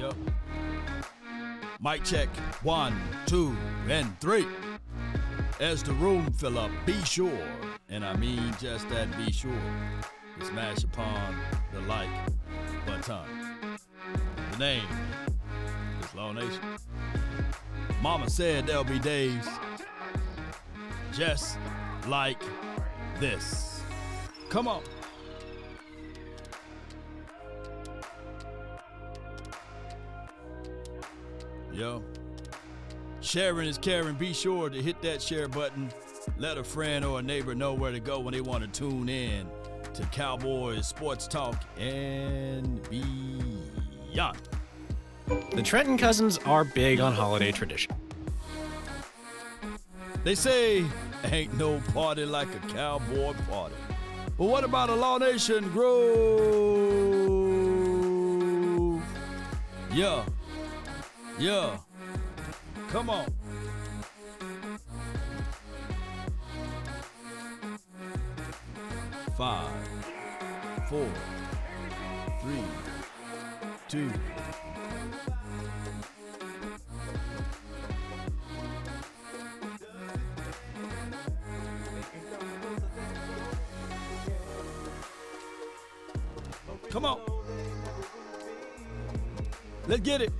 Yup. Mic check. 1, 2, and 3. As the room fill up, be sure, and I mean just that, be sure, to smash upon the like button. The name is Law Nation. Mama said there'll be days just like this. Come on. Yo, sharing is caring. Be sure to hit that share button. Let a friend or a neighbor know where to go when they want to tune in to Cowboys Sports Talk and beyond. The Trenton cousins are big on holiday tradition. They say ain't no party like a cowboy party. But what about a Law Nation groove? Yeah. Yeah. Come on. Five, 4, 3, 2. Come on. Let's get it.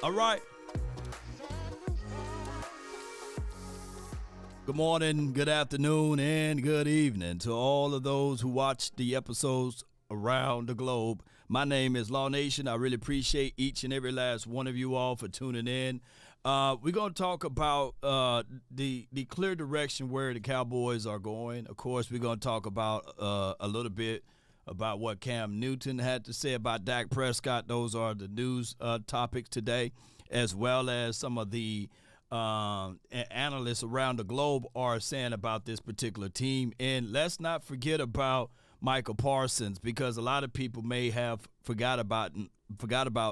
All right. Good morning, good afternoon, and good evening to all of those who watch the episodes around the globe. My name is Law Nation. I really appreciate each and every last one of you all for tuning in. We're going to talk about the clear direction where the Cowboys are going. Of course, we're going to talk about a little bit about what Cam Newton had to say about Dak Prescott. Those are the news topics today, as well as some of the analysts around the globe are saying about this particular team. And let's not forget about Michael Parsons, because a lot of people may have forgot about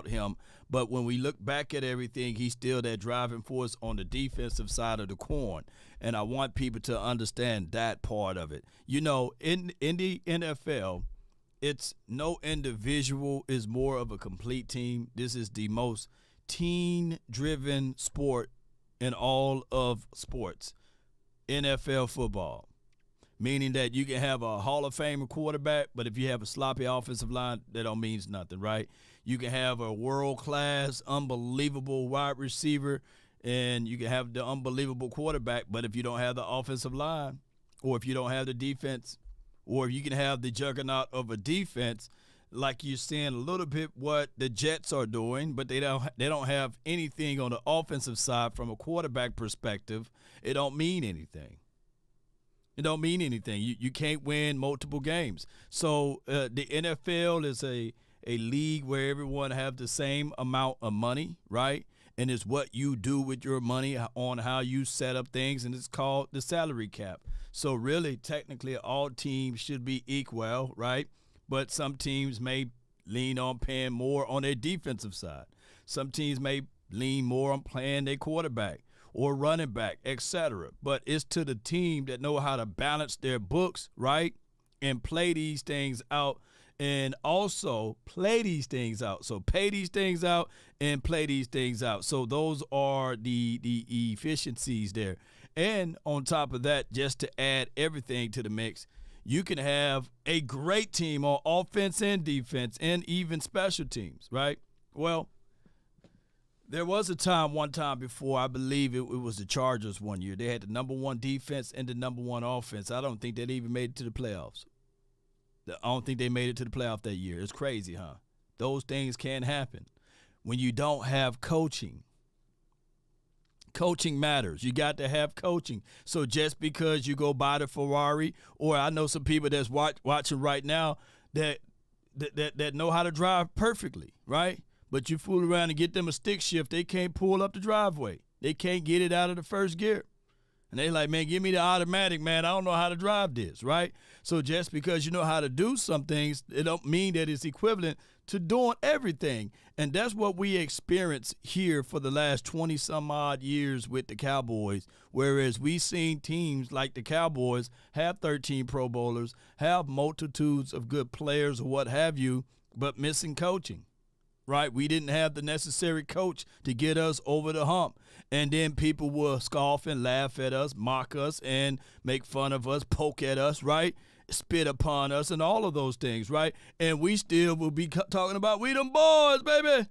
him. But when we look back at everything, he's still that driving force on the defensive side of the coin. And I want people to understand that part of it. You know, in the NFL, it's no individual is more of a complete team. This is the most team-driven sport in all of sports, NFL football, meaning that you can have a Hall of Fame quarterback, but if you have a sloppy offensive line, that don't mean nothing, right? You can have a world-class, unbelievable wide receiver, and you can have the unbelievable quarterback, but if you don't have the offensive line, or if you don't have the defense, or if you can have the juggernaut of a defense, like you're seeing a little bit what the Jets are doing, but they don't have anything on the offensive side from a quarterback perspective. It don't mean anything. It don't mean anything. You can't win multiple games. So the NFL is a league where everyone have the same amount of money, right? And it's what you do with your money on how you set up things, and it's called the salary cap. So really, technically, all teams should be equal, right? But some teams may lean on paying more on their defensive side. Some teams may lean more on playing their quarterback or running back, etc. But it's to the team that know how to balance their books, right, and play these things out, and also play these things out. So pay these things out and play these things out. So those are the efficiencies there. And on top of that, just to add everything to the mix, you can have a great team on offense and defense and even special teams, right? Well, there was one time before, I believe it was the Chargers one year. They had the number one defense and the number one offense. I don't think they even made it to the playoffs. I don't think they made it to the playoff that year. It's crazy, huh? Those things can happen when you don't have coaching. Coaching matters. You got to have coaching. So just because you go buy the Ferrari, or I know some people that's watching right now that know how to drive perfectly, right? But you fool around and get them a stick shift, they can't pull up the driveway. They can't get it out of the first gear. And they like, man, give me the automatic, man. I don't know how to drive this, right? So just because you know how to do some things, it don't mean that it's equivalent to doing everything. And that's what we experience here for the last 20-some-odd years with the Cowboys, whereas we've seen teams like the Cowboys have 13 Pro Bowlers, have multitudes of good players or what have you, but missing coaching. right? We didn't have the necessary coach to get us over the hump. And then people will scoff and laugh at us, mock us, and make fun of us, poke at us, right? Spit upon us and all of those things, right? And we still will be talking about we them boys, baby.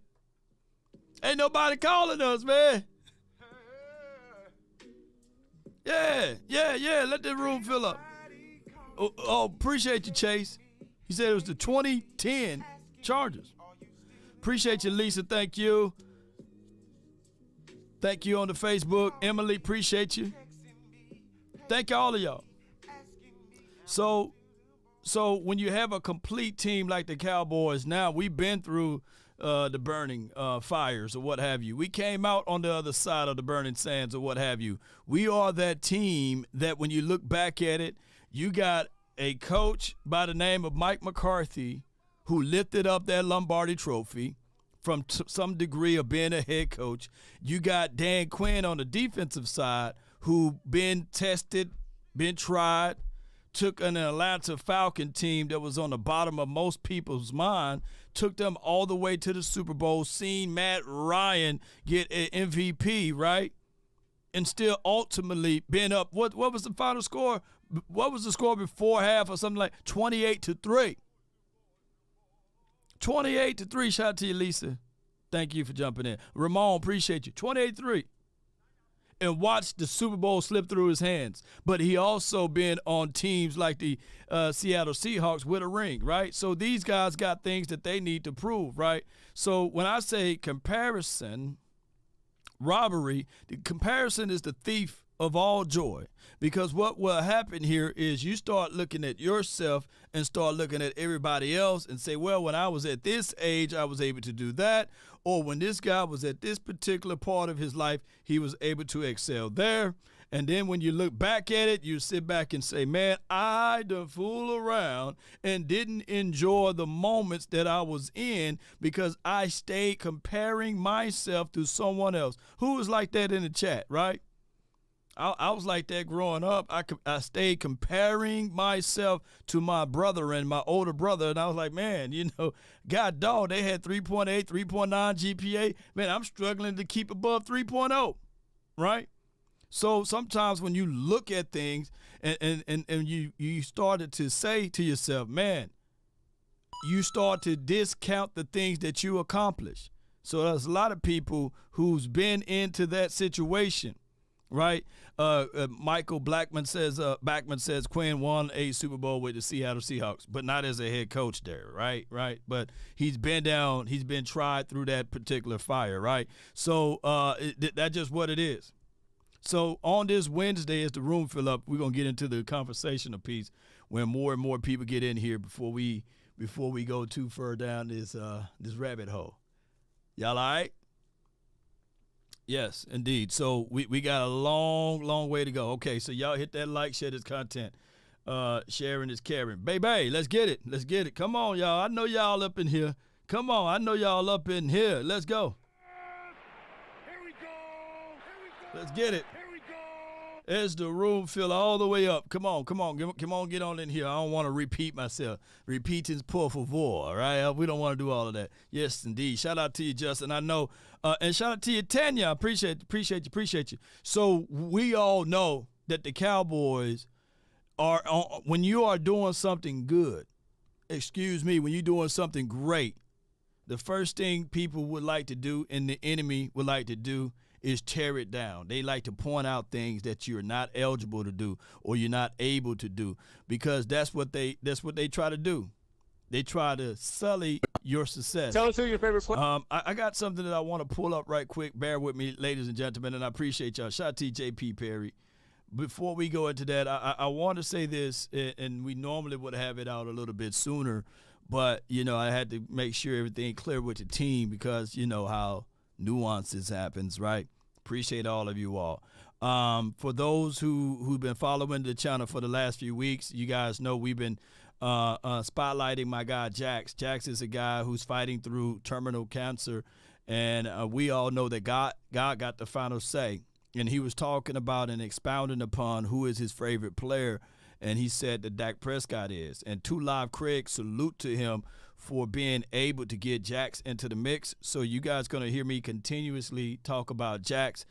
Ain't nobody calling us, man. Yeah. Let the room fill up. Oh, appreciate you, Chase. He said it was the 2010 Chargers. Appreciate you, Lisa. Thank you. Thank you on the Facebook. Emily, appreciate you. Thank all of y'all. So when you have a complete team like the Cowboys, now we've been through the burning fires or what have you. We came out on the other side of the burning sands or what have you. We are that team that when you look back at it, you got a coach by the name of Mike McCarthy who lifted up that Lombardi trophy from some degree of being a head coach. You got Dan Quinn on the defensive side who been tested, been tried, took an Atlanta Falcon team that was on the bottom of most people's mind, took them all the way to the Super Bowl, seen Matt Ryan get an MVP, right? And still ultimately been up. What was the final score? What was the score before half or something like 28-3? 28-3. Shout out to you, Lisa. Thank you for jumping in. Ramon, appreciate you. 28-3. And watched the Super Bowl slip through his hands. But he also been on teams like the Seattle Seahawks with a ring, right? So these guys got things that they need to prove, right? So when I say comparison, robbery, the comparison is the thief of all joy. Because what will happen here is you start looking at yourself and start looking at everybody else and say, well, when I was at this age, I was able to do that. Or when this guy was at this particular part of his life, he was able to excel there. And then when you look back at it, you sit back and say, man, I done fool around and didn't enjoy the moments that I was in because I stayed comparing myself to someone else. Who was like that in the chat, right? I was like that growing up. I stayed comparing myself to my brother and my older brother, and I was like, man, God dog, they had 3.8, 3.9 GPA. Man, I'm struggling to keep above 3.0, right? So sometimes when you look at things and you started to say to yourself, man, you start to discount the things that you accomplish. So there's a lot of people who's been into that situation. Right, Michael Backman says Quinn won a Super Bowl with the Seattle Seahawks, but not as a head coach there, right. But he's been tried through that particular fire, right. So that's just what it is. So on this Wednesday, as the room fill up, we're gonna get into the conversational piece when more and more people get in here before we go too far down this rabbit hole. Y'all all right? Yes, indeed. So we got a long way to go. Okay, so y'all hit that like, share this content. Sharing is caring. Baby, let's get it. Let's get it. Come on, y'all. I know y'all up in here. Come on, I know y'all up in here. Let's go. Here we go. Let's get it. Here we go. As the room fill all the way up. Come on, get on in here. I don't want to repeat myself. Repeating's por favor, all right? We don't want to do all of that. Yes, indeed. Shout out to you, Justin. I know. And shout out to you, Tanya. Appreciate you. So we all know that the Cowboys are, when you are doing something good, when you're doing something great, the first thing people would like to do and the enemy would like to do is tear it down. They like to point out things that you're not eligible to do or you're not able to do because that's what they try to do. They try to sully your success. Tell us who your favorite player. I got something that I want to pull up right quick. Bear with me, ladies and gentlemen, and I appreciate y'all. Shout out to JP Perry. Before we go into that, I want to say this, and we normally would have it out a little bit sooner, but, I had to make sure everything clear with the team because you know how nuances happens, right? Appreciate all of you all. For those who've been following the channel for the last few weeks, you guys know we've been spotlighting my guy Jax. Jax is a guy who's fighting through terminal cancer, and we all know that God got the final say. And he was talking about and expounding upon who is his favorite player, and he said that Dak Prescott is. And 2 Live Craig, salute to him for being able to get Jax into the mix. So you guys going to hear me continuously talk about Jax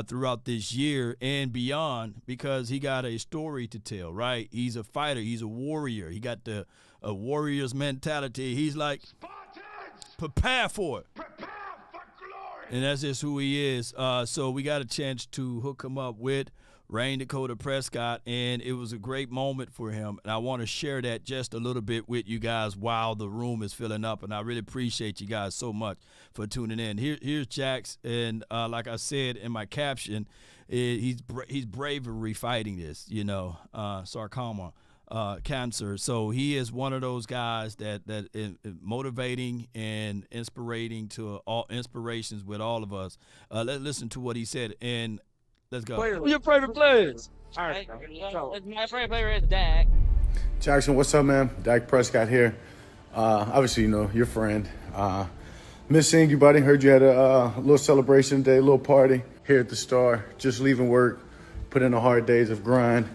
throughout this year and beyond, because he got a story to tell, right? He's a fighter. He's a warrior. He got the warrior's mentality. He's like, Spartans! Prepare for it. Prepare for glory. And that's just who he is. So we got a chance to hook him up with Rain Dakota Prescott, and it was a great moment for him. And I want to share that just a little bit with you guys while the room is filling up. And I really appreciate you guys so much for tuning in. Here's Jax, and like I said in my caption, he's bravery fighting this, sarcoma, cancer. So he is one of those guys that is motivating and inspirating to all inspirations with all of us. Let's listen to what he said, and let's go. Who's your favorite players? All right. My favorite player is Dak. Jackson, what's up, man? Dak Prescott here. Obviously, your friend. Miss seeing you, buddy. Heard you had a little celebration today, a little party here at the Star. Just leaving work, put in the hard days of grind,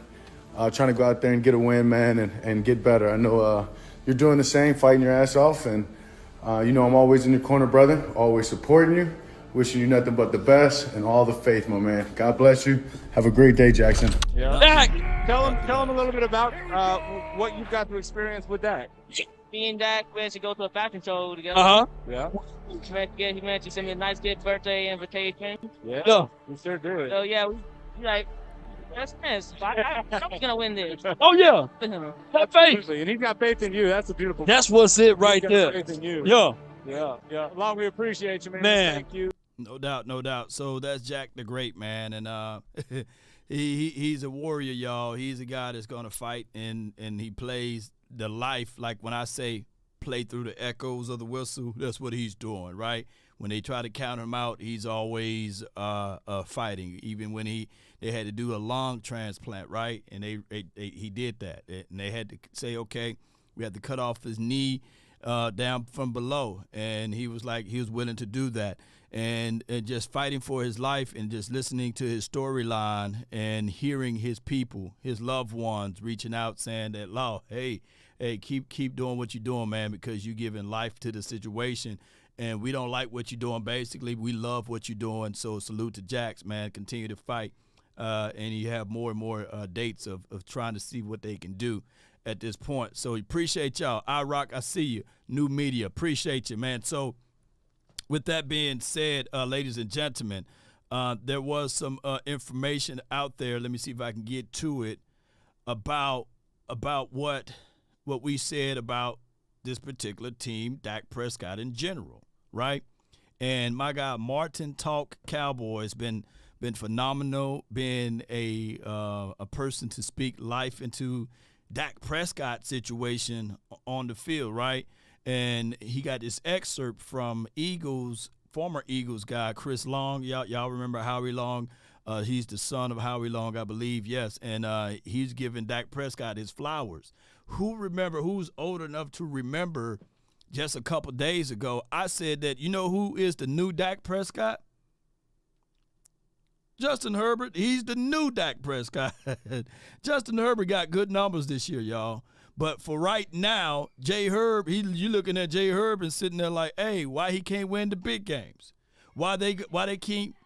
trying to go out there and get a win, man, and get better. I know you're doing the same, fighting your ass off, and I'm always in your corner, brother, always supporting you. Wishing you nothing but the best and all the faith, my man. God bless you. Have a great day, Jackson. Yeah. Dak, tell him a little bit about what you've got to experience with Dak. Me and Dak went to go to a fashion show together. Yeah. He meant to send me a nice gift birthday invitation. Yeah. We sure do. So yeah, we like best friends. I'm gonna win this. Oh yeah. Have faith. Absolutely. And he's got faith in you. That's a beautiful. That's what's it right He's got there. faith in you. Yeah. Long, we appreciate you, man. Man. Thank you. No doubt. So that's Jack the Great, man, and he's a warrior, y'all. He's a guy that's gonna fight, and he plays the life. Like when I say play through the echoes of the whistle, that's what he's doing, right? When they try to count him out, he's always fighting. Even when they had to do a lung transplant, right? And he did that, and they had to say, okay, we had to cut off his knee down from below, and he was willing to do that. And just fighting for his life and just listening to his storyline and hearing his people, his loved ones reaching out saying that, Law, hey, keep doing what you're doing, man, because you're giving life to the situation. And we don't like what you're doing. Basically, we love what you're doing. So salute to Jax, man. Continue to fight. And you have more and more dates of trying to see what they can do at this point. So appreciate y'all. I see you. New media, appreciate you, man. So with that being said, ladies and gentlemen, there was some information out there. Let me see if I can get to it about what we said about this particular team, Dak Prescott in general, right? And my guy Martin Talk Cowboys been phenomenal, been a person to speak life into Dak Prescott situation on the field, right? And he got this excerpt from former Eagles guy, Chris Long. Y'all remember Howie Long? He's the son of Howie Long, I believe, yes. And he's giving Dak Prescott his flowers. Who's old enough to remember just a couple days ago, I said that, who is the new Dak Prescott? Justin Herbert. He's the new Dak Prescott. Justin Herbert got good numbers this year, y'all. But for right now, Jay Herb, you looking at Jay Herb and sitting there like, hey, why he can't win the big games? Why they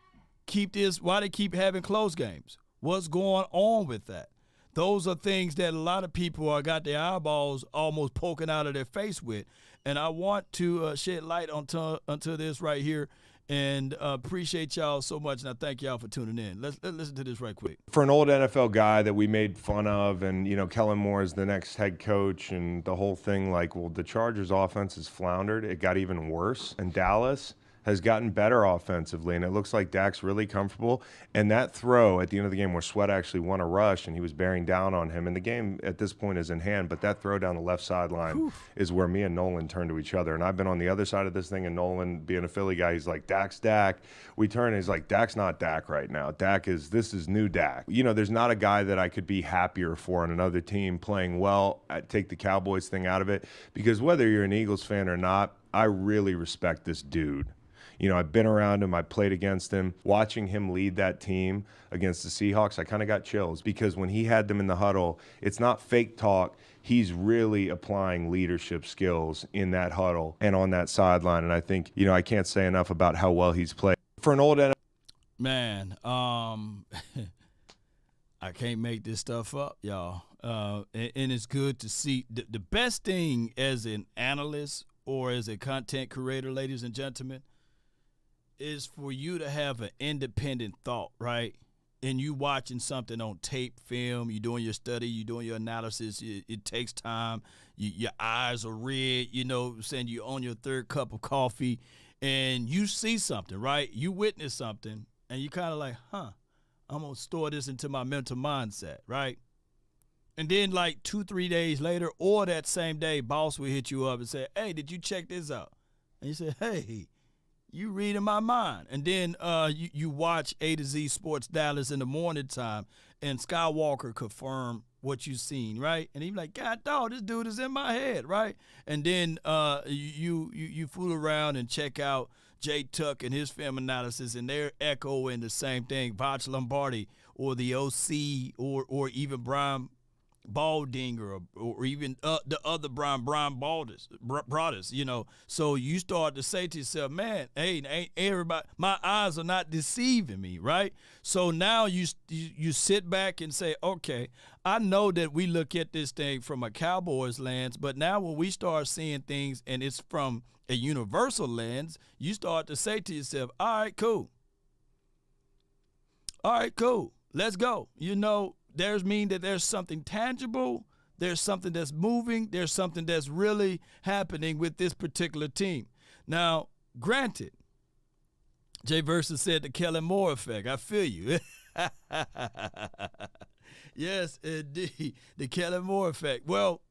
keep having close games? What's going on with that? Those are things that a lot of people got their eyeballs almost poking out of their face with. And I want to shed light onto this right here. And appreciate y'all so much, and I thank y'all for tuning in. Let's listen to this right quick. For an old NFL guy that we made fun of, and Kellen Moore is the next head coach, and the whole thing, the Chargers' offense has floundered. It got even worse, and Dallas has gotten better offensively, and it looks like Dak's really comfortable. And that throw at the end of the game where Sweat actually won a rush and he was bearing down on him, and the game at this point is in hand, but that throw down the left sideline is where me and Nolan turned to each other. And I've been on the other side of this thing, and Nolan, being a Philly guy, he's like, Dak's Dak. We turn and he's like, Dak's not Dak right now. This is new Dak. There's not a guy that I could be happier for on another team playing well. Take the Cowboys thing out of it, because whether you're an Eagles fan or not, I really respect this dude. I've been around him. I played against him. Watching him lead that team against the Seahawks, I kind of got chills because when he had them in the huddle, it's not fake talk. He's really applying leadership skills in that huddle and on that sideline. And I think, I can't say enough about how well he's played. For an old NFL. Man, I can't make this stuff up, y'all. And it's good to see. The best thing as an analyst or as a content creator, ladies and gentlemen, is for you to have an independent thought, right? And you watching something on tape, film, you're doing your study, you're doing your analysis, it takes time, your eyes are red, saying you're on your third cup of coffee, and you see something, right? You witness something, and you kind of like, I'm going to store this into my mental mindset, right? And then like 2-3 days later or that same day, boss will hit you up and say, hey, did you check this out? And you say, hey, you reading my mind. And then you watch A to Z Sports Dallas in the morning time, and Skywalker confirm what you seen, right? And he be like, God dog, this dude is in my head, right? And then you fool around and check out Jay Tuck and his film analysis, and they're echoing the same thing. Voch Lombardi or the OC or even Brian Baldinger or even the other Brian Broaddus, So you start to say to yourself, man, hey, ain't everybody, my eyes are not deceiving me, right? So now you sit back and say, okay, I know that we look at this thing from a Cowboys lens, but now when we start seeing things and it's from a universal lens, you start to say to yourself, all right, cool. Let's go. There's something tangible, there's something that's moving, there's something that's really happening with this particular team. Now, granted, Jay Versus said the Kellen Moore effect. I feel you. Yes, indeed, the Kellen Moore effect. Well,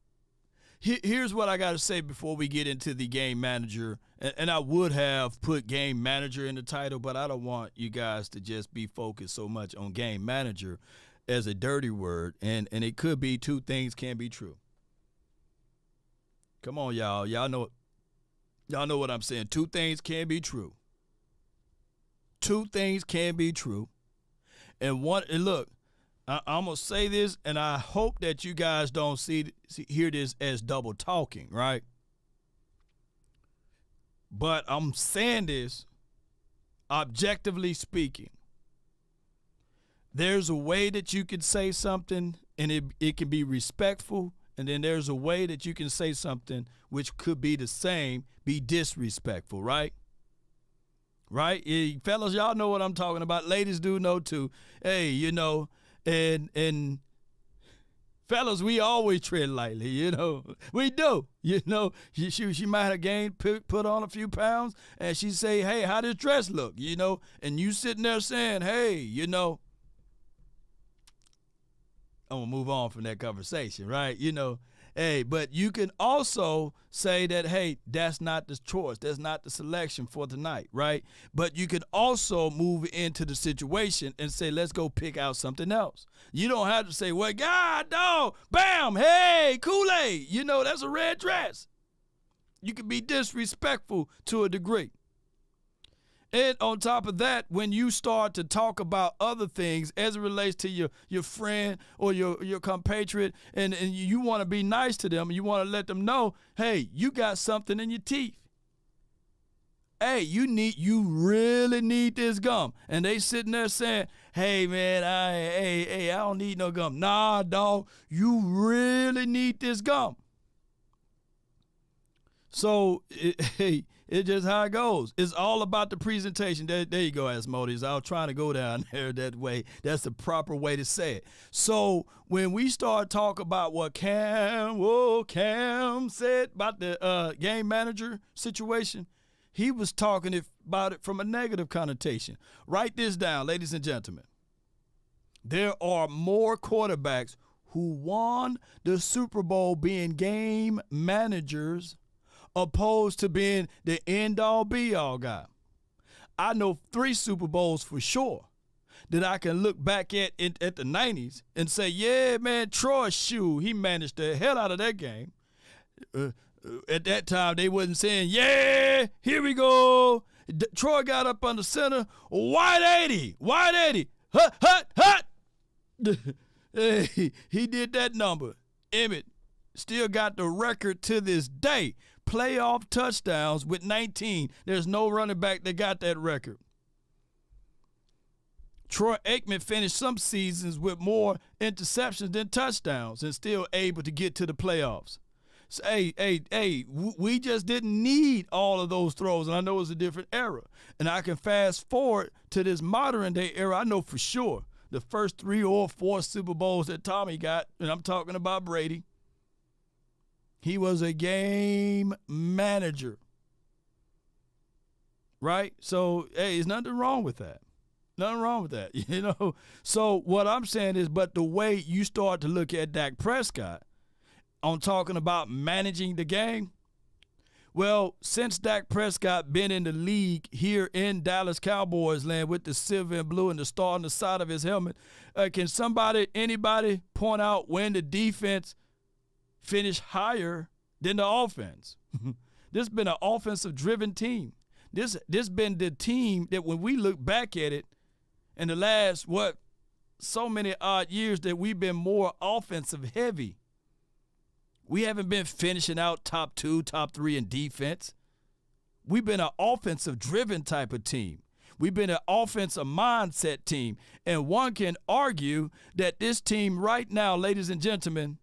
here's what I got to say before we get into the game manager. And I would have put game manager in the title, but I don't want you guys to just be focused so much on game manager as a dirty word, and it could be two things can be true. Come on, y'all. Y'all know what I'm saying. Two things can be true. Two things can be true. And look, I'm going to say this, and I hope that you guys don't hear this as double talking, right? But I'm saying this objectively speaking. There's a way that you can say something and it can be respectful, and then there's a way that you can say something which could be the same, be disrespectful, right? Right? Fellas, y'all know what I'm talking about. Ladies do know too. Hey, and fellas, we always tread lightly, We do, She might have gained, put on a few pounds, and she say, hey, how does dress look, And you sitting there saying, hey, I'm going to move on from that conversation, right? Hey, but you can also say that, hey, that's not the choice. That's not the selection for tonight, right? But you can also move into the situation and say, let's go pick out something else. You don't have to say, well, God, dog, bam, hey, Kool-Aid. That's a red dress. You can be disrespectful to a degree. And on top of that, when you start to talk about other things as it relates to your friend or your compatriot, and you want to be nice to them, you want to let them know, hey, you got something in your teeth. Hey, you really need this gum. And they sitting there saying, hey, man, I don't need no gum. Nah, dog, you really need this gum. So, it's just how it goes. It's all about the presentation. There you go, Asmodeus. I was trying to go down there that way. That's the proper way to say it. So when we start talking about what Cam said about the game manager situation, he was talking about it from a negative connotation. Write this down, ladies and gentlemen. There are more quarterbacks who won the Super Bowl being game managers opposed to being the end-all, be-all guy. I know 3 Super Bowls for sure that I can look back at the 90s and say, yeah, man, Troy Shue, he managed the hell out of that game. At that time, they wasn't saying, yeah, here we go. Troy got up under center, wide 80, hut, hut, hut. Hey, he did that number. Emmett still got the record to this day. Playoff touchdowns with 19. There's no running back that got that record. Troy Aikman finished some seasons with more interceptions than touchdowns and still able to get to the playoffs. So, we just didn't need all of those throws, and I know it's a different era. And I can fast forward to this modern-day era. I know for sure the first 3 or 4 Super Bowls that Tommy got, and I'm talking about Brady, he was a game manager, right? So, hey, there's nothing wrong with that. Nothing wrong with that, you know. So what I'm saying is, but the way you start to look at Dak Prescott on talking about managing the game, well, since Dak Prescott been in the league here in Dallas Cowboys land with the silver and blue and the star on the side of his helmet, can anybody point out when the defense finished higher than the offense? This has been an offensive-driven team. This been the team that when we look back at it, in the last, so many odd years that we've been more offensive heavy. We haven't been finishing out top 2, top 3 in defense. We've been an offensive-driven type of team. We've been an offensive mindset team. And one can argue that this team right now, ladies and gentlemen,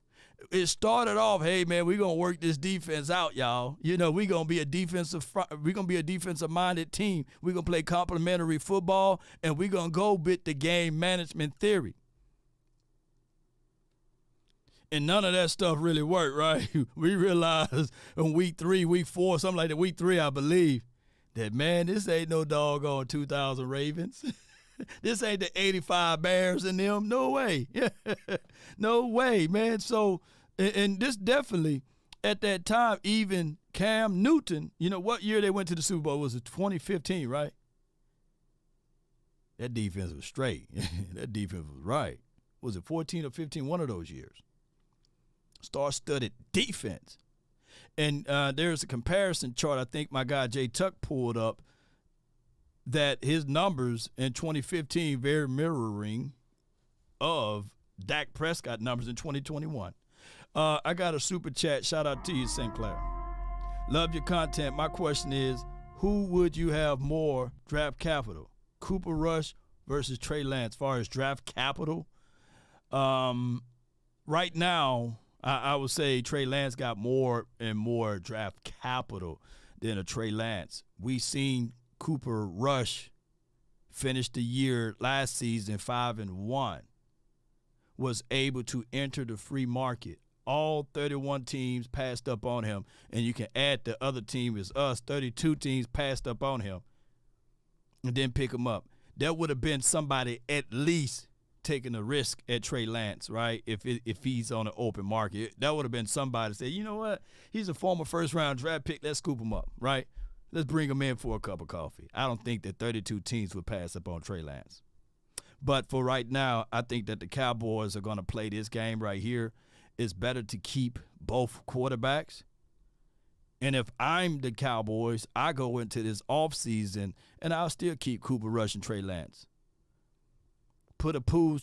it started off, hey man, we're gonna work this defense out, y'all. You know, we're gonna be a defensive-minded team. We're gonna play complementary football, and we're gonna go with the game management theory. And none of that stuff really worked, right? We realized in week 3, week 4, something like that, week 3, I believe, that man, this ain't no doggone 2,000 Ravens. This ain't the 85 Bears in them. No way. No way, man. So, and this definitely, at that time, even Cam Newton, you know, what year they went to the Super Bowl? Was it 2015, right? That defense was straight. That defense was right. Was it 14 or 15? One of those years. Star-studded defense. And there's a comparison chart I think my guy Jay Tuck pulled up that his numbers in 2015 very mirroring of Dak Prescott numbers in 2021. I got a super chat. Shout out to you, St. Clair. Love your content. My question is, who would you have more draft capital? Cooper Rush versus Trey Lance as far as draft capital? Right now, I would say Trey Lance got more and more draft capital than a Trey Lance. We seen Cooper Rush finished the year last season 5-1, was able to enter the free market. All 31 teams passed up on him, and you can add the other team is us. 32 teams passed up on him and then pick him up. There would have been somebody at least taking a risk at Trey Lance, right? If he's on an open market, that would have been somebody say, you know what? He's a former first-round draft pick. Let's scoop him up, right? Let's bring him in for a cup of coffee. I don't think that 32 teams would pass up on Trey Lance. But for right now, I think that the Cowboys are going to play this game right here. It's better to keep both quarterbacks. And if I'm the Cowboys, I go into this offseason, and I'll still keep Cooper Rush and Trey Lance. Put a pool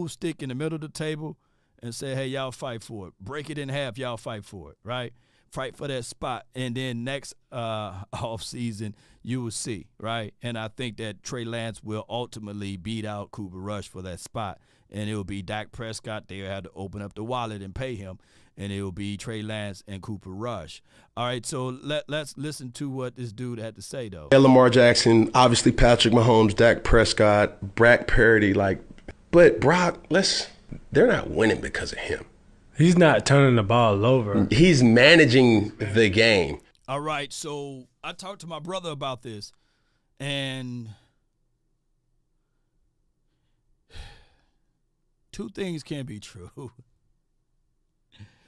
stick in the middle of the table and say, hey, y'all fight for it. Break it in half, y'all fight for it, right? Fight for that spot, and then next offseason you will see, right? And I think that Trey Lance will ultimately beat out Cooper Rush for that spot, and it will be Dak Prescott. They'll have to open up the wallet and pay him, and it will be Trey Lance and Cooper Rush. All right, so let's listen to what this dude had to say, though. Lamar Jackson, obviously Patrick Mahomes, Dak Prescott, Brock Purdy, but Brock, they're not winning because of him. He's not turning the ball over. He's managing the game. All right, so I talked to my brother about this, and two things can be true.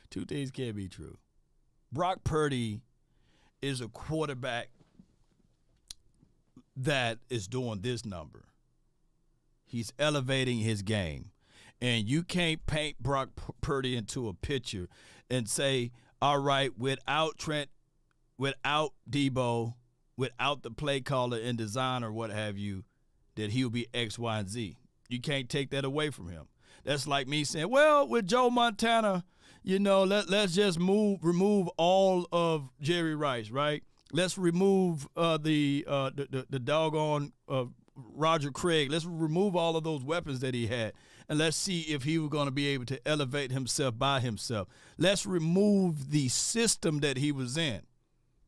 Two things can be true. Brock Purdy is a quarterback that is doing this number. He's elevating his game. And you can't paint Brock Purdy into a picture and say, all right, without Trent, without Debo, without the play caller and designer, what have you, that he'll be X, Y, and Z. You can't take that away from him. That's like me saying, well, with Joe Montana, let's just remove all of Jerry Rice, right? Let's remove the doggone Roger Craig. Let's remove all of those weapons that he had, and let's see if he was going to be able to elevate himself by himself. Let's remove the system that he was in.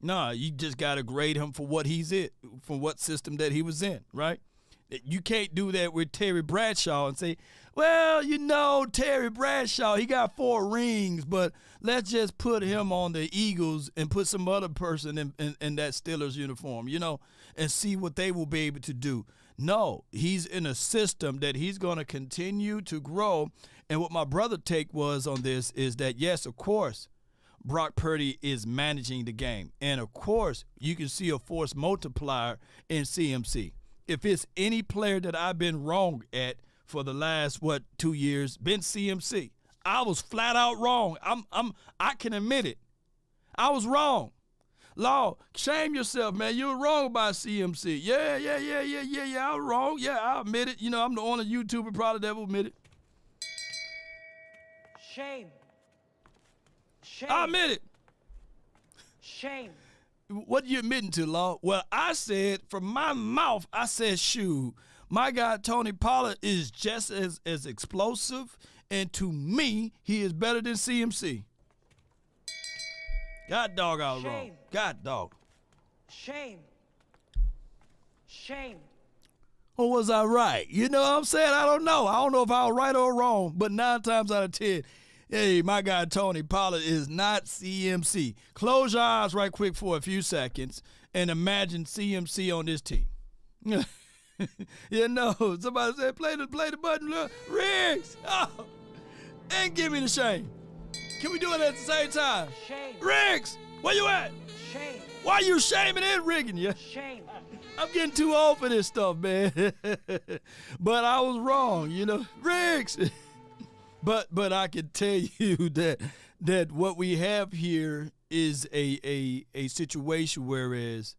No, you just got to grade him for what he's in, for what system that he was in, right? You can't do that with Terry Bradshaw and say, well, Terry Bradshaw, he got 4 rings, but let's just put him on the Eagles and put some other person in that Steelers uniform, and see what they will be able to do. No, he's in a system that he's going to continue to grow. And what my brother take was on this is that, yes, of course, Brock Purdy is managing the game. And, of course, you can see a force multiplier in CMC. If it's any player that I've been wrong at for the last 2 years, been CMC. I was flat out wrong. I can admit it. I was wrong. Law, shame yourself, man. You were wrong about CMC. Yeah. I was wrong. Yeah, I admit it. I'm the only YouTuber probably that will admit it. Shame. I admit it. Shame. What are you admitting to, Law? Well, I said, from my mouth, I said, shoot, my guy Tony Pollard is just as explosive, and to me, he is better than CMC. God dog, I was wrong. God dog. Shame. Shame. Or was I right? You know what I'm saying? I don't know. I don't know if I was right or wrong, but 9 times out of 10, hey, my guy Tony Pollard is not CMC. Close your eyes right quick for a few seconds and imagine CMC on this team. Somebody said, play the button, look. Riggs! Oh, and give me the shame. Can we do it at the same time? Shame. Riggs! Where you at? Shame. Why you shaming and rigging you? Shame. I'm getting too old for this stuff, man. But I was wrong, Riggs! But I can tell you that what we have here is a situation whereas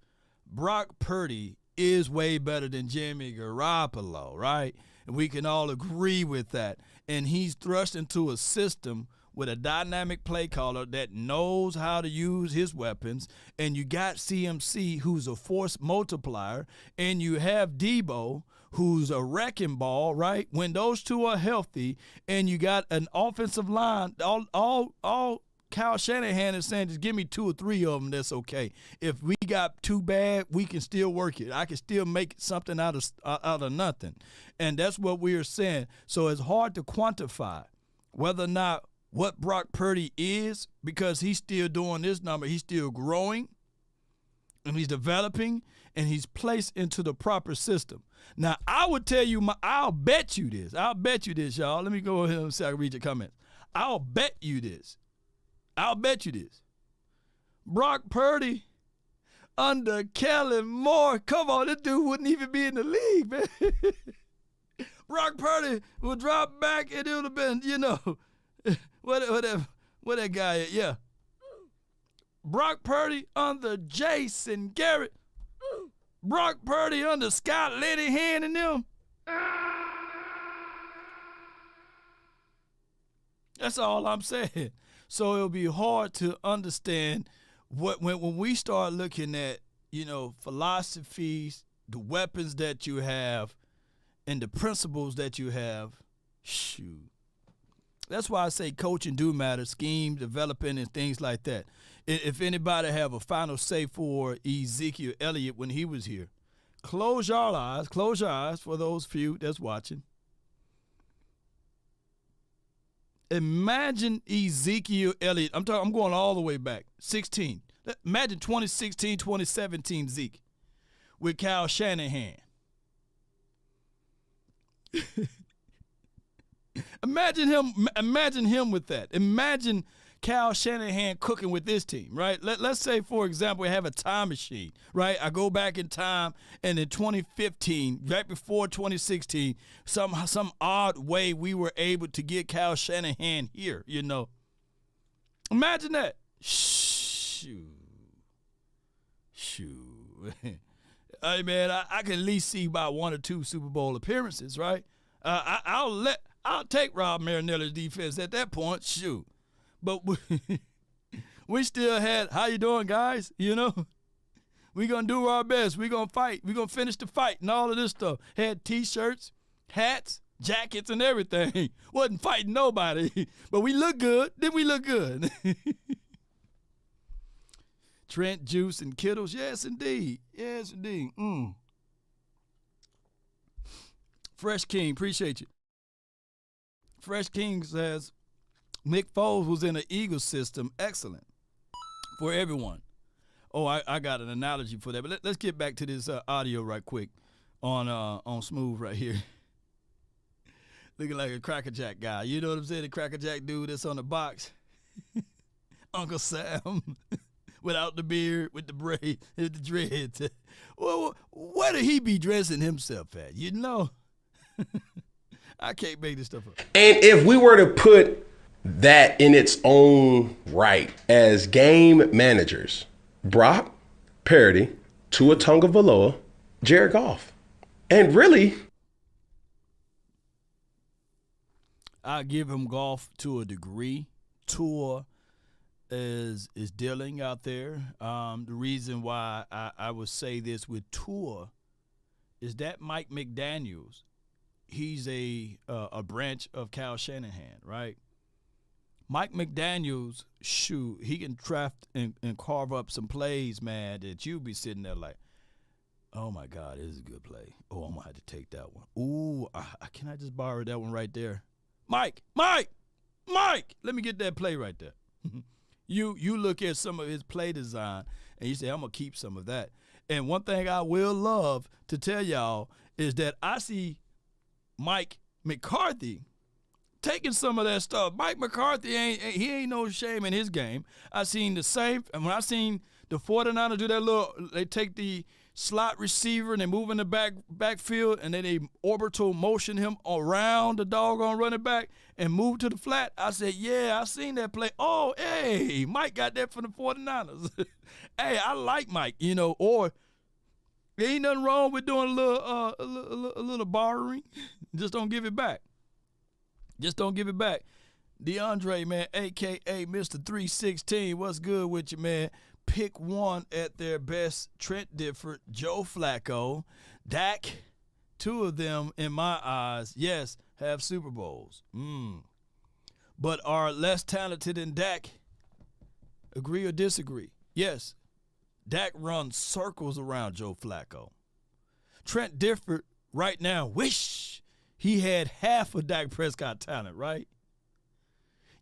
Brock Purdy is way better than Jimmy Garoppolo, right? And we can all agree with that. And he's thrust into a system with a dynamic play caller that knows how to use his weapons. And you got CMC, who's a force multiplier, and you have Debo, who's a wrecking ball, right? When those two are healthy, and you got an offensive line, all Kyle Shanahan is saying, just give me 2 or 3 of them, that's okay. If we got too bad, we can still work it. I can still make something out of nothing. And that's what we are saying. So it's hard to quantify whether or not what Brock Purdy is, because he's still doing this number. He's still growing, and he's developing, and he's placed into the proper system. Now, I would tell you, I'll bet you this, y'all. Let me go ahead and say I can read your comments. I'll bet you this. Brock Purdy under Kellen Moore, come on, this dude wouldn't even be in the league, man. Brock Purdy would drop back, and it would have been, what that guy is, yeah. Brock Purdy under Jason Garrett. Brock Purdy under Scott Linehan and them. That's all I'm saying. So it'll be hard to understand when we start looking at, philosophies, the weapons that you have, and the principles that you have. Shoot. That's why I say coaching do matter, scheme, developing, and things like that. If anybody have a final say for Ezekiel Elliott when he was here, close your eyes for those few that's watching. Imagine Ezekiel Elliott. I'm going all the way back, 16. Imagine 2016, 2017 Zeke with Kyle Shanahan. Imagine him with that. Imagine Kyle Shanahan cooking with this team, right? Let's say, for example, we have a time machine, right? I go back in time, and in 2015, right before 2016, some odd way we were able to get Kyle Shanahan here, Imagine that. Shoot. Hey, man, I can at least see about 1 or 2 Super Bowl appearances, right? I'll take Rob Marinelli's defense at that point, shoot. But we still had, how you doing, guys? You know, we going to do our best. We going to fight. We going to finish the fight and all of this stuff. Had T-shirts, hats, jackets, and everything. Wasn't fighting nobody. But we look good. Didn't we look good? Trent, Juice, and Kittles. Yes, indeed. Yes, indeed. Fresh King, appreciate you. Fresh King says, Mick Foles was in the Eagles system. Excellent for everyone. Oh, I got an analogy for that. But let's get back to this audio right quick on Smooth right here. Looking like a Cracker Jack guy. You know what I'm saying? The Cracker Jack dude that's on the box. Uncle Sam. Without the beard, with the braid, with the dreads. Well, where did he be dressing himself at? You know? I can't make this stuff up. And if we were to put that in its own right as game managers, Brock Purdy, Tua Tagovailoa, Jared Goff. And really, I give him Goff to a degree. Tua is dealing out there. The reason why I would say this with Tua is that Mike McDaniels, he's a branch of Kyle Shanahan, right? Mike McDaniels, shoot, he can draft and carve up some plays, man, that you'll be sitting there like, oh, my God, this is a good play. Oh, I'm going to have to take that one. Ooh, can I just borrow that one right there? Mike, let me get that play right there. You look at some of his play design, and you say, I'm going to keep some of that. And one thing I will love to tell y'all is that I see Mike McCarthy taking some of that stuff. Mike McCarthy ain't no shame in his game. I seen the same, and when I seen the 49ers do that they take the slot receiver and they move in the backfield and then they orbital motion him around the doggone running back and move to the flat. I said, yeah, I seen that play. Oh, hey, Mike got that from the 49ers. Hey, I like Mike, you know, or there ain't nothing wrong with doing a little borrowing. Just don't give it back. Just don't give it back. DeAndre, man, a.k.a. Mr. 316, what's good with you, man? Pick one at their best. Trent Difford, Joe Flacco, Dak, 2 of them, in my eyes, yes, have Super Bowls. But are less talented than Dak? Agree or disagree? Yes, Dak runs circles around Joe Flacco. Trent Difford, right now, wish he had half of Dak Prescott talent, right?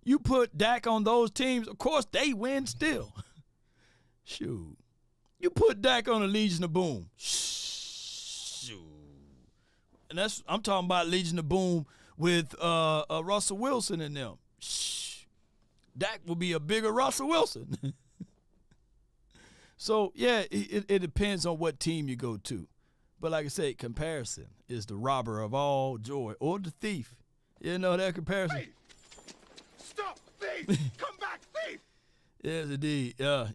You put Dak on those teams, of course, they win still. Shoot. You put Dak on a Legion of Boom. Shoot. And I'm talking about Legion of Boom with Russell Wilson in them. Dak will be a bigger Russell Wilson. So, yeah, it depends on what team you go to. But like I say, comparison is the robber of all joy, or the thief. You know that comparison? Thief! Stop, thief! Come back, thief! Yes, indeed. Yeah.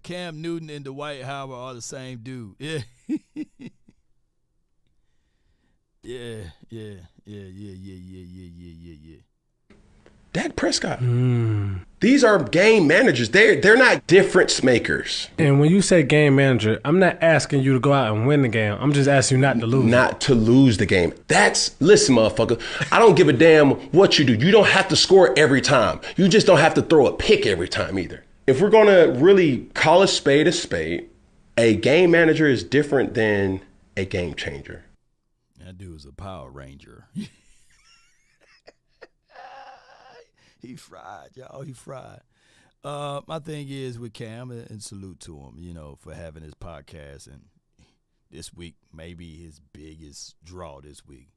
Cam Newton and Dwight Howard are the same dude. Yeah. Yeah. Dak Prescott. These are game managers. They're not difference makers. And when you say game manager, I'm not asking you to go out and win the game. I'm just asking you not to lose. Not to lose the game. Listen, motherfucker, I don't give a damn what you do. You don't have to score every time. You just don't have to throw a pick every time either. If we're going to really call a spade, a game manager is different than a game changer. That dude is a Power Ranger. He fried, y'all. He fried. My thing is with Cam, and salute to him, you know, for having his podcast. And this week, maybe his biggest draw this week.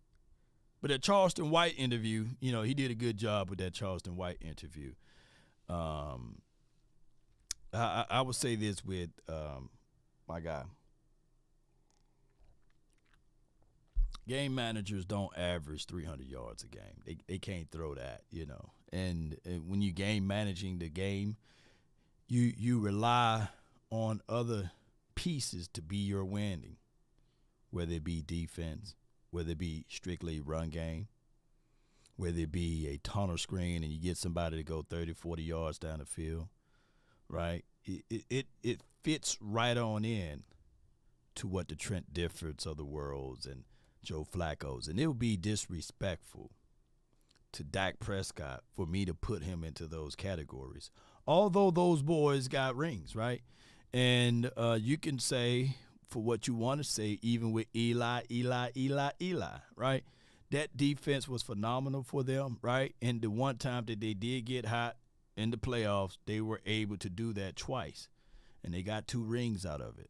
But that Charleston White interview, you know, he did a good job with that Charleston White interview. I would say this with my guy. Game managers don't average 300 yards a game. They can't throw that, you know. And when you game managing the game, you rely on other pieces to be your winning, whether it be defense, whether it be strictly run game, whether it be a tunnel screen and you get somebody to go 30, 40 yards down the field, right? It fits right on in to what the Trent Diffords of the worlds and Joe Flacco's. And it would be disrespectful to Dak Prescott for me to put him into those categories. Although those boys got rings, right? And you can say, for what you want to say, even with Eli, right? That defense was phenomenal for them, right? And the one time that they did get hot in the playoffs, they were able to do that twice. And they got 2 rings out of it.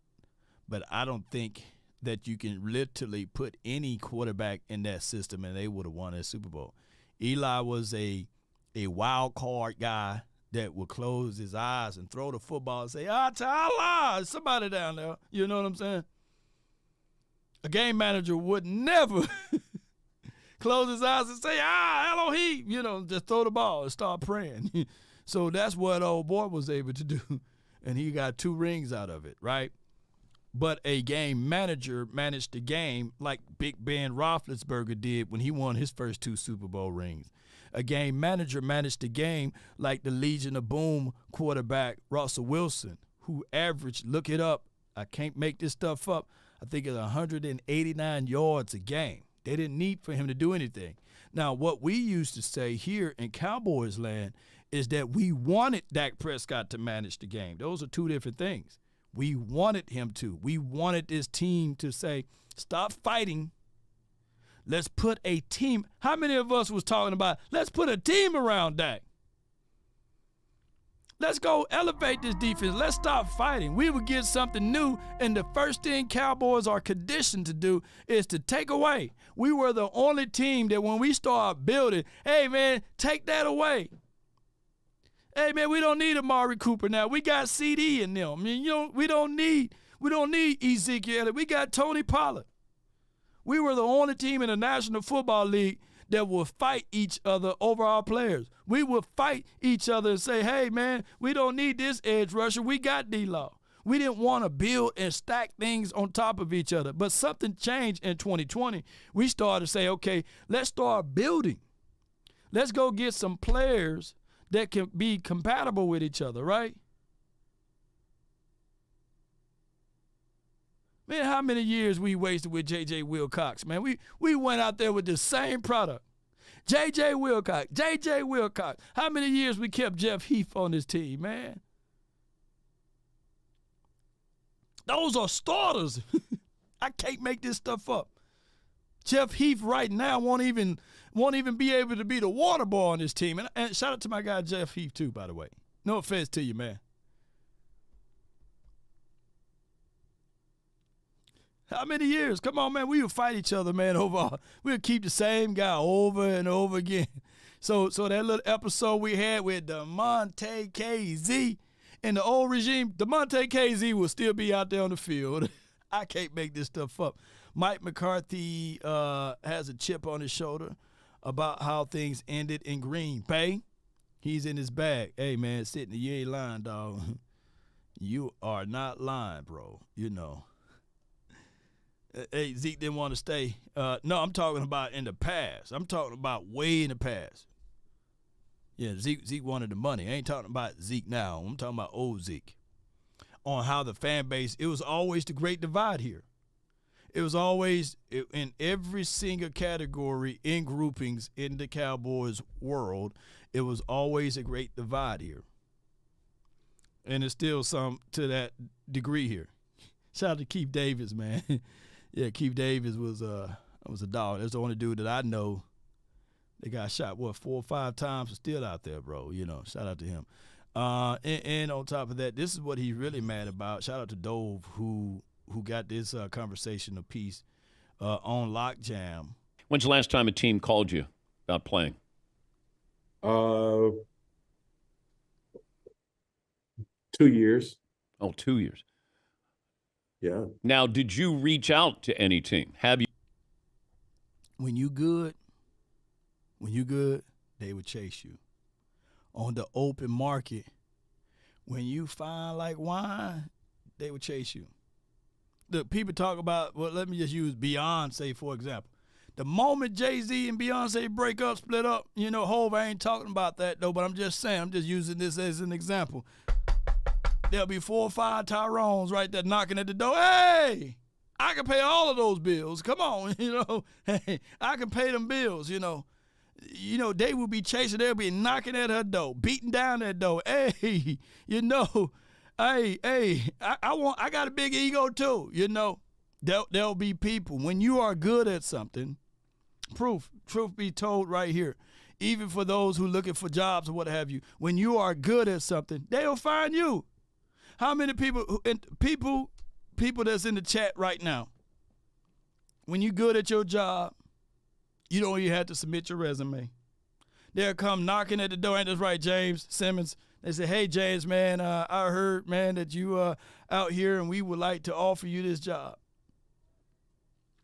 But I don't think that you can literally put any quarterback in that system and they would have won a Super Bowl. Eli was a wild card guy that would close his eyes and throw the football and say, Allah, somebody down there. You know what I'm saying? A game manager would never close his eyes and say, Elohim, just throw the ball and start praying. So that's what old boy was able to do. And he got 2 rings out of it, right? But a game manager managed the game like Big Ben Roethlisberger did when he won his first 2 Super Bowl rings. A game manager managed the game like the Legion of Boom quarterback Russell Wilson, who averaged, look it up, I can't make this stuff up, I think it's 189 yards a game. They didn't need for him to do anything. Now, what we used to say here in Cowboys land is that we wanted Dak Prescott to manage the game. Those are 2 different things. We wanted him to. We wanted this team to say, stop fighting. Let's put a team. How many of us was talking about, let's put a team around Dak? Let's go elevate this defense. Let's stop fighting. We would get something new, and the first thing Cowboys are conditioned to do is to take away. We were the only team that when we start building, hey, man, take that away. Hey, man, we don't need Amari Cooper now. We got CD in them. I mean, we don't need Ezekiel. We got Tony Pollard. We were the only team in the National Football League that will fight each other over our players. We will fight each other and say, hey, man, we don't need this edge rusher. We got D-Law. We didn't want to build and stack things on top of each other. But something changed in 2020. We started to say, okay, let's start building. Let's go get some players that can be compatible with each other, right? Man, how many years we wasted with J.J. Wilcox, man? We went out there with the same product. J.J. Wilcox. How many years we kept Jeff Heath on this team, man? Those are starters. I can't make this stuff up. Jeff Heath right now won't even be able to be the water boy on this team. And shout out to my guy Jeff Heath too, by the way. No offense to you, man. How many years? Come on, man. We would fight each other, man, we'll keep the same guy over and over again. So that little episode we had with DeMonte KZ in the old regime, DeMonte KZ will still be out there on the field. I can't make this stuff up. Mike McCarthy has a chip on his shoulder about how things ended in Green Bay. He's in his bag. Hey, man, Sidney, you ain't lying, dog. You are not lying, bro. Hey, Zeke didn't want to stay. No, I'm talking about in the past. I'm talking about way in the past. Yeah, Zeke wanted the money. I ain't talking about Zeke now. I'm talking about old Zeke. On how the fan base, it was always the great divide here. It was always in every single category in groupings in the Cowboys world, it was always a great divide here. And it's still some to that degree here. Shout out to Keith Davis, man. Yeah, Keith Davis was a dog. That's the only dude that I know that got shot, 4 or 5 times, and still out there, bro. Shout out to him. And on top of that, this is what he's really mad about. Shout out to Dove, who got this conversation of peace on Lockjam. When's the last time a team called you about playing? 2 years. Oh, 2 years. Yeah. Now, did you reach out to any team? Have you? When you good, they would chase you. On the open market, when you find like wine, they would chase you. the people talk about, well, let me just use Beyonce, for example. The moment Jay-Z and Beyonce break up, split up, you know, Hov, I ain't talking about that, though, but I'm just saying, I'm just using this as an example. There'll be 4 or 5 Tyrones right there knocking at the door. Hey, I can pay all of those bills. Come on, you know. Hey, I can pay them bills, you know. You know, they will be chasing, they'll be knocking at her door, beating down that door. Hey, you know, I got a big ego too, you know. There'll be people, when you are good at something, truth be told right here, even for those who looking for jobs or what have you, when you are good at something, they'll find you. How many people that's in the chat right now, when you're good at your job, you don't even have to submit your resume. They'll come knocking at the door, ain't that right, James Simmons? They say, hey, James, man, I heard, man, that you out here and we would like to offer you this job.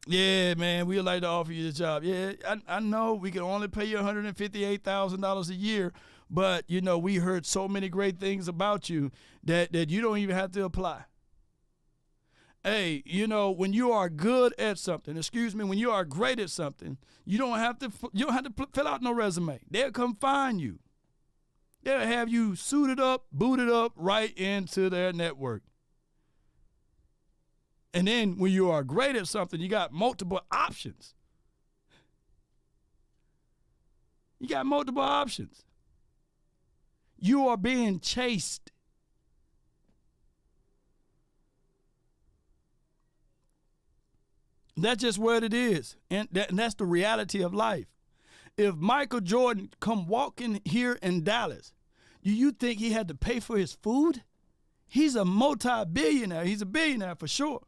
Yeah, man, we would like to offer you this job. Yeah, I know we can only pay you $158,000 a year, but, you know, we heard so many great things about you that you don't even have to apply. Hey, you know, when you are good at something, when you are great at something, you don't have to fill out no resume. They'll come find you. They'll have you suited up, booted up right into their network. And then when you are great at something, you got multiple options. You got multiple options. You are being chased. That's just what it is. And that's the reality of life. If Michael Jordan come walking here in Dallas, do you think he had to pay for his food? He's a multi-billionaire. He's a billionaire for sure.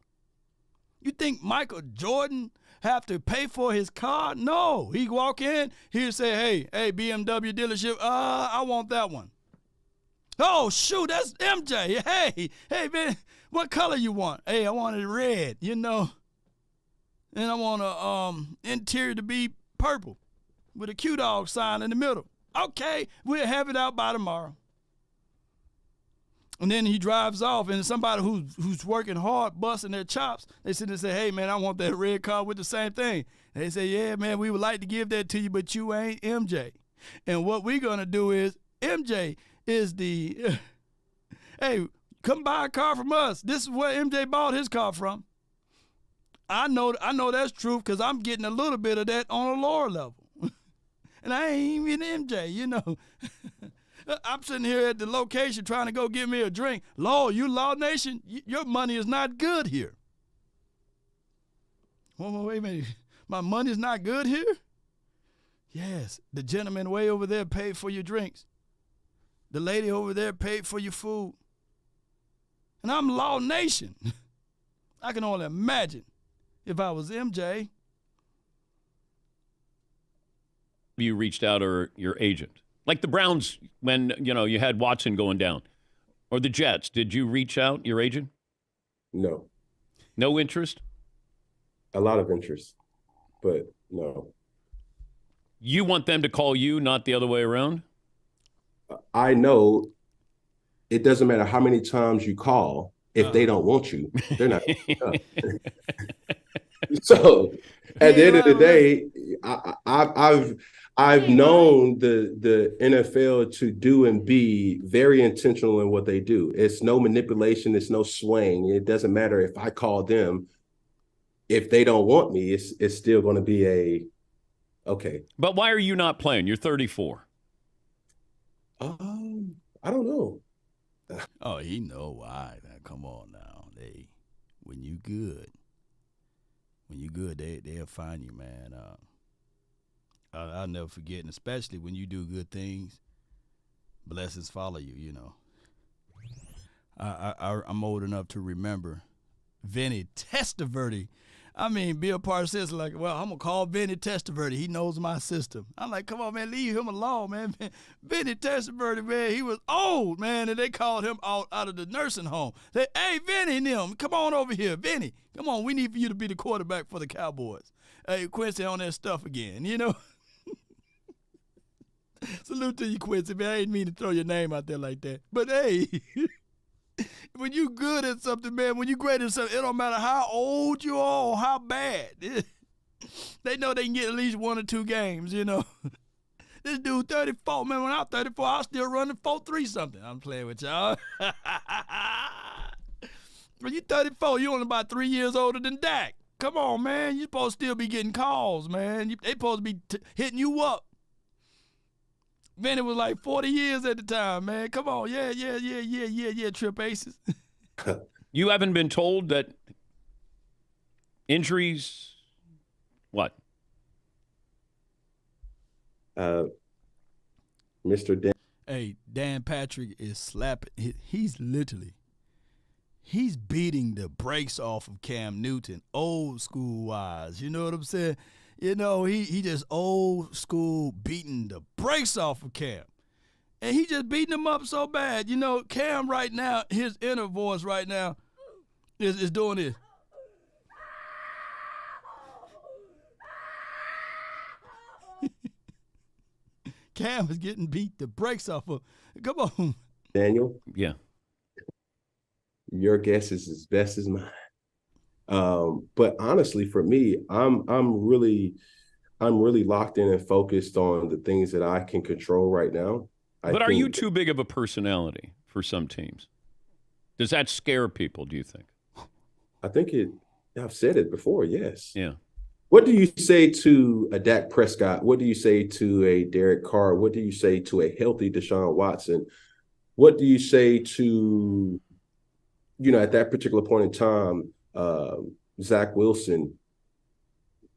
You think Michael Jordan have to pay for his car? No. He walk in, he'll say, hey, BMW dealership, I want that one. Oh, shoot, that's MJ. Hey, man, what color you want? Hey, I want it red, you know. And I want a interior to be purple with a Q-Dog sign in the middle. Okay, we'll have it out by tomorrow. And then he drives off, and somebody who's working hard, busting their chops, they sit and say, hey, man, I want that red car with the same thing. They say, yeah, man, we would like to give that to you, but you ain't MJ. And what we're going to do is, MJ is the, hey, come buy a car from us. This is where MJ bought his car from. I know that's true because I'm getting a little bit of that on a lower level. And I ain't even MJ, you know. I'm sitting here at the location trying to go get me a drink. Lord, you Law Nation, your money is not good here. Wait a minute. My money's not good here? Yes, the gentleman way over there paid for your drinks. The lady over there paid for your food. And I'm Law Nation. I can only imagine if I was MJ. You reached out or your agent? Like the Browns when, you know, you had Watson going down. Or the Jets. Did you reach out, your agent? No. No interest? A lot of interest, but no. You want them to call you, not the other way around? I know it doesn't matter how many times you call. If they don't want you, they're not. So at the end of the day, I've known the NFL to do and be very intentional in what they do. It's no manipulation. It's no swaying. It doesn't matter if I call them. If they don't want me, it's still going to be okay. But why are you not playing? You're 34. I don't know. Oh, he know why. Now, come on now. When you good, they'll find you, man. I'll never forget, and especially when you do good things, blessings follow you, you know. I'm old enough to remember Vinny Testaverde. I mean, Bill Parcells like, well, I'm going to call Vinny Testaverde. He knows my system. I'm like, come on, man, leave him alone, man. Vinny Testaverde, man, he was old, man, and they called him out of the nursing home. They, hey, Vinny and them, come on over here. Vinny, come on, we need for you to be the quarterback for the Cowboys. Hey, Quincy on that stuff again, you know. Salute to you, Quincy, man. I didn't mean to throw your name out there like that. But, hey, when you good at something, man, when you great at something, it don't matter how old you are or how bad. They know they can get at least 1 or 2 games, you know. This dude 34, man, when I was 34, I was still running 4.3 something. I'm playing with y'all. When you 34, you only about 3 years older than Dak. Come on, man. You supposed to still be getting calls, man. They supposed to be hitting you up. Vinny was like 40 years at the time, man. Come on. Yeah, Trip Aces. You haven't been told that injuries, what? Mr. Dan. Hey, Dan Patrick is slapping. He's beating the brakes off of Cam Newton, old school wise. You know what I'm saying? You know, he just old school beating the brakes off of Cam. And he just beating him up so bad. You know, Cam right now, his inner voice right now is doing this. Cam is getting beat the brakes off of. Come on. Daniel? Yeah. Your guess is as best as mine. But honestly, for me, I'm really locked in and focused on the things that I can control right now. But are you too big of a personality for some teams? Does that scare people, do you think? I think I've said it before, yes. Yeah. What do you say to a Dak Prescott? What do you say to a Derek Carr? What do you say to a healthy Deshaun Watson? What do you say to, at that particular point in time, Zach Wilson,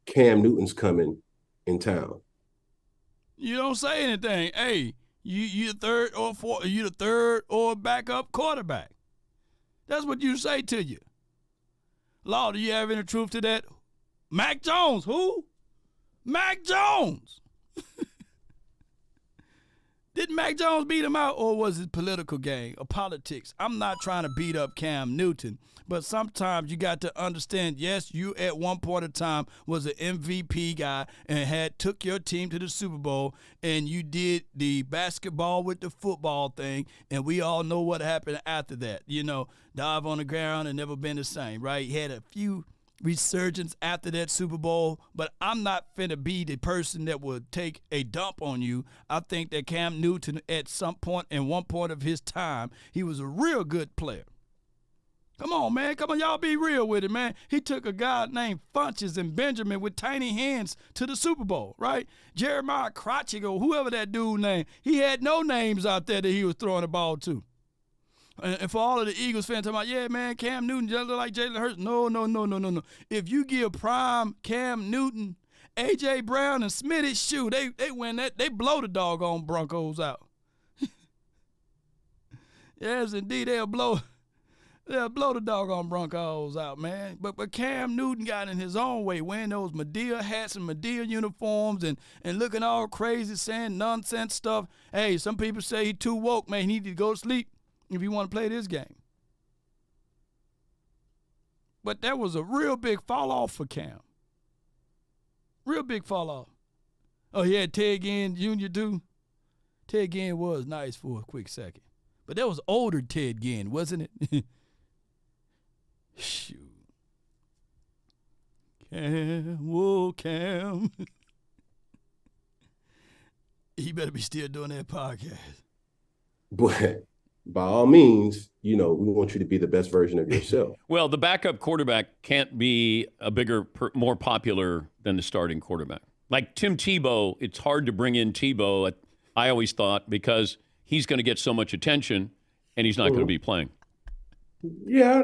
Cam Newton's coming in town? You don't say anything. Hey, you the third or backup quarterback. That's what you say to you. Law, do you have any truth to that? Mac Jones, who? Mac Jones. Did Mac Jones beat him out, or was it political game or politics? I'm not trying to beat up Cam Newton, but sometimes you got to understand, yes, you at one point in time was an MVP guy and took your team to the Super Bowl, and you did the basketball with the football thing, and we all know what happened after that. You know, dive on the ground and never been the same, right? He had a few resurgence after that Super Bowl, but I'm not finna be the person that would take a dump on you. I think that Cam Newton at some point, in one point of his time, he was a real good player. Come on, man. Come on, y'all be real with it, man. He took a guy named Funches and Benjamin with tiny hands to the Super Bowl, right? Jeremiah Crotchig or whoever that dude named. He had no names out there that he was throwing the ball to. And for all of the Eagles fans talking about, yeah, man, Cam Newton just look like Jalen Hurts. No. If you give prime Cam Newton, A.J. Brown, and Smitty, shoot, they win that. They blow the doggone Broncos out. Yes, indeed, they'll blow the doggone Broncos out, man. But Cam Newton got in his own way, wearing those Medea hats and Medea uniforms and looking all crazy, saying nonsense stuff. Hey, some people say he too woke, man. He need to go to sleep if you want to play this game. But that was a real big fall off for Cam. Real big fall off. Oh, he had Ted Ginn Jr. too. Ted Ginn was nice for a quick second. But that was older Ted Ginn, wasn't it? Shoot. Cam. He better be still doing that podcast. But by all means, we want you to be the best version of yourself. Well, the backup quarterback can't be a bigger, more popular than the starting quarterback. Like Tim Tebow, it's hard to bring in Tebow, I always thought, because he's going to get so much attention and he's not going to be playing. Yeah.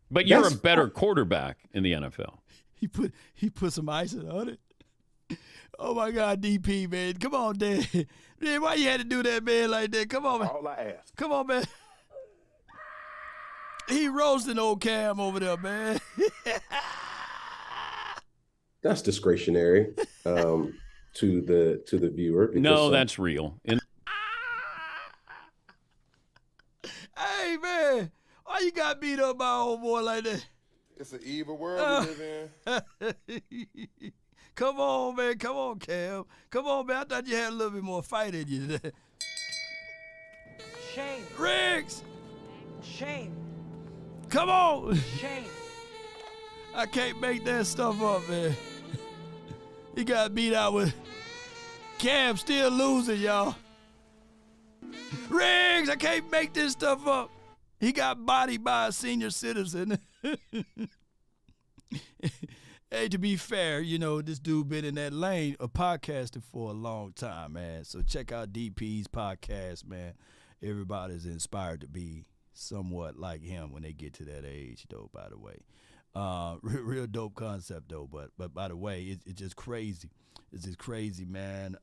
But you're a better quarterback in the NFL. He put some icing on it. Oh, my God, DP, man. Come on, Dan. Man, why you had to do that, man, like that? Come on, man. All I ask. Come on, man. He roasting old Cam over there, man. That's discretionary to the viewer. No, that's real. Hey, man. Why you got beat up by old boy like that? It's an evil world we live in. Come on, man. Come on, Cam. Come on, man. I thought you had a little bit more fight in you today. Shame. Riggs! Shame. Come on. Shame. I can't make that stuff up, man. He got beat out with Cam still losing, y'all. Riggs, I can't make this stuff up. He got bodied by a senior citizen. Hey, to be fair, you know, this dude been in that lane of podcasting for a long time, man. So check out DP's podcast, man. Everybody's inspired to be somewhat like him when they get to that age, though, by the way. Real dope concept, though. But by the way, it's just crazy. It's just crazy, man.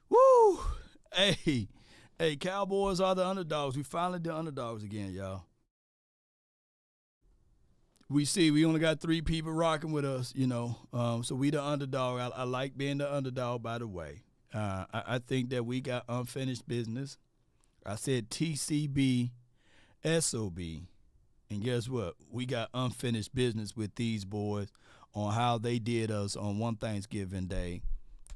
Woo! Hey, Cowboys are the underdogs. We finally the underdogs again, y'all. We only got 3 people rocking with us, you know. So we the underdog. I like being the underdog, by the way. I think that we got unfinished business. I said TCB, SOB. And guess what? We got unfinished business with these boys on how they did us on one Thanksgiving Day.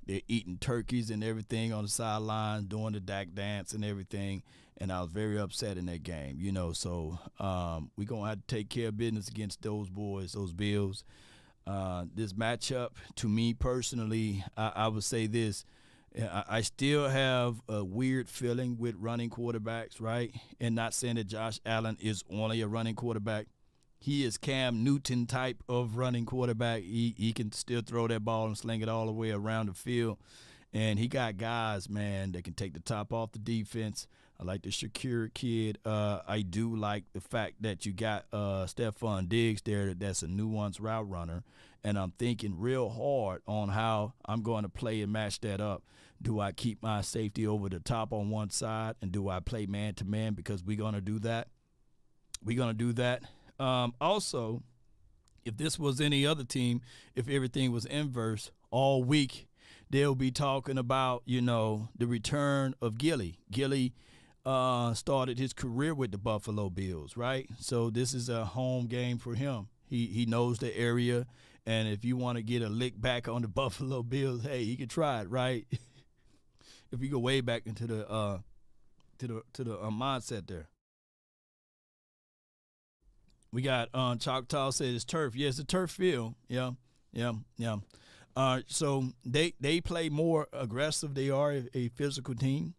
They're eating turkeys and everything on the sidelines, doing the Dak dance and everything. And I was very upset in that game, you know. So we're going to have to take care of business against those boys, those Bills. This matchup, to me personally, I would say this. I still have a weird feeling with running quarterbacks, right? And not saying that Josh Allen is only a running quarterback. He is Cam Newton type of running quarterback. He can still throw that ball and sling it all the way around the field. And he got guys, man, that can take the top off the defense. I like the Shakir kid. I do like the fact that you got Stephon Diggs there. That's a nuanced route runner. And I'm thinking real hard on how I'm going to play and match that up. Do I keep my safety over the top on one side, and do I play man-to-man? Because we're going to do that. We're going to do that. Also, if this was any other team, if everything was inverse all week, they'll be talking about, you know, the return of Gilly. Gilly started his career with the Buffalo Bills, right? So this is a home game for him. He knows the area, and if you want to get a lick back on the Buffalo Bills, hey, he can try it, right? If you go way back into the mindset there. We got Choctaw said it's turf. Yeah, it's a turf field. Yeah. So they play more aggressive. They are a physical team,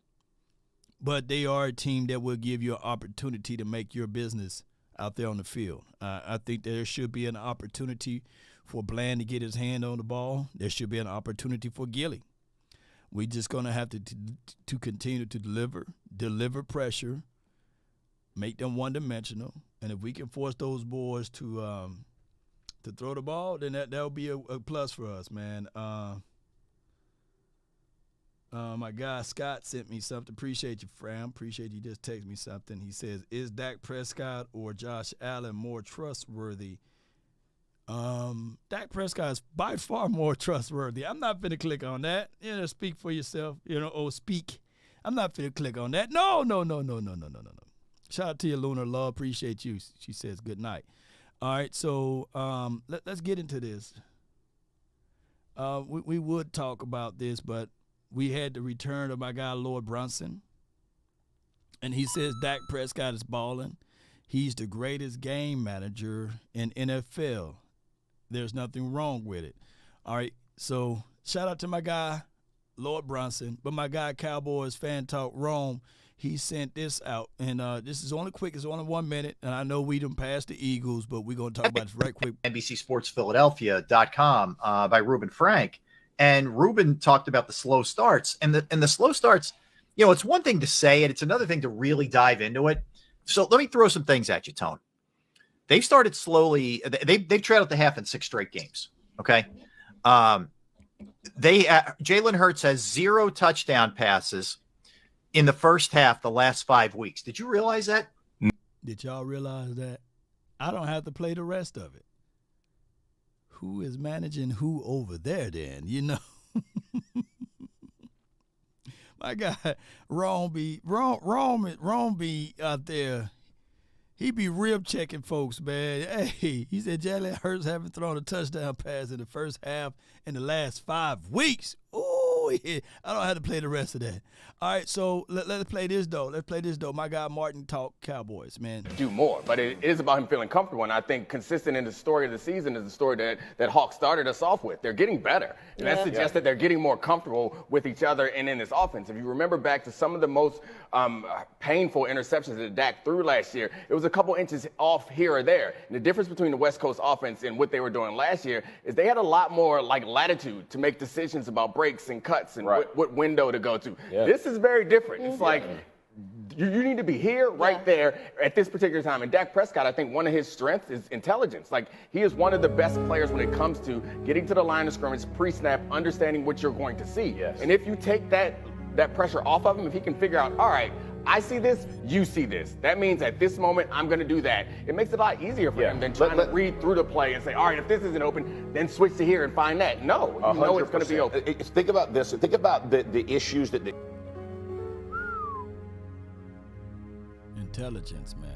but they are a team that will give you an opportunity to make your business out there on the field. I think there should be an opportunity for Bland to get his hand on the ball. There should be an opportunity for Gilly. We're just going to have to continue to deliver pressure, make them one-dimensional, and if we can force those boys to throw the ball, then that'll be a plus for us, man. My guy Scott sent me something. Appreciate you, Fram. Appreciate you just text me something. He says, is Dak Prescott or Josh Allen more trustworthy? Dak Prescott is by far more trustworthy. I'm not finna click on that. You know, speak for yourself. You know, speak. I'm not finna click on that. No. Shout out to you, Lunar Love. Appreciate you. She says good night. All right, so let's get into this. We would talk about this, but we had the return of my guy, Lord Brunson. And he says Dak Prescott is balling. He's the greatest game manager in NFL. There's nothing wrong with it. All right, so shout out to my guy, Lord Brunson. But my guy, Cowboys Fan Talk Rome, he sent this out. And this is only quick. It's only 1 minute. And I know we done passed the Eagles, but we're going to talk about this right quick. NBCSportsPhiladelphia.com by Reuben Frank. And Reuben talked about the slow starts. And the slow starts, you know, it's one thing to say it. It's another thing to really dive into it. So let me throw some things at you, Tone. They've started slowly. They've trailed the half in 6 straight games. Okay. Jalen Hurts has 0 touchdown passes in the first half the last 5 weeks. Did you realize that? Did y'all realize that? I don't have to play the rest of it. Who is managing who over there then, you know? My guy, Rome be out there. He be rib checking folks, man. Hey, he said Jalen Hurts haven't thrown a touchdown pass in the first half in the last 5 weeks. Ooh. I don't have to play the rest of that. All right, so let's play this, though. My guy Martin talk Cowboys, man. Do more, but it is about him feeling comfortable. And I think consistent in the story of the season is the story that Hawk started us off with. They're getting better. And that suggests that they're getting more comfortable with each other and in this offense. If you remember back to some of the most painful interceptions that Dak threw last year, it was a couple inches off here or there. And the difference between the West Coast offense and what they were doing last year is they had a lot more latitude to make decisions about breaks and cuts and what window to go to. This is very different. It's like you need to be here, right there, at this particular time. And Dak Prescott, I think one of his strengths is intelligence. Like, he is one of the best players when it comes to getting to the line of scrimmage, pre-snap, understanding what you're going to see. And if you take that pressure off of him, if he can figure out, all right, I see this, you see this. That means at this moment, I'm going to do that. It makes it a lot easier for him than trying to read through the play and say, all right, if this isn't open, then switch to here and find that. No, you know it's going to be open. Think about this. Think about the issues that Intelligence, man.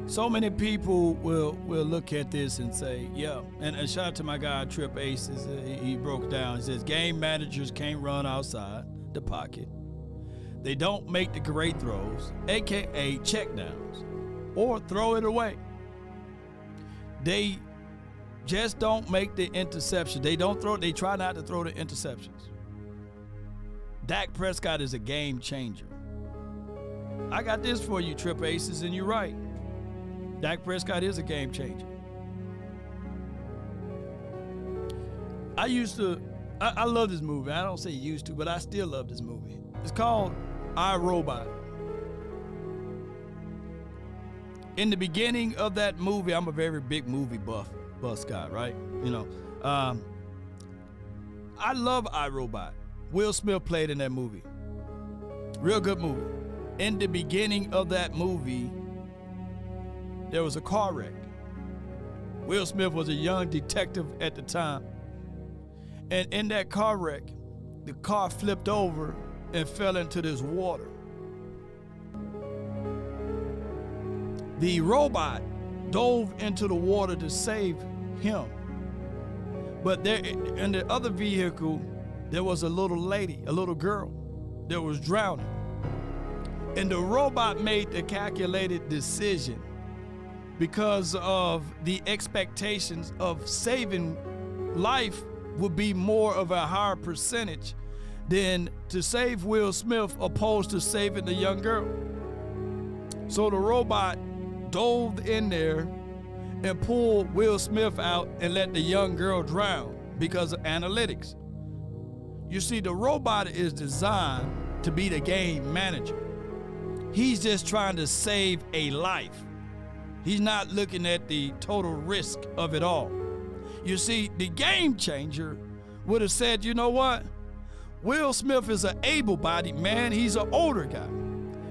So many people will look at this and say, yeah, and shout out to my guy Trip Aces. He broke down. He says game managers can't run outside the pocket. They don't make the great throws, aka checkdowns, or throw it away. They just don't make the interception. They try not to throw the interceptions. Dak Prescott is a game changer. I got this for you, Trip Aces, and you're right. Dak Prescott is a game changer. I love this movie. I don't say used to, but I still love this movie. It's called I, Robot. In the beginning of that movie, I'm a very big movie buff guy, right? You know, I love I, Robot. Will Smith played in that movie. Real good movie. In the beginning of that movie, there was a car wreck. Will Smith was a young detective at the time. And in that car wreck, the car flipped over and fell into this water. The robot dove into the water to save him. But there, in the other vehicle, there was a little lady, a little girl that was drowning. And the robot made the calculated decision because of the expectations of saving life would be more of a higher percentage than to save Will Smith opposed to saving the young girl. So the robot dove in there and pulled Will Smith out and let the young girl drown because of analytics. You see, the robot is designed to be the game manager. He's just trying to save a life. He's not looking at the total risk of it all. You see, the game changer would have said, you know what? Will Smith is an able-bodied man. He's an older guy.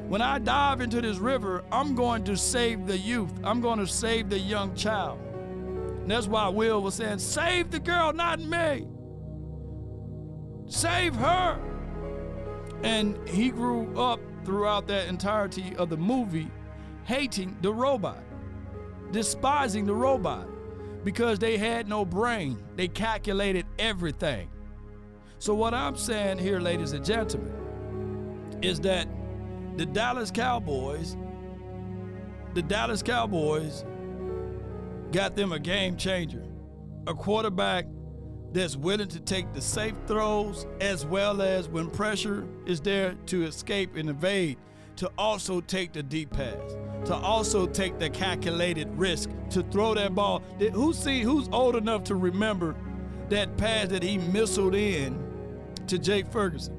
When I dive into this river, I'm going to save the youth. I'm going to save the young child. And that's why Will was saying, save the girl, not me. Save her. And he grew up throughout that entirety of the movie hating the robot, despising the robot because they had no brain. They calculated everything. So what I'm saying here, ladies and gentlemen, is that the Dallas Cowboys got them a game changer, a quarterback that's willing to take the safe throws as well as when pressure is there to escape and evade, to also take the deep pass, to also take the calculated risk, to throw that ball. Who's old enough to remember that pass that he missiled in to Jake Ferguson?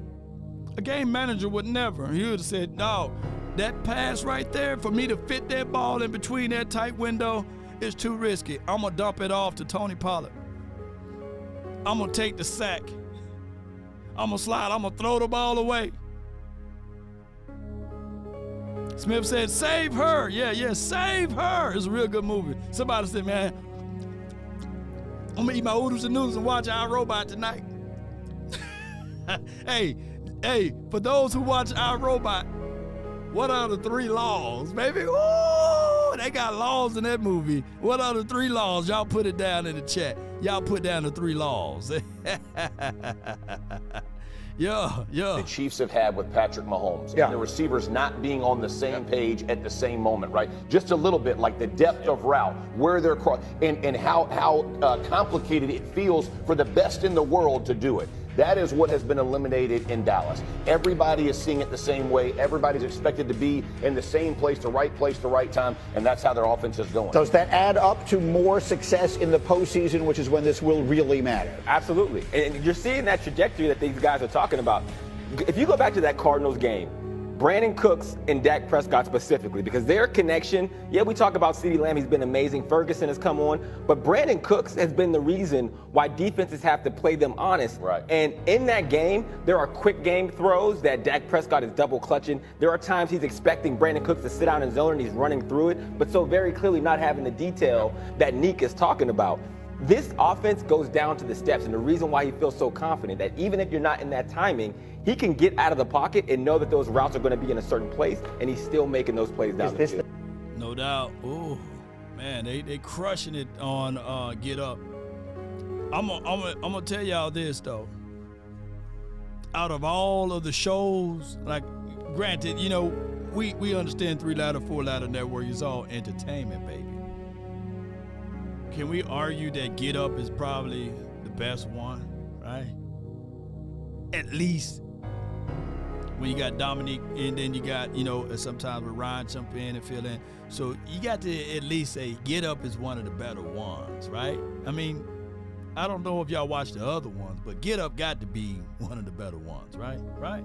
A game manager would never. He would have said, no, that pass right there, for me to fit that ball in between that tight window is too risky. I'm going to dump it off to Tony Pollard. I'm going to take the sack. I'm going to slide. I'm going to throw the ball away. Smith said, save her. Yeah, save her. It's a real good movie. Somebody said, man, I'm going to eat my oodles and noodles and watch I, Robot tonight. Hey, for those who watch I, Robot, what are the 3 laws, baby? Ooh, they got laws in that movie. What are the 3 laws? Y'all put it down in the chat. Y'all put down the 3 laws. Yeah. The Chiefs have had with Patrick Mahomes. And the receivers not being on the same page at the same moment, right? Just a little bit, like the depth of route, where they're and how complicated it feels for the best in the world to do it. That is what has been eliminated in Dallas. Everybody is seeing it the same way. Everybody's expected to be in the same place, the right time, and that's how their offense is going. Does that add up to more success in the postseason, which is when this will really matter? Absolutely. And you're seeing that trajectory that these guys are talking about. If you go back to that Cardinals game, Brandon Cooks and Dak Prescott specifically, because their connection, we talk about CeeDee Lamb, he's been amazing. Ferguson has come on, but Brandon Cooks has been the reason why defenses have to play them honest. Right. And in that game, there are quick game throws that Dak Prescott is double clutching. There are times he's expecting Brandon Cooks to sit down in zone and he's running through it, but so very clearly not having the detail that Neek is talking about. This offense goes down to the steps, and the reason why he feels so confident that even if you're not in that timing, he can get out of the pocket and know that those routes are going to be in a certain place, and he's still making those plays down the field. No doubt. Oh, man, they crushing it on Get Up. I'm gonna tell y'all this though. Out of all of the shows, like, granted, we understand 3-ladder, 4-ladder network is all entertainment, baby. Can we argue that Get Up is probably the best one, right? At least when you got Dominique and then you got, sometimes with Ryan jump in and fill in. So you got to at least say Get Up is one of the better ones, right? I mean, I don't know if y'all watch the other ones, but Get Up got to be one of the better ones, right? Right?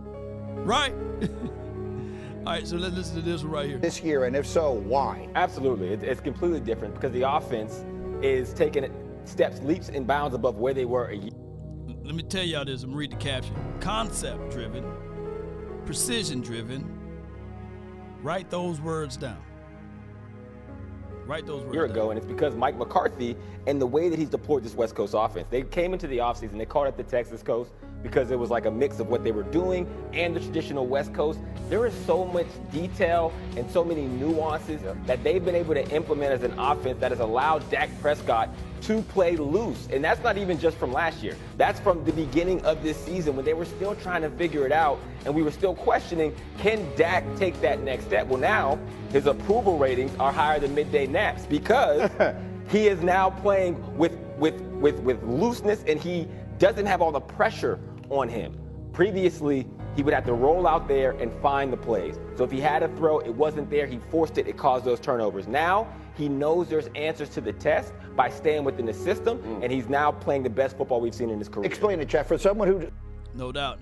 All right, so let's listen to this one right here. This year, and if so, why? Absolutely. It's completely different because the offense is taking steps, leaps and bounds above where they were a year. Let me tell y'all this. I'm read the caption. Concept driven, precision driven. Write those words down. Write those words A year ago, and it's because Mike McCarthy and the way that he's deployed this West Coast offense. They came into the offseason, they called it the Texas Coast because it was like a mix of what they were doing and the traditional West Coast. There is so much detail and so many nuances that they've been able to implement as an offense that has allowed Dak Prescott to play loose. And that's not even just from last year. That's from the beginning of this season when they were still trying to figure it out and we were still questioning, can Dak take that next step? Well, now his approval ratings are higher than midday naps because he is now playing with looseness and he doesn't have all the pressure on him. Previously, he would have to roll out there and find the plays. So if he had a throw, it wasn't there, he forced it, it caused those turnovers. Now, he knows there's answers to the test by staying within the system, and he's now playing the best football we've seen in his career. Explain it, Jeff, for someone who... No doubt.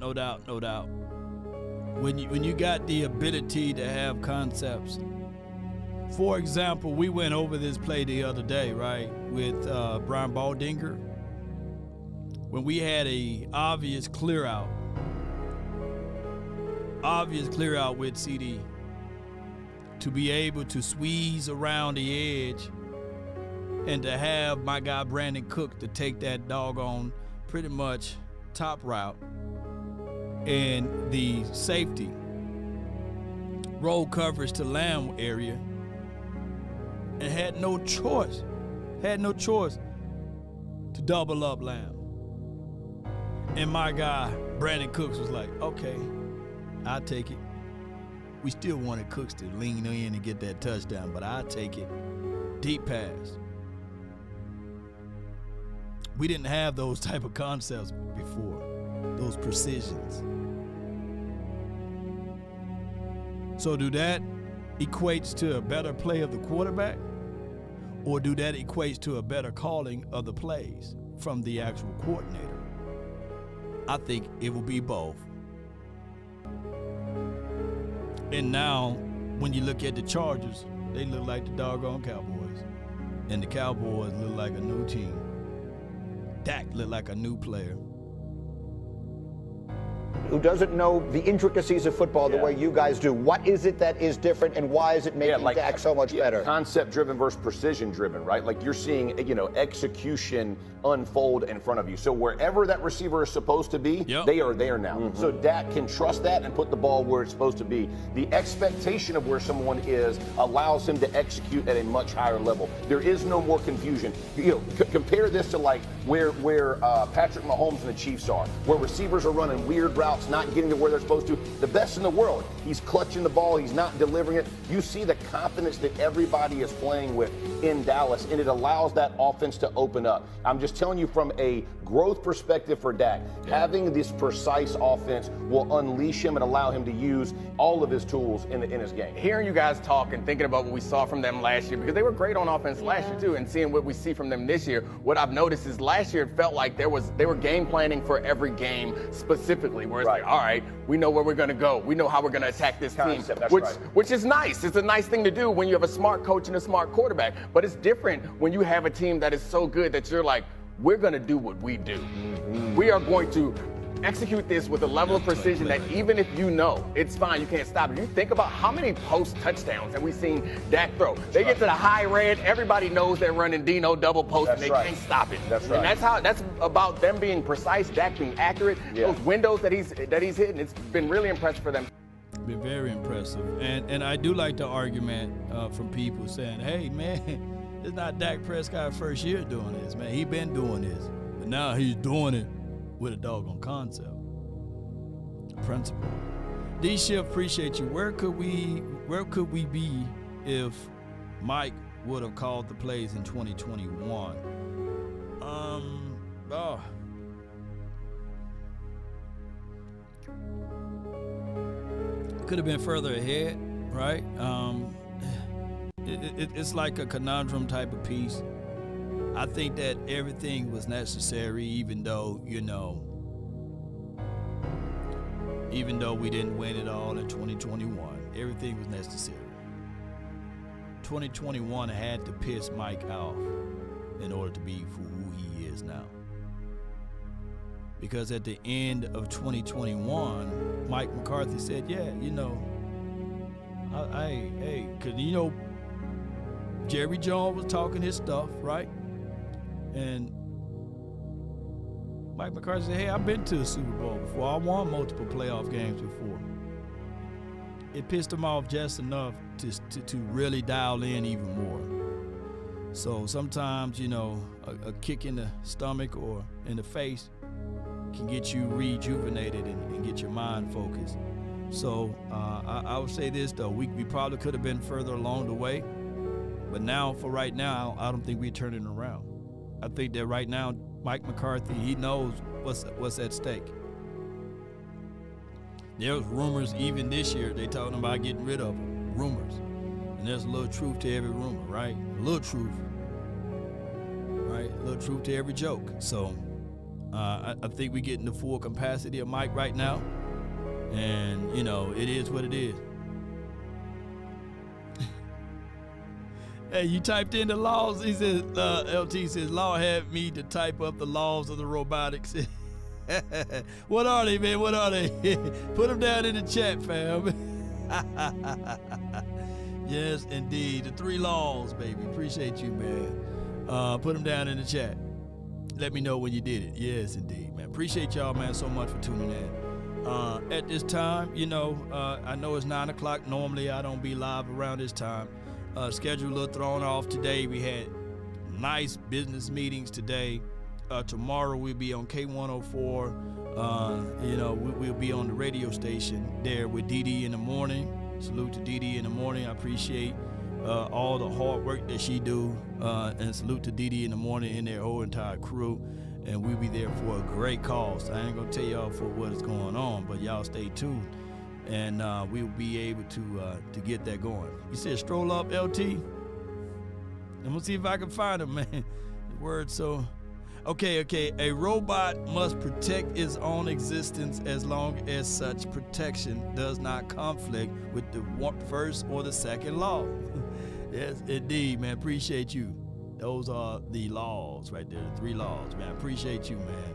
When you got the ability to have concepts. For example, we went over this play the other day, right, with Brian Baldinger. When we had a obvious clear out with CD to be able to squeeze around the edge and to have my guy Brandon Cook to take that doggone pretty much top route and the safety roll coverage to Lamb area and had no choice to double up Lamb. And my guy, Brandon Cooks, was like, okay, I'll take it. We still wanted Cooks to lean in and get that touchdown, but I'll take it. Deep pass. We didn't have those type of concepts before, those precisions. So do that equates to a better play of the quarterback, or do that equates to a better calling of the plays from the actual coordinator? I think it will be both. And now, when you look at the Chargers, they look like the doggone Cowboys. And the Cowboys look like a new team. Dak look like a new player. who doesn't know the intricacies of football the way you guys do. What is it that is different, and why is it making Dak so much better? Concept-driven versus precision-driven, right? Like you're seeing, execution unfold in front of you. So wherever that receiver is supposed to be, they are there now. So Dak can trust that and put the ball where it's supposed to be. The expectation of where someone is allows him to execute at a much higher level. There is no more confusion. Compare this to like where Patrick Mahomes and the Chiefs are, where receivers are running weird routes, not getting to where they're supposed to. The best in the world. He's clutching the ball. He's not delivering it. You see the confidence that everybody is playing with in Dallas, and it allows that offense to open up. I'm just telling you from a growth perspective for Dak, having this precise offense will unleash him and allow him to use all of his tools in his game. Hearing you guys talk and thinking about what we saw from them last year, because they were great on offense last year too, and seeing what we see from them this year, what I've noticed is last year it felt like they were game planning for every game specifically, where it's like, all right, we know where we're going to go. We know how we're going to attack this team, which is nice. It's a nice thing to do when you have a smart coach and a smart quarterback, but it's different when you have a team that is so good that you're like, we're going to do what we do. We are going to execute this with a level of precision that even if you know it's fine, you can't stop it. You think about how many post touchdowns have we seen Dak throw. They get to the high red, everybody knows they're running Dino double post, and they can't stop it. And that's about them being precise, Dak being accurate. Those windows that he's hitting, it's been really impressive for them. Been very impressive. And I do like the argument from people saying, hey, man, it's not Dak Prescott's first year doing this, man. He been doing this. But now he's doing it with a doggone concept. Principle. D-Shift, appreciate you. Where could we be if Mike would have called the plays in 2021? Could have been further ahead, right? It's like a conundrum type of piece. I think that everything was necessary, even though we didn't win it all in 2021. Everything was necessary. 2021 had to piss Mike off in order to be who he is now. Because at the end of 2021, Mike McCarthy said, because Jerry Jones was talking his stuff, right? And Mike McCarthy said, hey, I've been to a Super Bowl before. I won multiple playoff games before. It pissed him off just enough to really dial in even more. So sometimes, a kick in the stomach or in the face can get you rejuvenated and get your mind focused. So I would say this, though. We probably could have been further along the way. But now, for right now, I don't think we're turning around. I think that right now, Mike McCarthy, he knows what's at stake. There's rumors even this year, they talking about getting rid of them. Rumors. And there's a little truth to every rumor, right? A little truth. Right? A little truth to every joke. So I think we're getting the full capacity of Mike right now. And, it is what it is. Hey, you typed in the laws. He says, LT says, Law had me to type up the laws of the robotics. What are they, man? What are they? Put them down in the chat, fam. Yes, indeed. The 3 laws, baby. Appreciate you, man. Put them down in the chat. Let me know when you did it. Yes, indeed, man. Appreciate y'all, man, so much for tuning in. At this time, I know it's 9 o'clock. Normally, I don't be live around this time. Schedule a little thrown off today. We had nice business meetings today. Tomorrow we'll be on K104. We'll be on the radio station there with Dee in the morning. Salute to Dee in the morning. I appreciate all the hard work that she do. And salute to Dee in the morning and their whole entire crew. And we'll be there for a great cause. I ain't gonna tell y'all for what is going on, but y'all stay tuned. And we'll be able to get that going. You said stroll up, LT? I'm gonna see if I can find him, man. The word so. Okay. A robot must protect its own existence as long as such protection does not conflict with the first or the second law. Yes, indeed, man. Appreciate you. Those are the laws right there, the 3 laws, man. Appreciate you, man.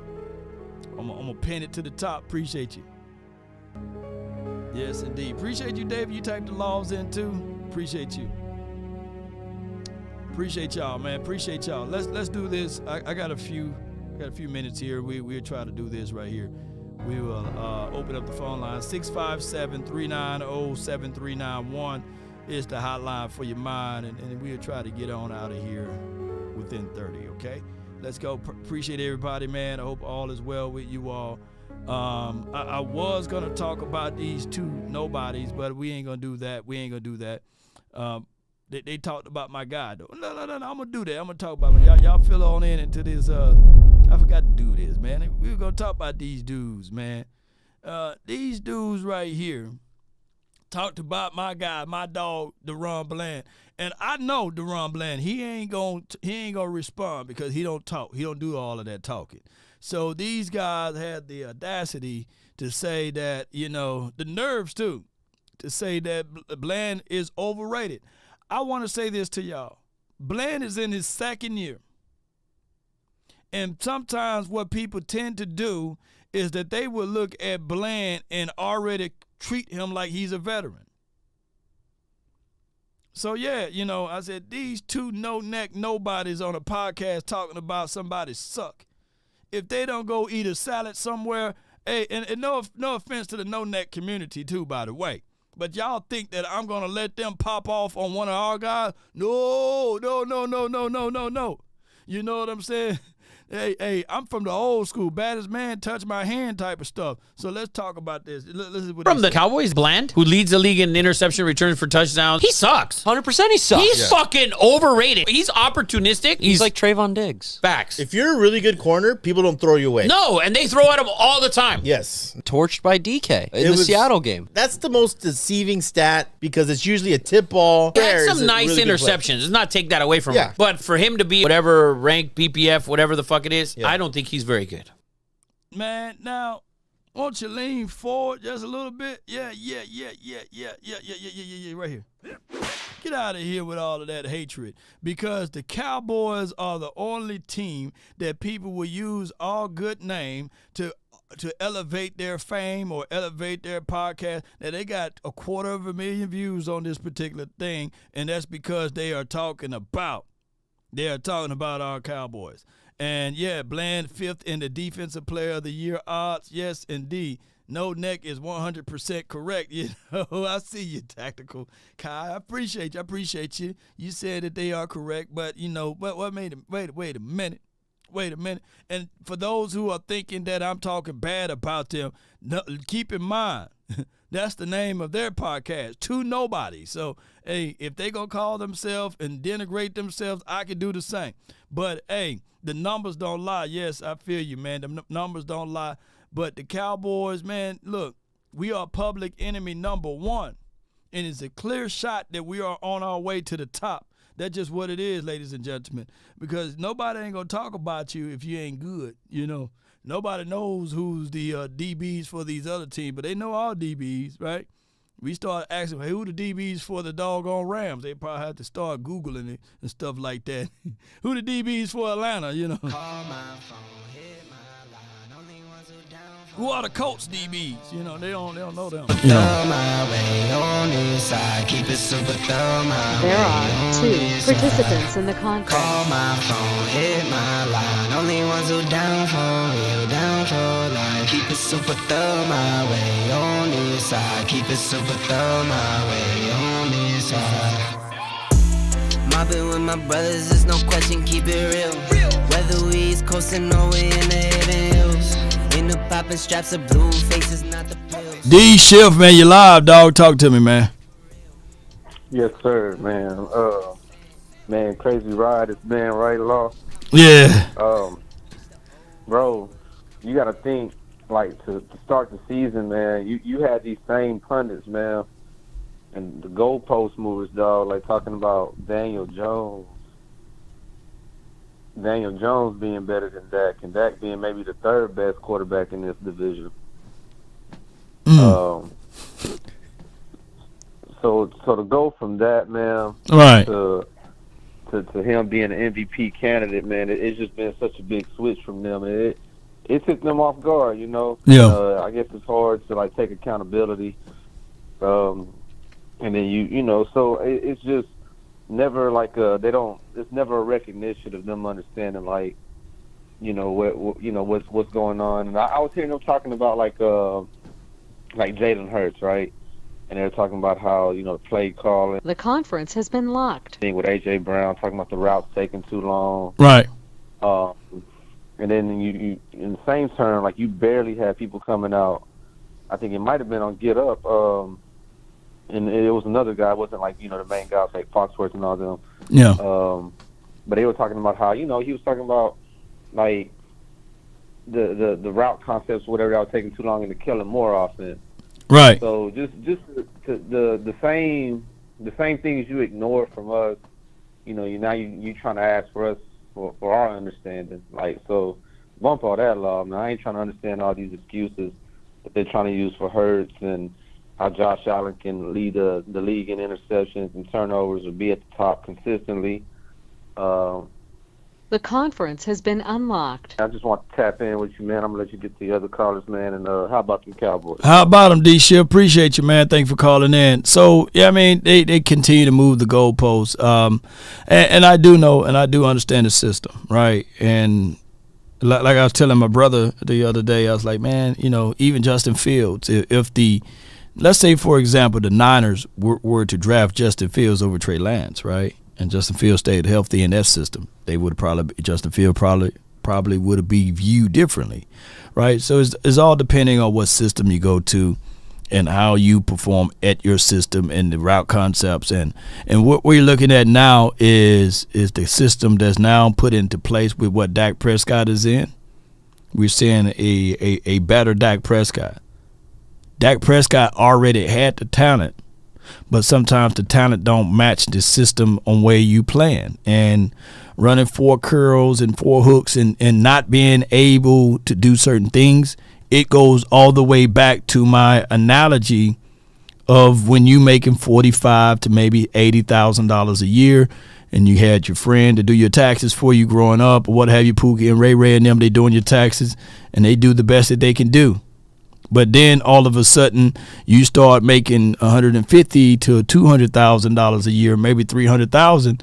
I'm gonna pin it to the top. Appreciate you. Yes, indeed. Appreciate you, Dave. You typed the laws in too. Appreciate you. Appreciate y'all, man. Appreciate y'all. Let's do this. I got a few minutes here. We'll try to do this right here. We will open up the phone line. 657-390-7391 is the hotline for your mind, and we'll try to get on out of here within 30. Okay. Let's go. Appreciate everybody, man. I hope all is well with you all. I was gonna talk about these two nobodies, but we ain't gonna do that. They talked about my guy though. No. I'm gonna do that. I'm gonna talk about y'all fill on in into this. I forgot to do this, man. We were gonna talk about these dudes, man. These dudes right here talked about my guy, my dog, DaRon Bland, and I know DaRon Bland. He ain't gonna respond because he don't talk. He don't do all of that talking. So these guys had the audacity to say that, the nerves too, to say that Bland is overrated. I want to say this to y'all. Bland is in his second year. And sometimes what people tend to do is that they will look at Bland and already treat him like he's a veteran. So, yeah, I said these two no-neck nobodies on a podcast talking about somebody suck. If they don't go eat a salad somewhere, hey, and no offense to the no-neck community too, by the way, but y'all think that I'm going to let them pop off on one of our guys? No. You know what I'm saying? Hey, I'm from the old school, baddest man, touch my hand type of stuff. So let's talk about this. From the Cowboys, Bland, who leads the league in interception returns for touchdowns, he sucks. 100% he sucks. He's fucking overrated. He's opportunistic. He's like Trayvon Diggs. Facts. If you're a really good corner, people don't throw you away. No, and they throw at him all the time. Yes. Torched by DK in the Seattle game. That's the most deceiving stat because it's usually a tip ball. He had some nice interceptions. Let's not take that away from him. But for him to be whatever rank, PPF, whatever the fuck it is, I don't think he's very good. Man, now, won't you lean forward just a little bit? Yeah, right here. Get out of here with all of that hatred, because the Cowboys are the only team that people will use our good name to elevate their fame or elevate their podcast. Now, they got 250,000 views on this particular thing, and that's because they are talking about our Cowboys. And, yeah, Bland 5th in the Defensive Player of the Year odds. Yes, indeed. No neck is 100% correct. I see you, Tactical Kai. I appreciate you. You said that they are correct, but, what made them? Wait a minute. And for those who are thinking that I'm talking bad about them, keep in mind, that's the name of their podcast, Two Nobodies. So, hey, if they going to call themselves and denigrate themselves, I can do the same. But, hey, the numbers don't lie. Yes, I feel you, man. The numbers don't lie. But the Cowboys, man, look, we are public enemy number one. And it's a clear shot that we are on our way to the top. That's just what it is, ladies and gentlemen. Because nobody ain't going to talk about you if you ain't good, Nobody knows who's the DBs for these other teams, but they know our DBs, right? We start asking, hey, who the DBs for the doggone Rams? They probably have to start Googling it and stuff like that. Who the DBs for Atlanta, Call my phone, hit my line, only ones who down. Who are the Colts DBs? They don't know them. There are 2 participants in the contest. Call my phone, hit my line. Only ones who down for real, down for life. Keep it super thorough my way on this side. Keep it super thorough my way on this side. Mobbing with my brothers, there's no question, keep it real. Whether we East Coastin' or we in the Haven Hills. In the poppin' straps of blue faces, not the pills. D Shift, man, you live, dog. Talk to me, man. Yes, sir, man. Man, crazy ride. It's been right, Law. Yeah. Bro, you got to think, like, to start the season, man, you had these same pundits, man, and the goalpost movers, dog, like talking about Daniel Jones being better than Dak, and Dak being maybe the 3rd best quarterback in this division. So to go from that, man, right, to him being an MVP candidate, man, it's just been such a big switch from them. it took them off guard, you know. Yeah. I guess it's hard to like take accountability, and then you know, so it's just never like it's never a recognition of them understanding like, you know, what's going on. And I was hearing them talking about like Jalen Hurts, right? And they're talking about how, you know, the play calling. The conference has been locked. Thing with A.J. Brown, talking about the routes taking too long. Right. And then you in the same turn, like you barely had people coming out. I think it might have been on Get Up, and it was another guy. It wasn't like, you know, the main guys like Foxworth and all them. Yeah. But they were talking about how, you know, he was talking about like the route concepts, whatever, that was taking too long in the Kellen Moore offense. Right. So just the same things you ignore from us, you know, you trying to ask for us for our understanding. Like, so bump all that law. Man, I ain't trying to understand all these excuses that they're trying to use for Hurts and how Josh Allen can lead the league in interceptions and turnovers or be at the top consistently. The conference has been unlocked. I just want to tap in with you, man. I'm going to let you get to the other callers, man. And how about them Cowboys? How about them, D-Ship? Appreciate you, man. Thanks for calling in. So, yeah, I mean, they continue to move the goalposts. And I do know and I do understand the system, right? And like I was telling my brother the other day, I was like, man, you know, even Justin Fields, let's say, for example, the Niners were to draft Justin Fields over Trey Lance, right? And Justin Fields stayed healthy in that system, Justin Fields probably would be viewed differently, right? So it's all depending on what system you go to and how you perform at your system and the route concepts. And what we're looking at now is the system that's now put into place with what Dak Prescott is in. We're seeing a better Dak Prescott. Dak Prescott already had the talent, but sometimes the talent don't match the system on where you plan. And running 4 curls and 4 hooks and not being able to do certain things, it goes all the way back to my analogy of when you making $45,000 to maybe $80,000 a year, and you had your friend to do your taxes for you growing up, or what have you, Pookie and Ray and them, they doing your taxes, and they do the best that they can do. But then all of a sudden you start making $150,000 to $200,000 a year, maybe $300,000.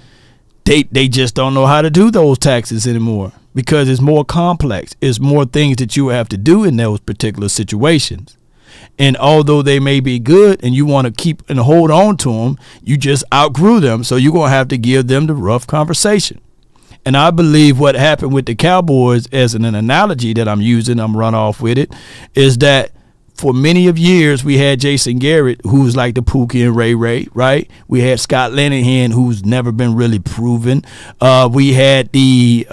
They just don't know how to do those taxes anymore because it's more complex. It's more things that you have to do in those particular situations. And although they may be good and you want to keep and hold on to them, you just outgrew them. So you're going to have to give them the rough conversation. And I believe what happened with the Cowboys, as an analogy that I'm using, I'm run off with it, is that for many of years, we had Jason Garrett, who's like the Pookie and Ray, right? We had Scott Linehan, who's never been really proven. We had the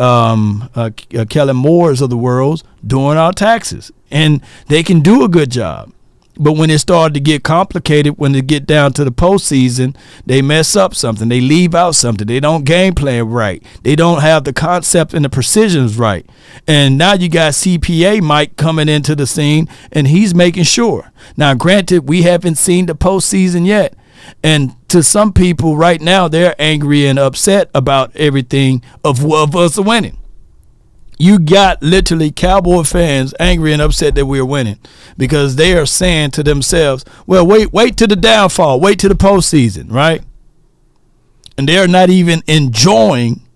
Kellen Moores of the world doing our taxes, and they can do a good job. But when it started to get complicated, when they get down to the postseason, they mess up something. They leave out something. They don't game plan right. They don't have the concept and the precisions right. And now you got CPA Mike coming into the scene, and he's making sure. Now, granted, we haven't seen the postseason yet. And to some people right now, they're angry and upset about everything of us winning. You got literally Cowboy fans angry and upset that we're winning because they are saying to themselves, well, wait to the downfall, wait to the postseason, right? And they're not even enjoying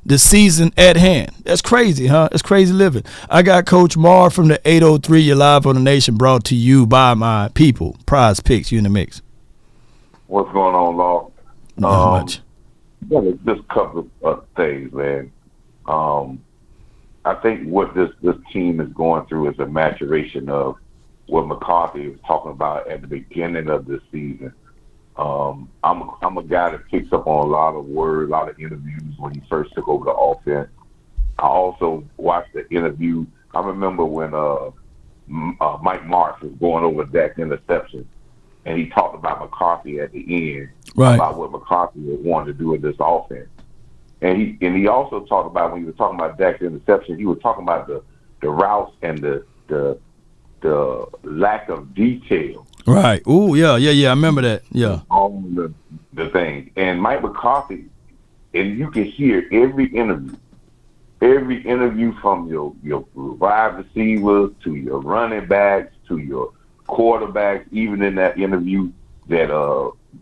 the season at hand. That's crazy, huh? It's crazy living. I got Coach Marr from the 803. You're live on the Nation, brought to you by my people. Prize Picks, you in the mix. What's going on, Law? Not much. Just a couple of things, man. I think what this team is going through is a maturation of what McCarthy was talking about at the beginning of this season. I'm a guy that picks up on a lot of words, a lot of interviews when he first took over the offense. I also watched the interview. I remember when Mike Martz was going over Dak's interception, and he talked about McCarthy at the end, right, about what McCarthy was wanting to do with this offense. And he also talked about, when he was talking about Dak's interception, he was talking about the routes and the lack of detail. Right. Ooh, yeah. I remember that. Yeah. On the thing. And Mike McCarthy, and you can hear every interview, every interview from your wide receivers to your running backs to your quarterbacks, even in that interview that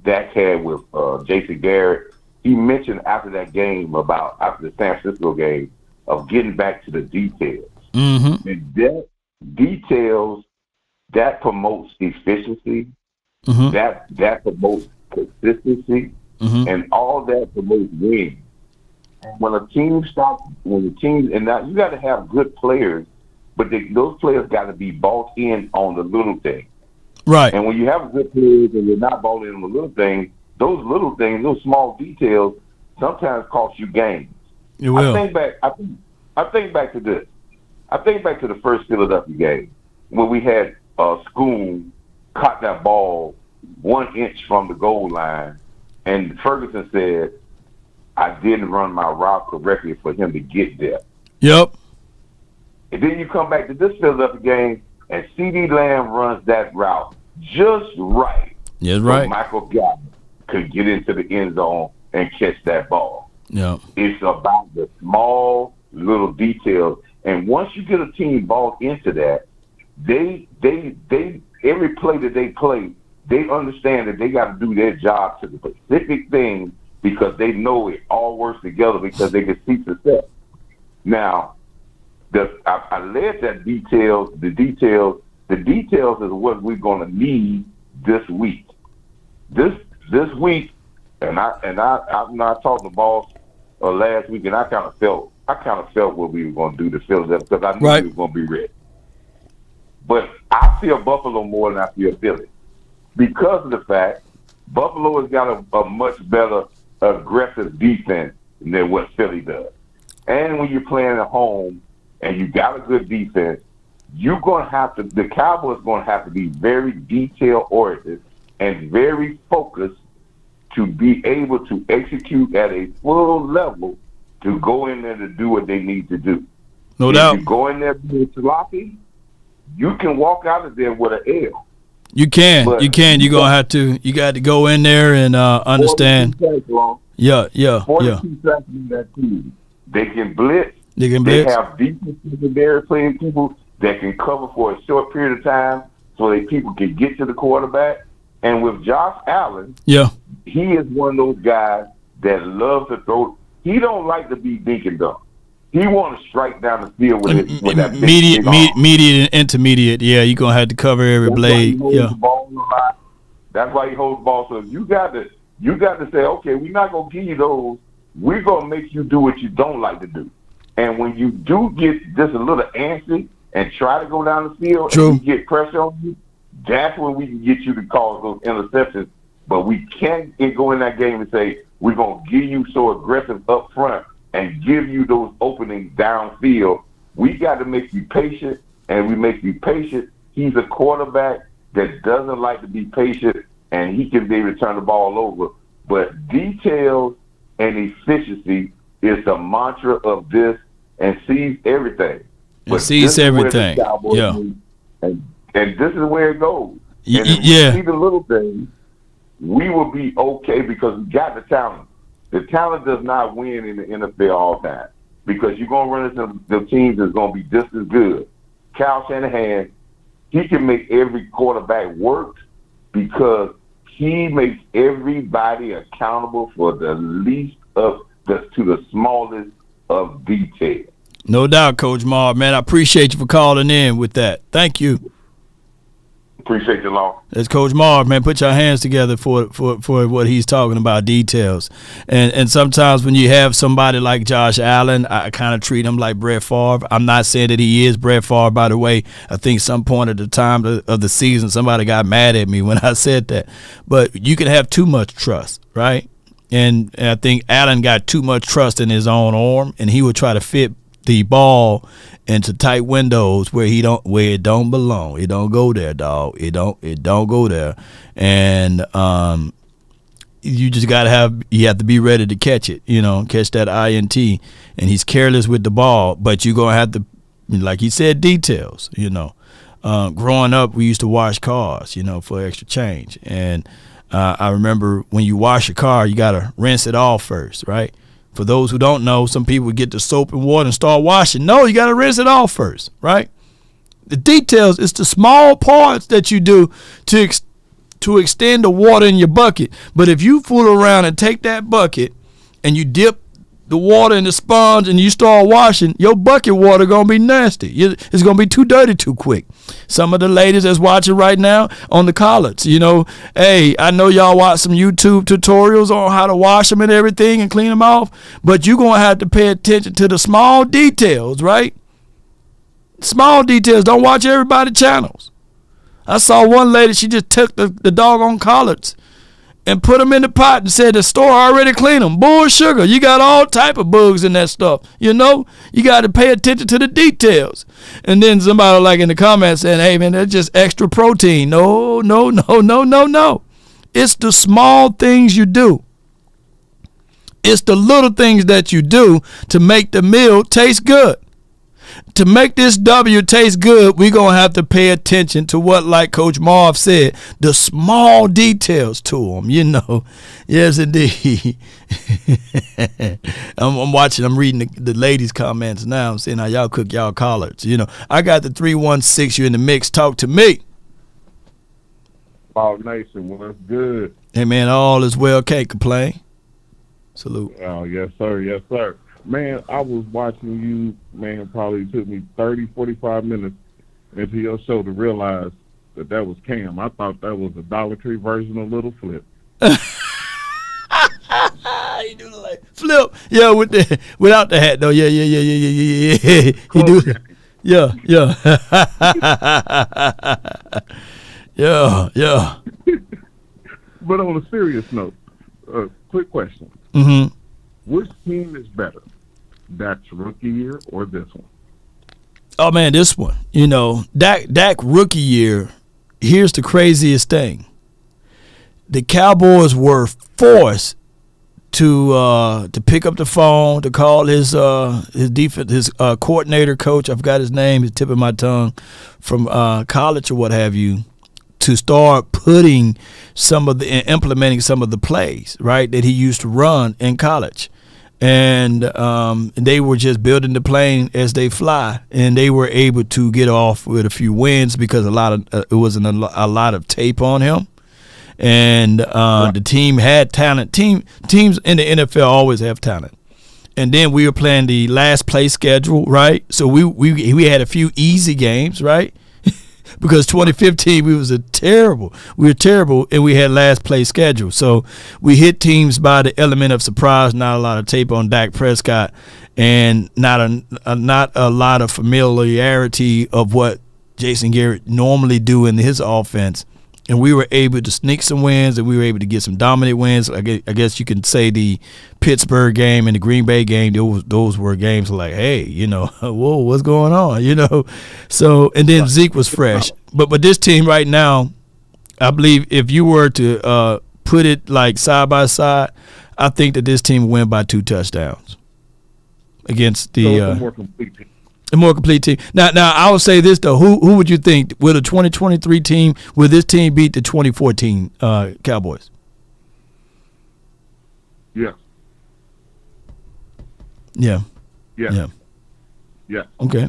Dak had with Jason Garrett, he mentioned after that game after the San Francisco game of getting back to the details. Mm-hmm. And that details, that promotes efficiency, mm-hmm. that promotes consistency, mm-hmm. and all that promotes wins. When the team, and now you got to have good players, but those players got to be bought in on the little things. Right. And when you have good players and you're not bought in on the little things, those small details sometimes cost you games. It will. I think back to this. I think back to the first Philadelphia game when we had Schoon caught that ball 1 inch from the goal line, and Ferguson said, I didn't run my route correctly for him to get there. Yep. And then you come back to this Philadelphia game, and C.D. Lamb runs that route just right. Yes, right. So Michael Gallup could get into the end zone and catch that ball. Yeah. It's about the small little details. And once you get a team bought into that, they every play that they play, they understand that they got to do their job to the specific thing because they know it all works together because they can see success. Now, I led that details. The details is what we're going to need this week. This week, and I talked to boss last week, and I kind of felt what we were going to do to Philadelphia because I knew we were going to be ready. But I feel Buffalo more than I feel Philly because of the fact Buffalo has got a much better aggressive defense than what Philly does. And when you're playing at home and you got a good defense, the Cowboys going to have to be very detail-oriented and very focused to be able to execute at a full level to go in there to do what they need to do. No doubt. If you go in there being sloppy, you can walk out of there with an L. You can. You're gonna have to. You got to go in there and understand. 42 seconds in that team. They can blitz. They have decent secondary playing people that can cover for a short period of time, so that people can get to the quarterback. And with Josh Allen, he is one of those guys that loves to throw. He don't like to be dink and dunk. He want to strike down the field with that mediate and intermediate. Yeah, you're gonna have to cover every blade. That's why he holds the ball. So you got to say, okay, we're not gonna give you those. We're gonna make you do what you don't like to do. And when you do get just a little antsy and try to go down the field and you get pressure on you, that's when we can get you to cause those interceptions. But we can't go in that game and say we're gonna give you so aggressive up front and give you those openings downfield. We got to make you patient, and we make you patient. He's a quarterback that doesn't like to be patient, and he can be able to turn the ball over. But details and efficiency is the mantra of this, and sees everything. It sees everything. Yeah. And this is where it goes. And if we see the little things, we will be okay because we got the talent. The talent does not win in the NFL all the time because you're going to run into the teams that's going to be just as good. Kyle Shanahan, he can make every quarterback work because he makes everybody accountable for the least to the smallest of detail. No doubt, Coach Marv, man. I appreciate you for calling in with that. Thank you. Appreciate you, Law. That's Coach Marv, man. Put your hands together for what he's talking about, details. And sometimes when you have somebody like Josh Allen, I kind of treat him like Brett Favre. I'm not saying that he is Brett Favre, by the way. I think some point at the time of the season, somebody got mad at me when I said that. But you can have too much trust, right? And I think Allen got too much trust in his own arm, and he would try to fit the ball into tight windows where it don't belong. It don't go there, dog. It don't go there. And you just you have to be ready to catch it, catch that INT. And he's careless with the ball, but you're gonna have to, like he said, details, growing up we used to wash cars, for extra change. And I remember when you wash a car, you gotta rinse it off first, right? For those who don't know, some people get the soap and water and start washing. No, you got to rinse it off first, right? The details, it's the small parts that you do to extend the water in your bucket. But if you fool around and take that bucket and you dip the water in the sponge and you start washing, your bucket water going to be nasty. It's going to be too dirty too quick. Some of the ladies that's watching right now on the collards, hey, I know y'all watch some YouTube tutorials on how to wash them and everything and clean them off, but you're going to have to pay attention to the small details, right? Small details. Don't watch everybody's channels. I saw one lady, she just took the doggone collards and put them in the pot and said the store already cleaned them. Bull sugar. You got all type of bugs in that stuff. You got to pay attention to the details. And then somebody like in the comments saying, hey, man, that's just extra protein. No. It's the small things you do. It's the little things that you do to make the meal taste good. To make this W taste good, we're going to have to pay attention to what, like Coach Marv said, the small details to them, Yes, indeed. I'm reading the ladies' comments now. I'm seeing how y'all cook y'all collards. I got the 316. You in the mix. Talk to me. Ball Nation, what's good? Hey, man, all is well. Can't complain. Salute. Oh, yes, sir. Yes, sir. Man, I was watching you, man, probably took me 30, 45 minutes into your show to realize that was Cam. I thought that was a Dollar Tree version of Little Flip. He do like Flip. Yeah, without the hat, though. Yeah. He do. Yeah. Yeah. But on a serious note, quick question. Mm-hmm. Which team is better, Dak's rookie year or this one? Oh, man, this one. Dak rookie year, here's the craziest thing. The Cowboys were forced to pick up the phone, to call his defense, his coordinator, coach, I forgot his name, he's tipping my tongue, from college or what have you, to start implementing some of the plays, right, that he used to run in college. And they were just building the plane as they fly, and they were able to get off with a few wins because it wasn't a lot of tape on him. And the team had talent. Teams in the NFL always have talent. And then we were playing the last place schedule, right? So we had a few easy games, right? Because 2015 we were terrible, and we had last place schedule. So we hit teams by the element of surprise, not a lot of tape on Dak Prescott, and not a lot of familiarity of what Jason Garrett normally do in his offense. And we were able to sneak some wins, and we were able to get some dominant wins. I guess you can say the Pittsburgh game and the Green Bay game, those were games like, hey, whoa, what's going on, So, and then Zeke was fresh. But this team right now, I believe if you were to put it like side by side, I think that this team will win by 2 touchdowns against the a more complete team. A more complete team. Now I will say this though: who would you think will the 2023 team? Will this team beat the 2014 Cowboys? Yeah. Yeah. Yeah. Yeah. Yeah. Okay.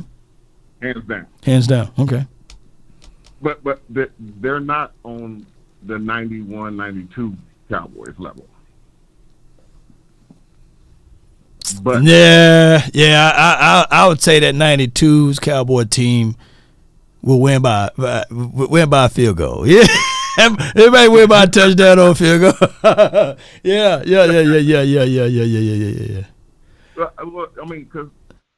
Hands down. Okay. But they're not on the 91, 92 Cowboys level. But I would say that 92's Cowboy team will win by a field goal. Yeah, they might win by a touchdown or a field goal. Yeah. Well, I mean, because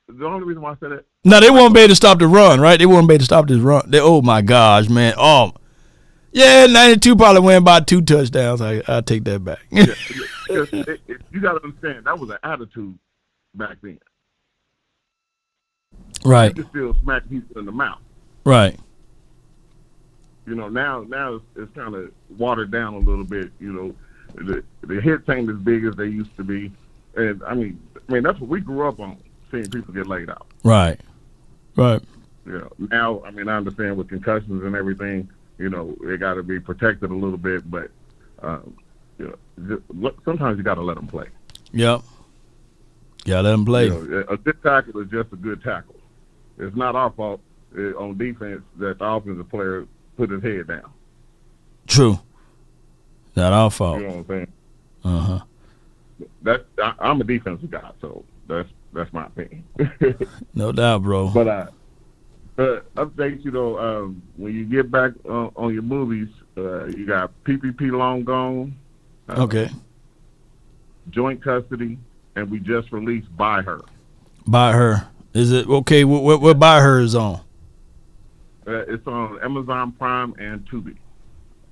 the only reason why I said that. No, they won't be able to stop the run, right? They won't be able to stop this run. Oh my gosh, man. Yeah, 92 probably win by 2 touchdowns. I'll take that back. You got to understand, that was an attitude back then. Right. You can still smack people in the mouth. Right. Now it's kind of watered down a little bit. The hits ain't as big as they used to be. And, I mean, that's what we grew up on, seeing people get laid out. Right. Now, I mean, I understand with concussions and everything, they got to be protected a little bit, but sometimes you got to let them play. Yep. Yeah, let him play. You know, a good tackle is just a good tackle. It's not our fault on defense that the offensive player put his head down. True. Not our fault. You know what I'm saying? I'm a defensive guy, so that's my opinion. No doubt, bro. But update, you know, when you get back on your movies, you got PPP long gone. Okay. Joint custody, and we just released By Her. By Her. Is it okay? What By Her is on? It's on Amazon Prime and Tubi.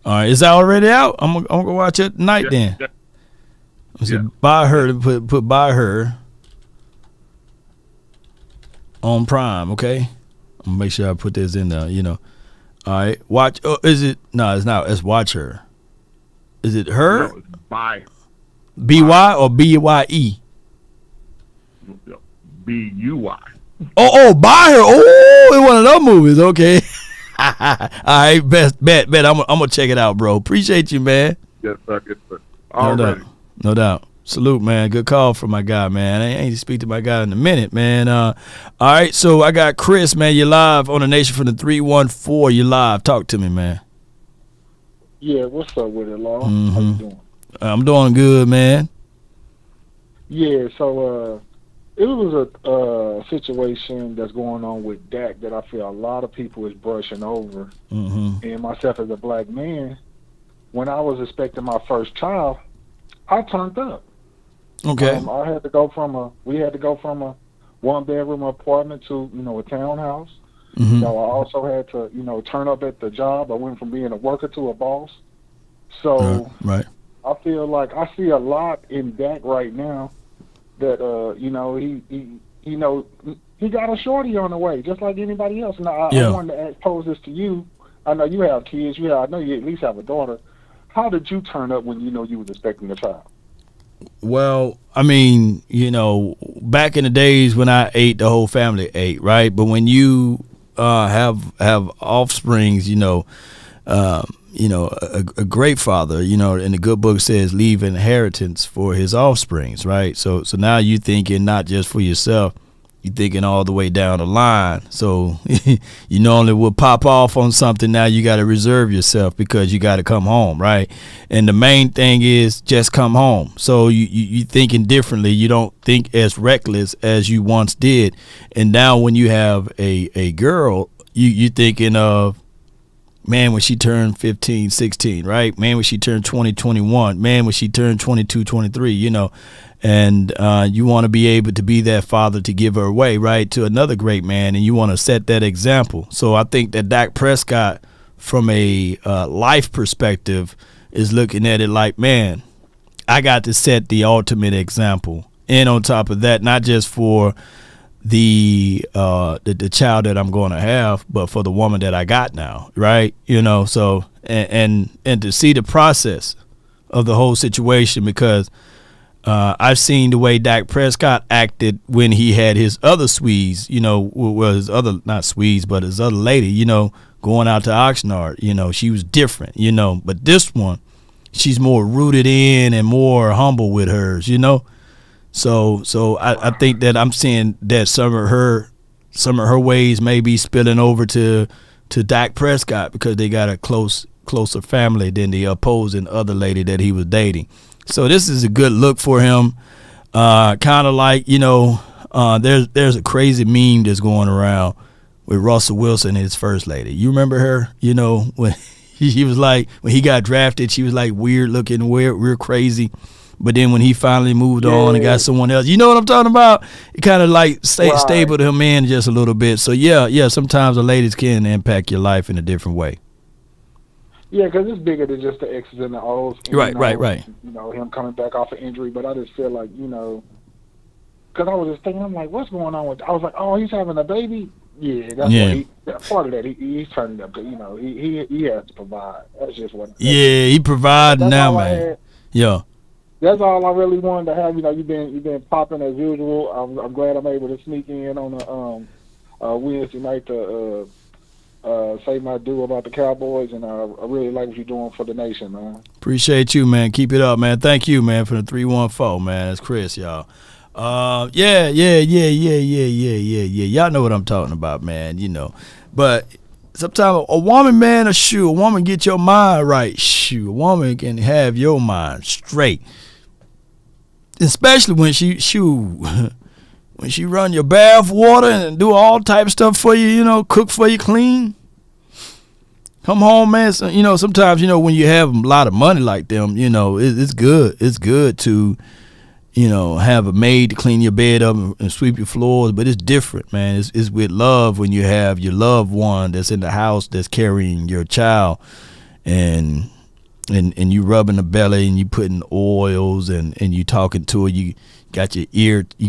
All right, is that already out? I'm gonna watch it tonight then. Yeah. Let's see, By Her, put By Her on Prime, okay? I'm gonna make sure I put this in there, you know. All right, watch. Oh, is it? No, it's not. It's Watch Her. Is it Her? No, it's By Her. B-Y or B-Y-E? B-U-Y. Oh, By Her. Oh, it's one of those movies. Okay. All right, bet. I'm gonna check it out, bro. Appreciate you, man. Yes, sir. Yes, sir. No doubt. Salute, man. Good call from my guy, man. I ain't to speak to my guy in a minute, man. All right, so I got Chris, man. You're live on the Nation from the 314. You're live. Talk to me, man. Yeah, what's up with it, Law? How you doing? I'm doing good, man. Yeah, so it was a situation that's going on with Dak that I feel a lot of people is brushing over. And myself as a black man, when I was expecting my first child, I turned up. Okay. We had to go from a 1-bedroom apartment to, you know, a townhouse. You know, I also had to, you know, turn up at the job. I went from being a worker to a boss. So right. I feel like I see a lot in Dak right now that you know, he got a shorty on the way, just like anybody else. Now I wanted to pose this to you. I know you have kids. I know you at least have a daughter. How did you turn up when you know you was expecting a child? Well, I mean, you know, back in the days when I ate, the whole family ate, right? But when you have offsprings, you know, a great father, you know, and the good book says leave inheritance for his offsprings, right? So now you thinking not just for yourself, you thinking all the way down the line. So you normally would pop off on something. Now you got to reserve yourself because you got to come home, right? And the main thing is just come home. So you thinking differently. You don't think as reckless as you once did. And now when you have a girl, you thinking of, man, when she turned 15, 16, right? Man, when she turned 20, 21. Man, when she turned 22, 23, you know. And you want to be able to be that father to give her away, right, to another great man, and you want to set that example. So I think that Dak Prescott, from a life perspective, is looking at it like, man, I got to set the ultimate example. And on top of that, not just for the child that I'm going to have, but for the woman that I got now, right? You know, so and to see the process of the whole situation, because I've seen the way Dak Prescott acted when he had his other Swedes, you know, well, his other, not Swedes, but his other lady, you know, going out to Oxnard, you know, she was different, you know, but this one, she's more rooted in and more humble with hers, you know. So I think that I'm seeing that some of her ways may be spilling over to Dak Prescott because they got a closer family than the opposing other lady that he was dating. So this is a good look for him. Kind of like, you know, there's a crazy meme that's going around with Russell Wilson and his first lady. You remember her? You know, when he was like, when he got drafted, she was like weird looking, weird, crazy. But then when he finally moved on and got someone else, you know what I'm talking about? It kind of like stabled him in just a little bit. So yeah, sometimes the ladies can impact your life in a different way. Yeah, because it's bigger than just the X's and the O's. And, right. You know, him coming back off an injury, but I just feel like, you know, because I was just thinking, I'm like, what's going on with? I was like, oh, he's having a baby. Yeah, that's part of that. He's turning up. You know, he has to provide. That's just what. He providing now, man. Yeah. That's all I really wanted to have. You know, you've been popping as usual. I'm glad I'm able to sneak in on a Wednesday night to say my due about the Cowboys, and I really like what you're doing for the nation, man. Appreciate you, man. Keep it up, man. Thank you, man, for the 314, man. It's Chris, y'all. Yeah. Y'all know what I'm talking about, man. You know, but sometimes a woman, man, a woman get your mind right. A woman can have your mind straight, especially when when she run your bath water and do all type of stuff for you. You know, cook for you, clean. Come home, man. So, you know, sometimes, you know, when you have a lot of money like them, you know, it's good. It's good to, you know, have a maid to clean your bed up and sweep your floors, but it's different, man. It's with love when you have your loved one that's in the house that's carrying your child, and you rubbing the belly and you putting oils and you talking to her. You got you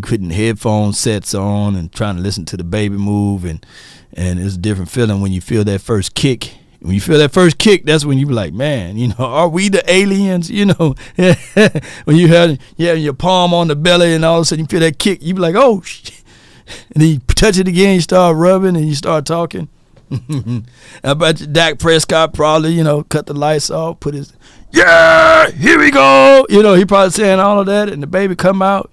putting headphone sets on and trying to listen to the baby move, and it's a different feeling when you feel that first kick. When you feel that first kick, that's when you be like, man, you know, are we the aliens? You know, when you have your palm on the belly and all of a sudden you feel that kick, you be like, oh, shit. And then you touch it again, you start rubbing and you start talking. I bet you Dak Prescott probably, you know, cut the lights off, put his, yeah, here we go. You know, he probably saying all of that and the baby come out.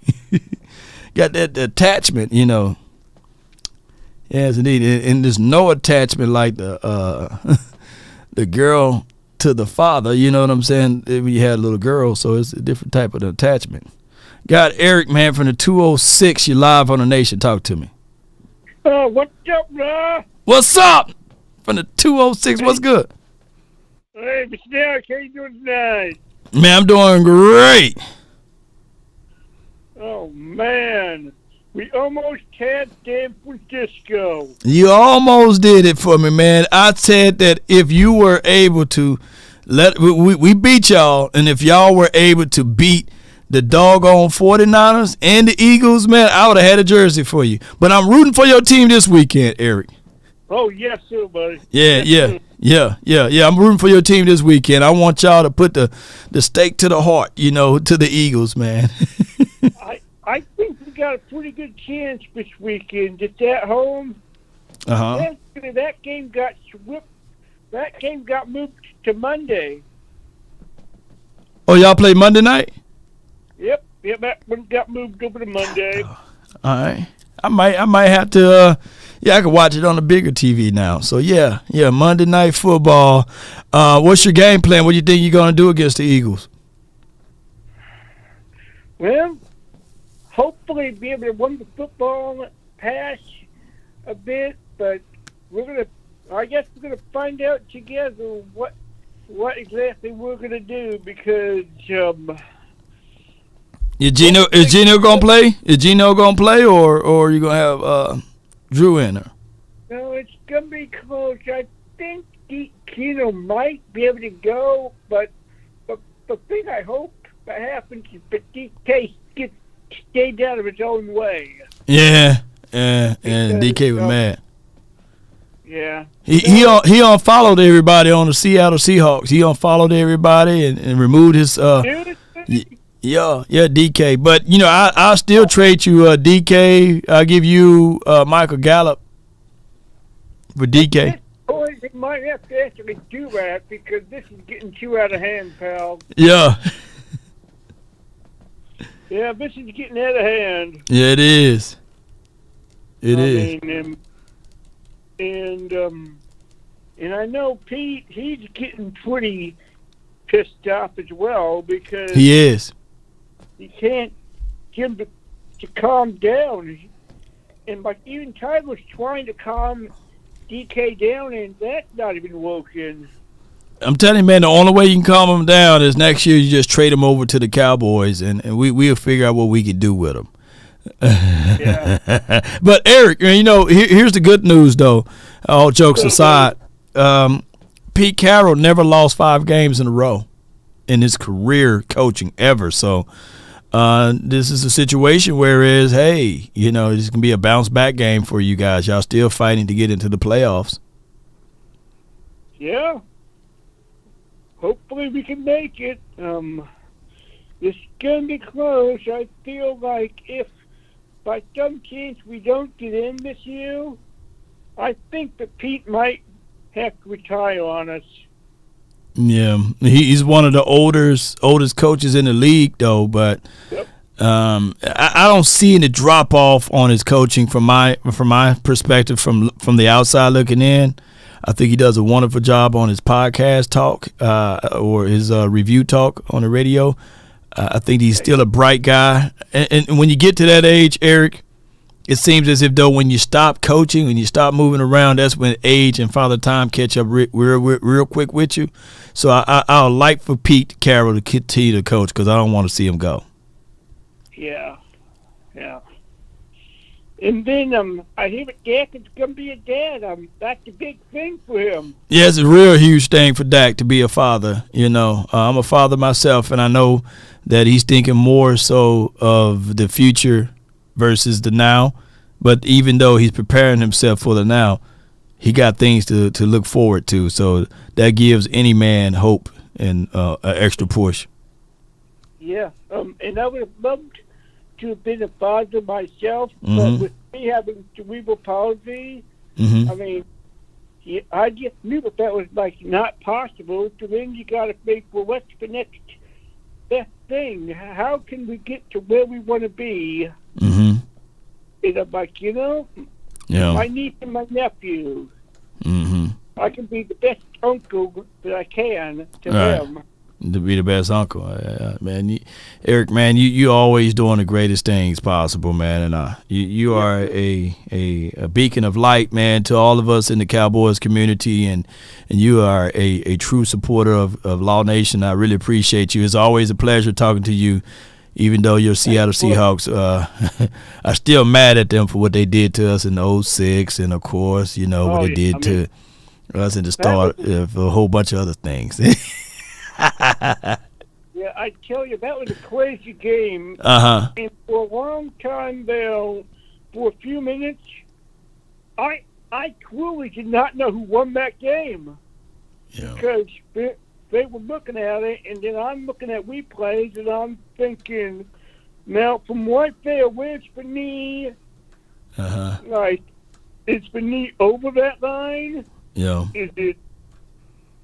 Got that attachment, you know. Yes, indeed. And there's no attachment like the girl to the father, you know what I'm saying, when you had a little girl, so it's a different type of attachment. Got Eric, man, from the 206, you live on the Nation. Talk to me. What's up, bro? What's up? From the 206, what's good? Hey, Mr. Derek, how you doing tonight? Man, I'm doing great. Oh, man. We almost had San Francisco. You almost did it for me, man. I said that if you were able to we beat y'all, and if y'all were able to beat the doggone 49ers and the Eagles, man, I would have had a jersey for you. But I'm rooting for your team this weekend, Eric. Oh, yes, sir, buddy. Yeah. I'm rooting for your team this weekend. I want y'all to put the stake to the heart, you know, to the Eagles, man. I think we got a pretty good chance this weekend. It's at home. That game got swept. That game got moved to Monday. Oh, y'all play Monday night? Yep, that one got moved over to Monday. All right. I might have to I can watch it on the bigger TV now. So yeah, Monday Night Football. What's your game plan? What do you think you're gonna do against the Eagles? Well, hopefully be able to run the football pass a bit, but I guess we're gonna find out together what exactly we're gonna do, because is Gino gonna play? Is Gino gonna play, or are you gonna have Drew in her? No, it's gonna be close. I think Gino might be able to go, but the thing I hope that happens is that DK stayed out of his own way. Yeah, and DK was mad. Yeah. He unfollowed everybody on the Seattle Seahawks. He unfollowed everybody and removed his Yeah, DK. But you know, I'll still trade you DK. I'll give you Michael Gallup for DK. Boys, they might have to actually do that, because this is getting too out of hand, pal. Yeah. Yeah, this is getting out of hand. Yeah, it is. It I is. mean, and I know Pete, he's getting pretty pissed off as well, because he is. He can't get him to calm down. And like even Tyler's trying to calm DK down, and that's not even working. I'm telling you, man, the only way you can calm him down is next year you just trade him over to the Cowboys, and we'll figure out what we can do with him. Yeah. But Eric, you know, here's the good news though. All jokes aside, Pete Carroll never lost 5 games in a row in his career coaching ever. So this is a situation whereas, hey, you know, this can be a bounce back game for you guys. Y'all still fighting to get into the playoffs. Yeah. Hopefully we can make it. It's going to be close. I feel like if by some chance we don't get in this year, I think that Pete might have to retire on us. Yeah, he's one of the oldest coaches in the league, though. But I don't see any drop off on his coaching from my perspective from the outside looking in. I think he does a wonderful job on his podcast talk or his review talk on the radio. I think he's still a bright guy. And when you get to that age, Eric, it seems as if though when you stop coaching, when you stop moving around, that's when age and Father Time catch up real quick with you. So I would like for Pete Carroll to continue to coach because I don't want to see him go. Yeah. And then I hear that Dak is going to be a dad. That's a big thing for him. Yeah, it's a real huge thing for Dak to be a father. You know, I'm a father myself, and I know that he's thinking more so of the future versus the now. But even though he's preparing himself for the now, he got things to look forward to. So that gives any man hope and an extra push. Yeah, and I would have loved to have been a father myself, but with me having cerebral palsy, I mean, I just knew that was like not possible. So then you got to think, well, what's the next best thing? How can we get to where we want to be? And I'm like, my niece and my nephew, I can be the best uncle that I can to them. To be the best uncle, man. Eric, man, you always doing the greatest things possible, man. And you are a beacon of light, man, to all of us in the Cowboys community, and you are a true supporter of Law Nation. I really appreciate you. It's always a pleasure talking to you, even though you're Seattle Seahawks. I'm still mad at them for what they did to us in '06, and of course, what they did to us in the start for a whole bunch of other things. Yeah, I tell you, that was a crazy game. And for a long time there, for a few minutes, I truly did not know who won that game. Because they were looking at it, and then I'm looking at replays, and I'm thinking, now, from right there, where's the knee? Like, is the knee over that line? Yeah. Is it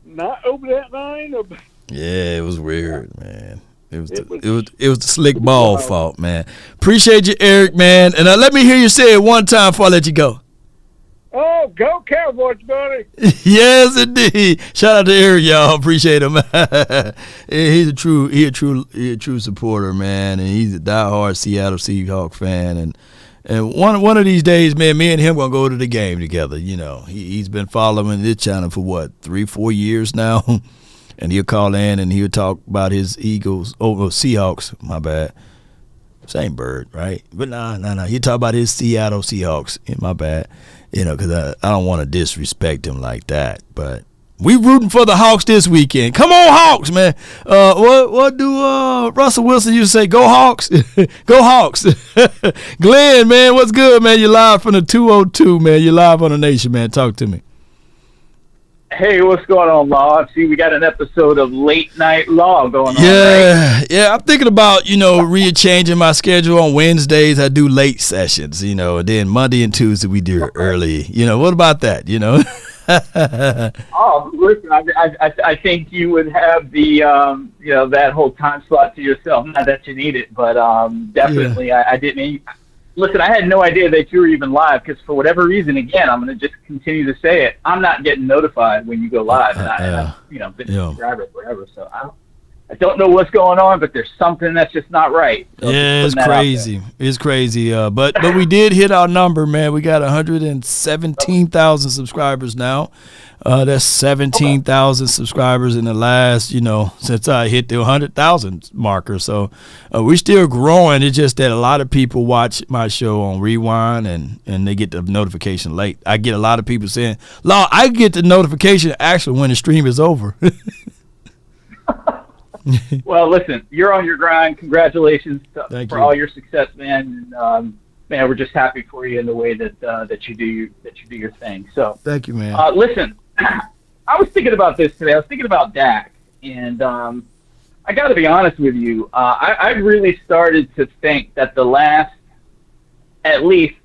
not over that line? Or... Yeah, it was weird, man. It was the slick ball fault, man. Appreciate you, Eric, man. And let me hear you say it one time before I let you go. Oh, go Cowboys, buddy! Yes, indeed. Shout out to Eric, y'all. Appreciate him. He's a true supporter, man, and he's a diehard Seattle Seahawks fan. And one of these days, man, me and him gonna go to the game together. He's been following this channel for what 3-4 years now. And he'll call in and he'll talk about his Seahawks. My bad. Same bird, right? But no. He'll talk about his Seattle Seahawks. My bad. Because I don't want to disrespect him like that. But we rooting for the Hawks this weekend. Come on, Hawks, man. What do Russell Wilson used to say? Go Hawks. Go Hawks. Glenn, man, what's good, man? You're live from the 202, man. You're live on the Nation, man. Talk to me. Hey, what's going on, Law? See, we got an episode of Late Night Law going on. Yeah, I'm thinking about, re-changing my schedule. On Wednesdays, I do late sessions, and then Monday and Tuesday we do early. What about that, Oh, listen, I think you would have the, that whole time slot to yourself. Not that you need it, but definitely yeah. I didn't. Listen, I had no idea that you were even live because for whatever reason, again, I'm going to just continue to say it. I'm not getting notified when you go live, and I've been a subscriber forever, so I don't know what's going on, but there's something that's just not right. So yeah, it's crazy. It's crazy. But we did hit our number, man. We got 117,000 subscribers now. That's 17,000 subscribers in the last, since I hit the 100,000 marker. So we're still growing. It's just that a lot of people watch my show on Rewind and they get the notification late. I get a lot of people saying, "Law, I get the notification actually when the stream is over." Well, listen, you're on your grind. Congratulations for all your success, man. And, man, we're just happy for you in the way that you do your thing. So thank you, man. Listen, I was thinking about this today. I was thinking about Dak, and I got to be honest with you. I really started to think that the last at least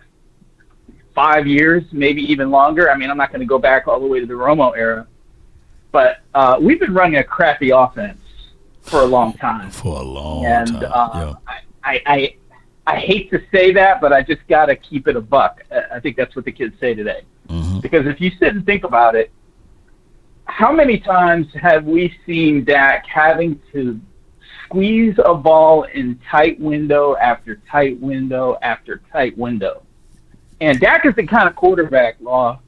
5 years, maybe even longer. I mean, I'm not going to go back all the way to the Romo era, but we've been running a crappy offense for a long time. And I hate to say that, but I just got to keep it a buck. I think that's what the kids say today. Mm-hmm. Because if you sit and think about it, how many times have we seen Dak having to squeeze a ball in tight window after tight window after tight window? And Dak is the kind of quarterback, Law,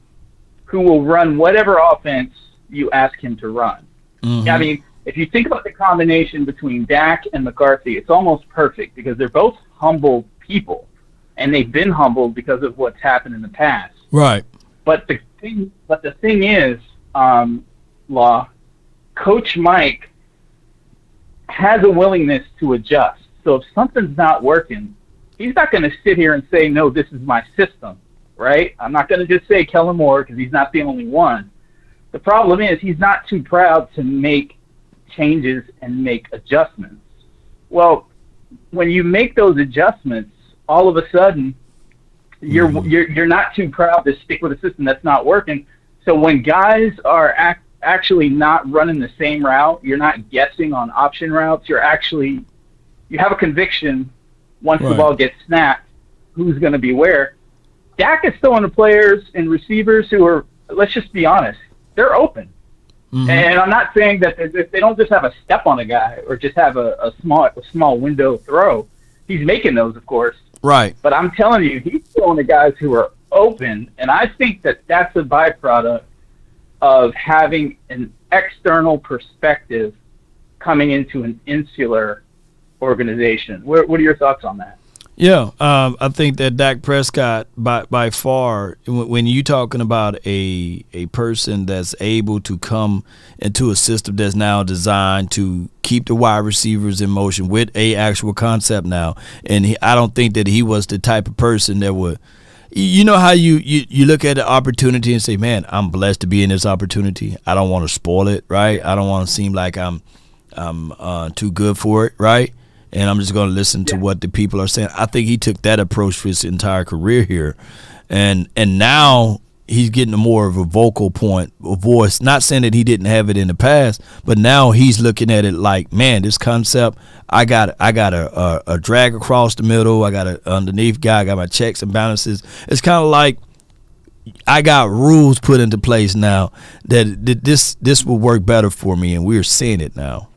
who will run whatever offense you ask him to run. Mm-hmm. I mean, if you think about the combination between Dak and McCarthy, it's almost perfect because they're both humble people, and they've been humbled because of what's happened in the past. Right. But the thing is, Law, Coach Mike has a willingness to adjust. So if something's not working, he's not going to sit here and say, no, this is my system, right? I'm not going to just say Kellen Moore because he's not the only one. The problem is he's not too proud to make changes and make adjustments. Well, when you make those adjustments, all of a sudden you're not too proud to stick with a system that's not working. So when guys are actually not running the same route, you're not guessing on option routes. You have a conviction once the ball gets snapped, who's going to be where. Dak is throwing to players and receivers who are, let's just be honest, they're open. Mm-hmm. And I'm not saying that they don't just have a step on a guy or just have a small window throw. He's making those, of course. Right. But I'm telling you, he's throwing to guys who are open, and I think that that's a byproduct of having an external perspective coming into an insular organization. What are your thoughts on that? Yeah, I think that Dak Prescott, by far, when you're talking about a person that's able to come into a system that's now designed to keep the wide receivers in motion with a actual concept now, and I don't think that he was the type of person that would, you know how you look at the opportunity and say, man, I'm blessed to be in this opportunity. I don't want to spoil it, right? I don't want to seem like I'm too good for it, right? And I'm just going to listen to what the people are saying. I think he took that approach for his entire career here. And now he's getting more of a vocal point, a voice. Not saying that he didn't have it in the past, but now he's looking at it like, man, this concept, I got a drag across the middle. I got an underneath guy. I got my checks and balances. It's kind of like I got rules put into place now that this will work better for me, and we're seeing it now.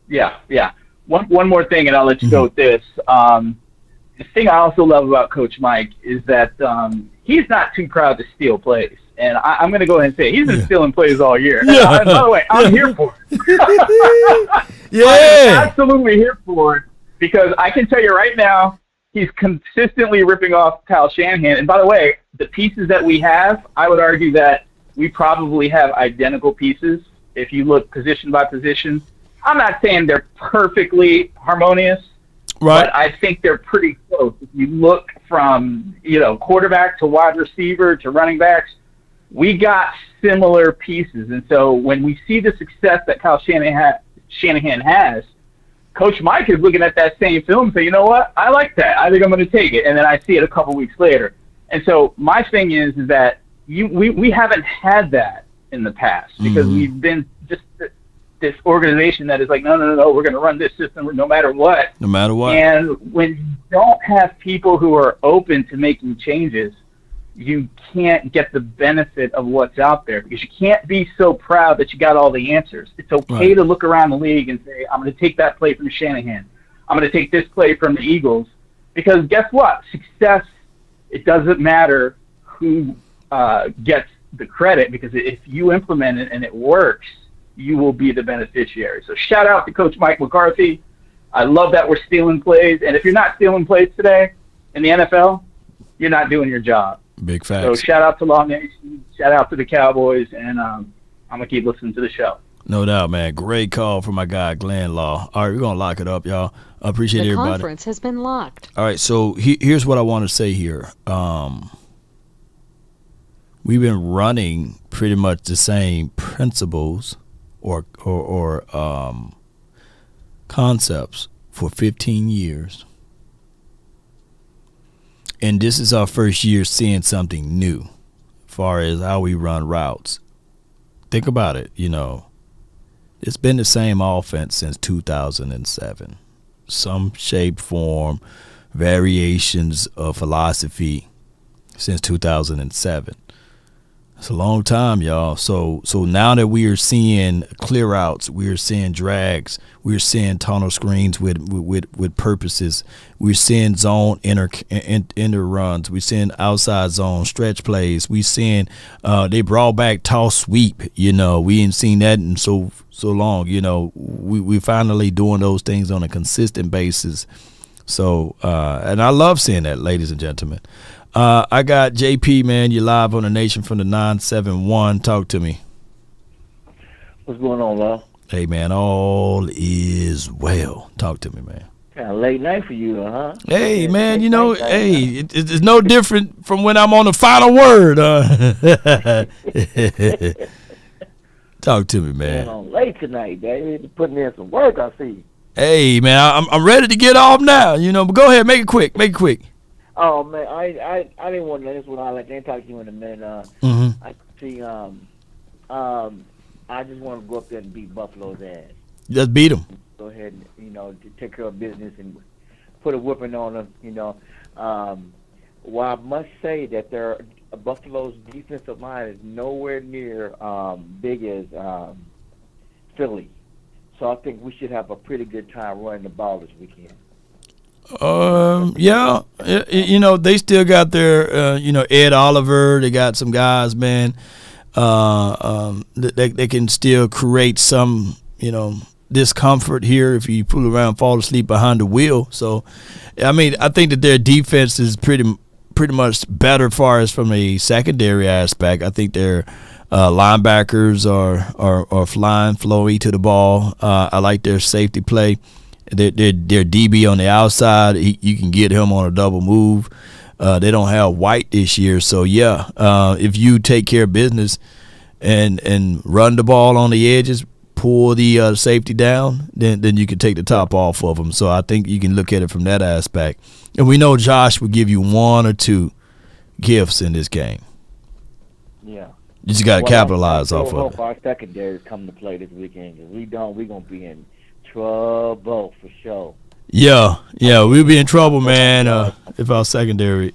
Yeah. One more thing, and I'll let you go with this. The thing I also love about Coach Mike is that he's not too proud to steal plays. And I'm going to go ahead and say he's been stealing plays all year. Yeah. And by the way, I'm here for it. I'm absolutely here for it because I can tell you right now, he's consistently ripping off Kyle Shanahan. And by the way, the pieces that we have, I would argue that we probably have identical pieces if you look position by position. I'm not saying they're perfectly harmonious, right? But I think they're pretty close. If you look from, quarterback to wide receiver to running backs, we got similar pieces. And so when we see the success that Kyle Shanahan has, Coach Mike is looking at that same film and saying, you know what? I like that. I think I'm going to take it. And then I see it a couple weeks later. And so my thing is that we haven't had that in the past because we've been just this organization that is like, no, we're going to run this system no matter what. No matter what. And when you don't have people who are open to making changes, you can't get the benefit of what's out there because you can't be so proud that you got all the answers. It's okay to look around the league and say, I'm going to take that play from Shanahan. I'm going to take this play from the Eagles. Because guess what? Success, it doesn't matter who gets the credit because if you implement it and it works, you will be the beneficiary. So shout out to Coach Mike McCarthy. I love that we're stealing plays. And if you're not stealing plays today in the NFL, you're not doing your job. Big facts. So shout out to Law Nation. Shout out to the Cowboys. And I'm going to keep listening to the show. No doubt, man. Great call from my guy, Glenn Law. All right, we're going to lock it up, y'all. I appreciate everybody. The conference has been locked. All right, so here's what I want to say here. We've been running pretty much the same principles or concepts for 15 years. And this is our first year seeing something new as far as how we run routes. Think about it, It's been the same offense since 2007. some shape, form, variations of philosophy since 2007. It's a long time, y'all. So now that we are seeing clear outs, we are seeing drags, we're seeing tunnel screens with purposes, we're seeing zone inner runs, we're seeing outside zone stretch plays, we're seeing they brought back toss sweep. We ain't seen that in so long. We finally doing those things on a consistent basis. So and I love seeing that, ladies and gentlemen. I got JP, man. You live on the Nation from the 971. Talk to me. What's going on, Love? Hey, man. All is well. Talk to me, man. Kind of late night for you, huh? Hey, man. It's no different from when I'm on the final word. Talk to me, man. On late tonight, baby. Putting in some work, I see. Hey, man. I'm ready to get off now. But go ahead. Make it quick. Oh man, I didn't want to. This one I'll let them talk to you in a minute. I see. I just want to go up there and beat Buffalo's ass. Just beat them. Go ahead and take care of business and put a whipping on them. Well, I must say that Buffalo's defensive line is nowhere near big as Philly, so I think we should have a pretty good time running the ball this weekend. Yeah, they still got their, Ed Oliver. They got some guys, man. They can still create some, discomfort here if you pull around, fall asleep behind the wheel. So, I think that their defense is pretty much better as far as from a secondary aspect. I think their linebackers are flying, flowy to the ball. I like their safety play. Their DB on the outside, you can get him on a double move. They don't have White this year, so if you take care of business and run the ball on the edges, pull the safety down, then you can take the top off of them. So I think you can look at it from that aspect. And we know Josh will give you one or two gifts in this game. Yeah. You just got to capitalize off of it. I hope our secondary come to play this weekend. If we don't, we're going to be in trouble for sure. Yeah, we'll be in trouble, man. If our secondary,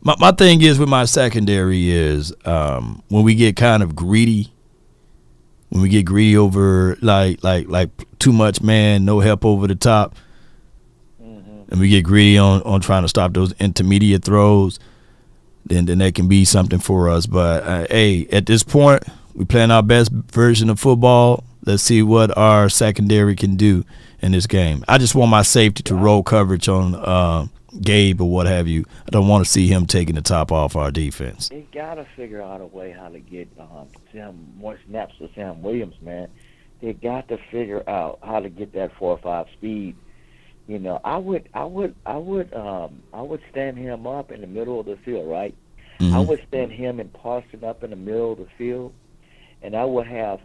my thing is with my secondary is when we get kind of greedy, over like too much man, no help over the top, and we get greedy on trying to stop those intermediate throws, then that can be something for us. But hey, at this point, we playing our best version of football. Let's see what our secondary can do in this game. I just want my safety to roll coverage on Gabe or what have you. I don't want to see him taking the top off our defense. They got to figure out a way how to get more snaps to Sam Williams, man. They got to figure out how to get that 4-5 speed. I would stand him up in the middle of the field, right? Mm-hmm. I would stand him and Parson up in the middle of the field, and I would have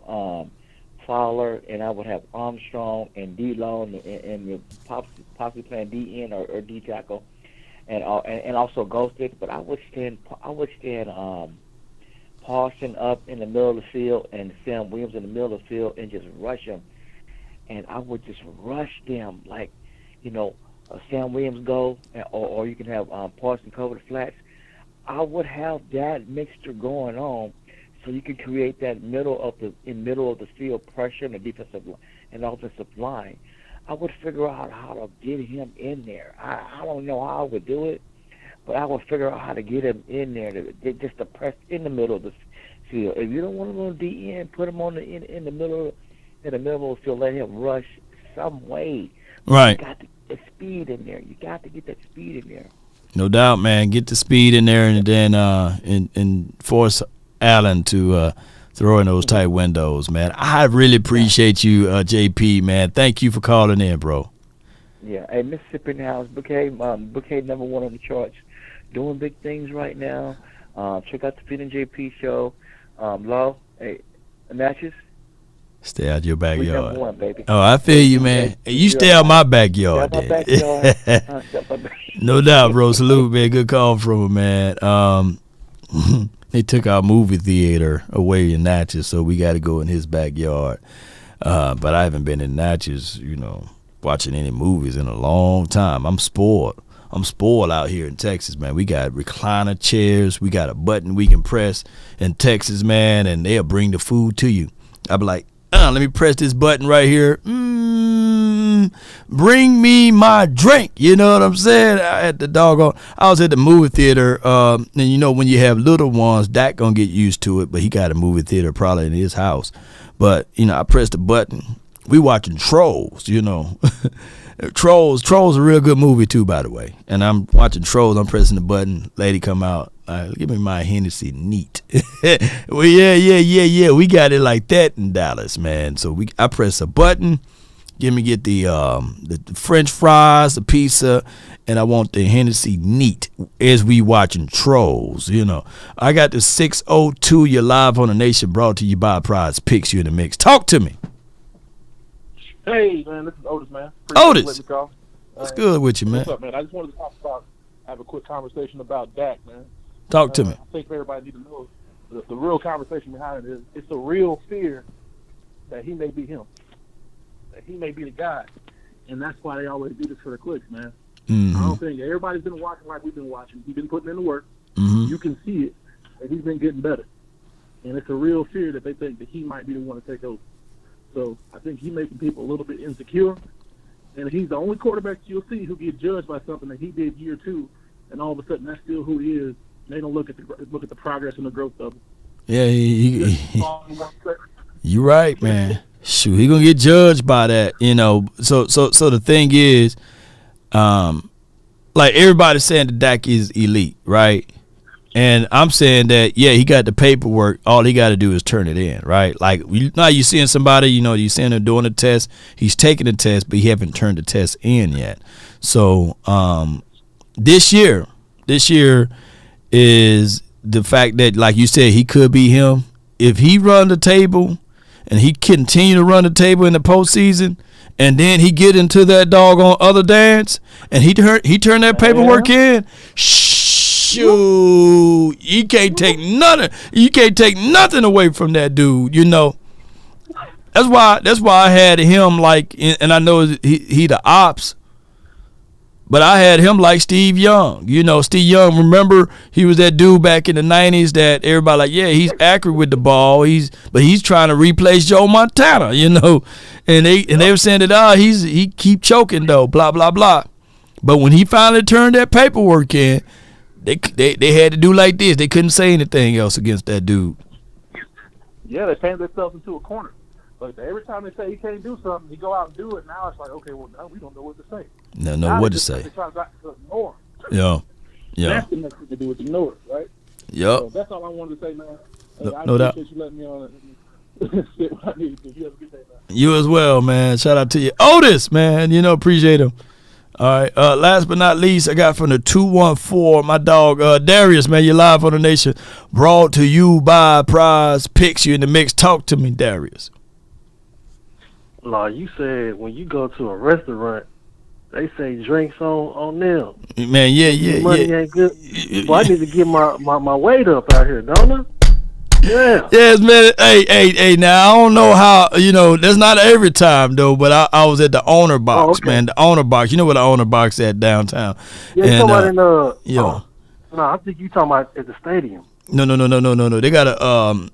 Fowler, and I would have Armstrong and D-Long and possibly playing D-end or D-tackle, and also Ghosted. But I would stand Parson up in the middle of the field and Sam Williams in the middle of the field and just rush them. And I would just rush them like, Sam Williams go, or you can have Parson cover the flats. I would have that mixture going on. So you can create that middle of the field pressure in the defensive and offensive line. I would figure out how to get him in there. I don't know how I would do it, but I would figure out how to get him in there just to press in the middle of the field. If you don't want him on the end, put him on in the middle of the field. Let him rush some way. Right. You got to get speed in there. You got to get that speed in there. No doubt, man. Get the speed in there, and then and force Allen to throw in those tight windows, man. I really appreciate you, JP, man. Thank you for calling in, bro. Yeah. Hey, Mississippi in the house. Bouquet #1 on the charts. Doing big things right now. Check out the Feed and JP show. Law, hey, Natchez. Stay out your backyard. #1, baby. Oh, I feel you, man. Hey, you stay out my backyard. No doubt, bro. Salute, man. Good call from him, man. They took our movie theater away in Natchez, so we got to go in his backyard. But I haven't been in Natchez, watching any movies in a long time. I'm spoiled. I'm spoiled out here in Texas, man. We got recliner chairs. We got a button we can press in Texas, man, and they'll bring the food to you. I'll be like, let me press this button right here. Bring me my drink. You know what I'm saying? I was at the movie theater, and you know when you have little ones, Dak gonna get used to it, but he got a movie theater probably in his house. But, you know, I pressed the button. We watching Trolls, you know. Trolls a real good movie too, by the way. And I'm watching Trolls. I'm pressing the button. Lady come out. Give me my Hennessy neat. Well, yeah. We got it like that in Dallas, man. So I press a button. Get the French fries, the pizza, and I want the Hennessy neat as we watching Trolls, you know. I got the 602. You're live on the Nation, brought to you by Prize Picks. You in the mix. Talk to me. Hey, man, this is Otis, man. Otis. What's good with you, man? What's up, man? I just wanted to have a quick conversation about Dak, man. Talk to me. I think everybody needs to know the real conversation behind it is it's a real fear that he may be him, that he may be the guy, and that's why they always do this for the clicks, man. Mm-hmm. I don't think everybody's been watching like we've been watching. He's been putting in the work. Mm-hmm. You can see it, and he's been getting better. And it's a real fear that they think that he might be the one to take over. So I think he making people a little bit insecure, and he's the only quarterback you'll see who get judged by something that he did year two, and all of a sudden that's still who he is. They don't look at the progress and the growth of him. Yeah, you're right, man. Shoot, he gonna get judged by that, you know. So the thing is, like everybody's saying that Dak is elite, right? And I'm saying that, yeah, he got the paperwork. All he got to do is turn it in, right? Like, now you're seeing somebody, you know, you're seeing him doing a test. He's taking the test, but he haven't turned the test in yet. So this year is the fact that, like you said, he could be him. If he run the table and he continue to run the table in the postseason, and then he get into that doggone other dance, and he turn that paperwork in, shoot, you can't take nothing. You can't take nothing away from that dude. You know, that's why I had him like, and I know he the ops, but I had him like Steve Young. You know, Steve Young. Remember, he was that dude back in the '90s that everybody like, yeah, he's accurate with the ball. But he's trying to replace Joe Montana. You know, and they were saying that he keep choking though, blah blah blah. But when he finally turned that paperwork in, they had to do like this. They couldn't say anything else against that dude. Yeah, they painted themselves into a corner. But every time they say he can't do something, he go out and do it. Now it's like, okay, well, now we don't know what to say. No, what to say. They try to ignore. Yeah. That's the next thing to do is ignore it, right? Yep. So that's all I wanted to say, man. I no doubt. appreciate you letting me on and say what I needed to. You have a good day, man. You as well, man. Shout out to you. Otis, man. You know, appreciate him. All right. Last but not least, I got from the 214, my dog, Darius, man. You're live on the Nation. Brought to you by Prize Picks. You in the mix. Talk to me, Darius. You said when you go to a restaurant, they say drinks on them. Man, yeah. Money ain't good. Well, I need to get my weight up out here, don't I? Yeah. Yes, man. Hey. Now I don't know how. You know, that's not every time though. But I was at the owner box, man. The owner box. You know what the owner box at downtown? Yeah, and, talking about no, I think you talking about at the stadium. No. They got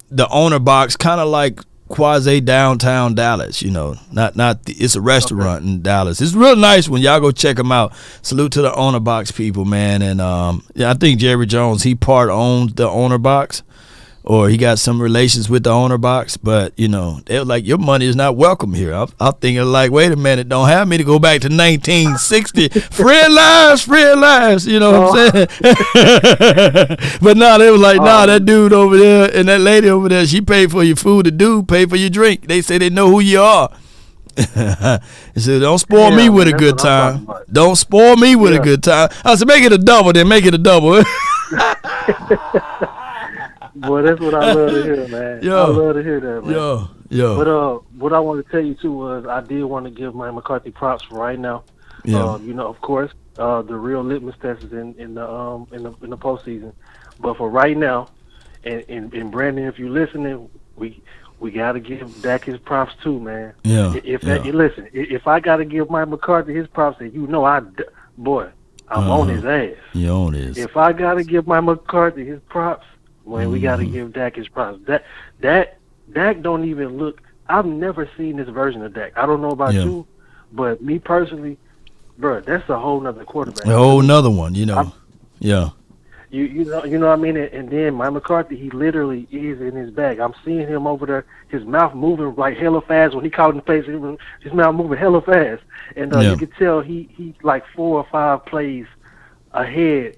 the owner box, kind of like quasi downtown Dallas. You know, it's a restaurant in Dallas. It's real nice when y'all go check them out. Salute to the owner box people, man. And I think Jerry Jones, he part owns the owner box, or he got some relations with the owner box. But you know, they were like, your money is not welcome here. I'm thinking like, wait a minute, don't have me to go back to 1960. free lives. You know what I'm saying? But no, they was like, that dude over there and that lady over there, she paid for your food, the dude paid for your drink. They say they know who you are. He said, don't spoil me with a good time. Don't spoil me with a good time. I said, make it a double, then make it a double. Boy, that's what I love to hear, man. I love to hear that, man. Yo. But what I wanted to tell you too was I did want to give Mike McCarthy props for right now. Yeah. You know, of course, the real litmus test is in the postseason. But for right now, and Brandon, if you're listening, we we got to give Dak his props too, man. Yeah. Listen, if I got to give Mike McCarthy his props, then I'm on his ass. You on his. If I got to give Mike McCarthy his props, man, we got to give Dak his props. Dak don't even look. I've never seen this version of Dak. I don't know about you, but me personally, bro, that's a whole nother quarterback. A whole nother one, you know. Yeah. You know what I mean? And then Mike McCarthy, he literally is in his bag. I'm seeing him over there, his mouth moving like hella fast. When he caught in the face, his mouth moving hella fast. And you could tell he's like 4 or 5 plays ahead,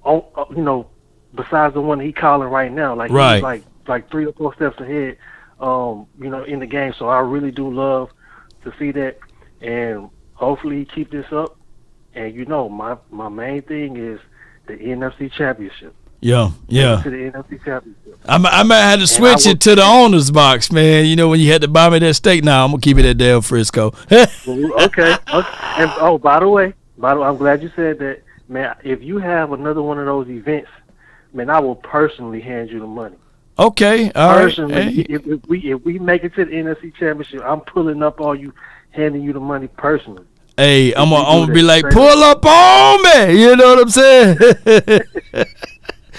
besides the one he calling right now. Like he's like 3 or 4 steps ahead, in the game. So I really do love to see that. And hopefully he keep this up. And my main thing is the NFC Championship. Yeah. To the NFC Championship. I might have to switch it to the owner's box, man. You know, when you had to buy me that steak. Now I'm gonna keep it at Del Frisco. Okay. And by the way, I'm glad you said that, man. If you have another one of those events, man, I will personally hand you the money. Okay, all personally, right. Hey. If we make it to the NFC Championship, I'm pulling up on you, handing you the money personally. Hey, I'm gonna be like, pull up on me. You know what I'm saying?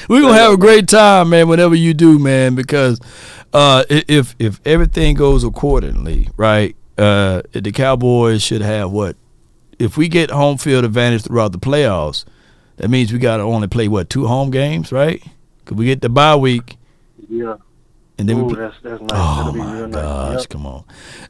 We're gonna have a great time, man, whatever you do, man, because if everything goes accordingly, right, the Cowboys should have what? If we get home field advantage throughout the playoffs, that means we gotta only play 2 home games, right? Cause we get the bye week. Yeah. And then that's nice. Oh my gosh, come on.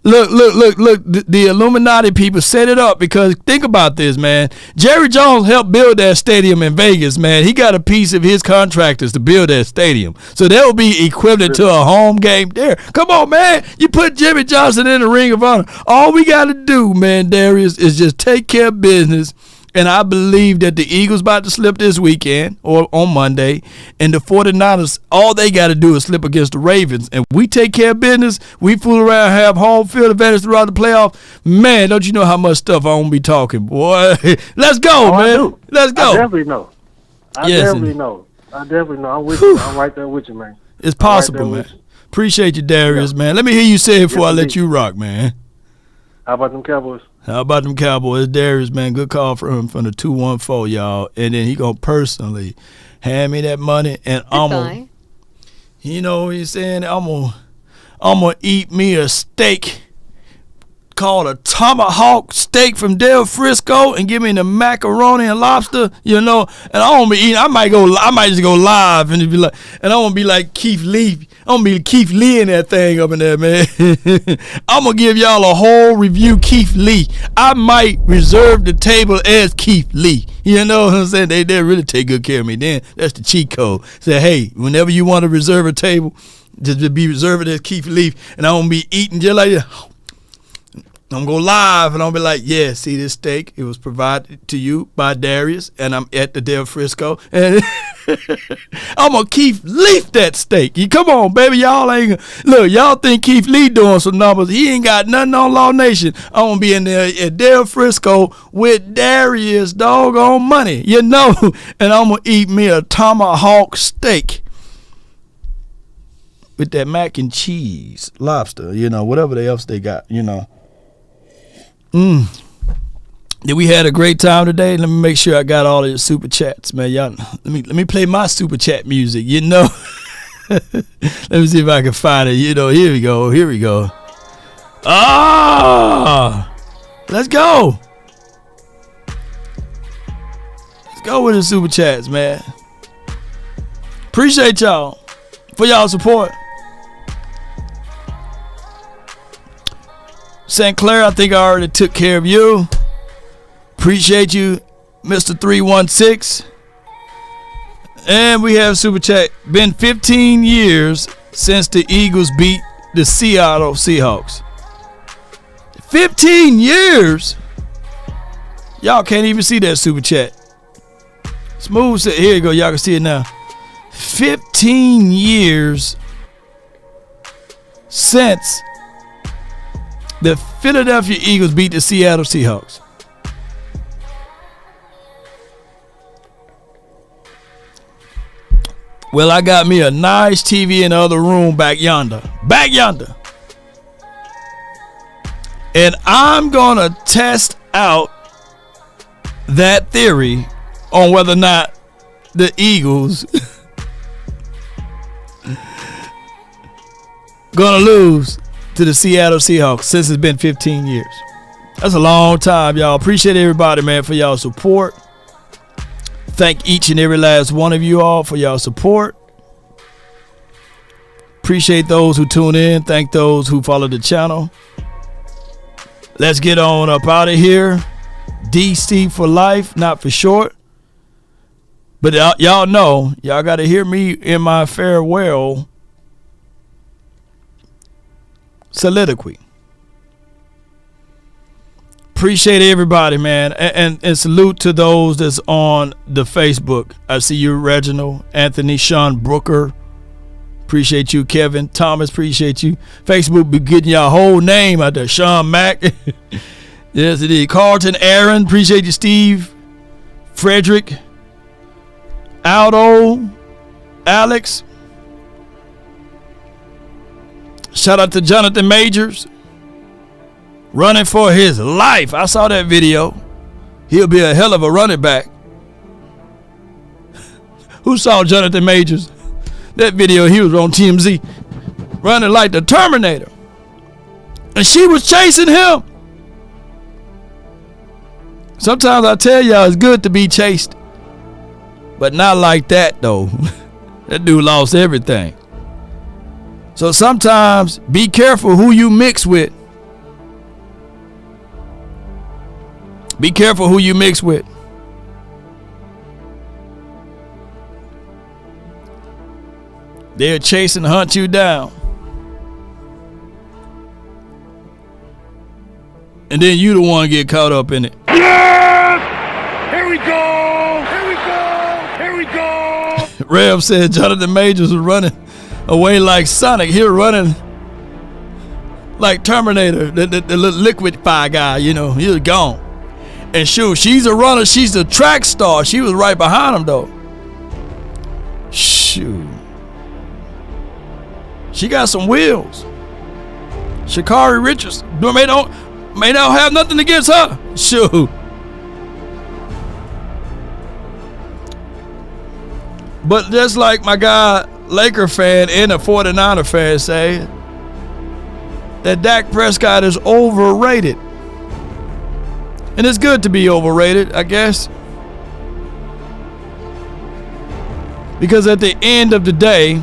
Look, the Illuminati people set it up because think about this, man. Jerry Jones helped build that stadium in Vegas, man. He got a piece of his contractors to build that stadium. So that will be equivalent to a home game there. Come on, man. You put Jimmy Johnson in the Ring of Honor. All we got to do, man, Darius, is just take care of business. And I believe that the Eagles about to slip this weekend or on Monday. And the 49ers, all they got to do is slip against the Ravens. And we take care of business. We fool around, have home field advantage throughout the playoff. Man, don't you know how much stuff I won't be talking, boy. Let's go, man. Let's go. I definitely know. I definitely know. I'm with you. I'm right there with you, man. It's possible, man. Appreciate you, Darius, man. Let me hear you say it before I let you rock, man. How about them Cowboys? How about them Cowboys? Darius, man, good call from the 214, y'all. And then he gonna personally hand me that money, and I'm gonna, you know what he's saying? I'm gonna eat me a steak called a tomahawk steak from Del Frisco and give me the macaroni and lobster, and I won't be eating. I might just go live and be like, and I won't be like Keith Lee. I'm gonna be Keith Lee in that thing up in there, man. I'm gonna give y'all a whole review, Keith Lee. I might reserve the table as Keith Lee. You know what I'm saying? They really take good care of me. Then that's the cheat code. Say, hey, whenever you want to reserve a table, just be reserved as Keith Lee, and I'm gonna be eating just like that. I'm going to go live, and I'll be like, yeah, see this steak? It was provided to you by Darius, and I'm at the Del Frisco. And I'm going to Keith Leaf that steak. Come on, baby. Y'all think Keith Lee doing some numbers. He ain't got nothing on Law Nation. I'm going to be in there at Del Frisco with Darius doggone money, and I'm going to eat me a tomahawk steak with that mac and cheese, lobster, whatever else they got, Did we had a great time today? Let me make sure I got all of your super chats, man. Y'all, let me play my super chat music. Let me see if I can find it. Here we go. Let's go. Let's go with the super chats, man. Appreciate y'all for y'all support. St. Clair, I think I already took care of you. Appreciate you, Mr. 316. And we have Super Chat. Been 15 years since the Eagles beat the Seattle Seahawks. 15 years? Y'all can't even see that Super Chat. Smooth said, here you go. Y'all can see it now. 15 years since the Philadelphia Eagles beat the Seattle Seahawks. Well, I got me a nice TV in the other room back yonder. Back yonder. And I'm going to test out that theory on whether or not the Eagles going to lose to the Seattle Seahawks since it's been 15 years. That's a long time, y'all. Appreciate everybody, man, for y'all support. Thank each and every last one of you all for y'all support. Appreciate those who tune in. Thank those who follow the channel. Let's get on up out of here. DC for life, not for short. But y'all know, y'all got to hear me in my farewell soliloquy. Appreciate everybody, man. And salute to those that's on the Facebook. I see you, Reginald, Anthony, Sean Brooker. Appreciate you, Kevin. Thomas, appreciate you. Facebook be getting your whole name out there. Sean Mack. Yes, it is. Carlton, Aaron, appreciate you, Steve. Frederick. Aldo. Alex. Shout out to Jonathan Majors. Running for his life. I saw that video. He'll be a hell of a running back. Who saw Jonathan Majors? That video, he was on TMZ. Running like the Terminator. And she was chasing him. Sometimes I tell y'all it's good to be chased. But not like that, though. That dude lost everything. So sometimes be careful who you mix with. Be careful who you mix with. They'll chase and hunt you down. And then you the one get caught up in it. Yes! Here we go! Here we go! Here we go! Rev said Jonathan Majors was running away like Sonic. He was running like Terminator, the liquefy guy, you know. He was gone. And shoot, she's a runner. She's a track star. She was right behind him, though. Shoot. She got some wheels. Sha'Carri Richards may not have nothing against her. Shoot. But just like my guy, Laker fan and a 49er fan say, that Dak Prescott is overrated. And it's good to be overrated, I guess. Because at the end of the day,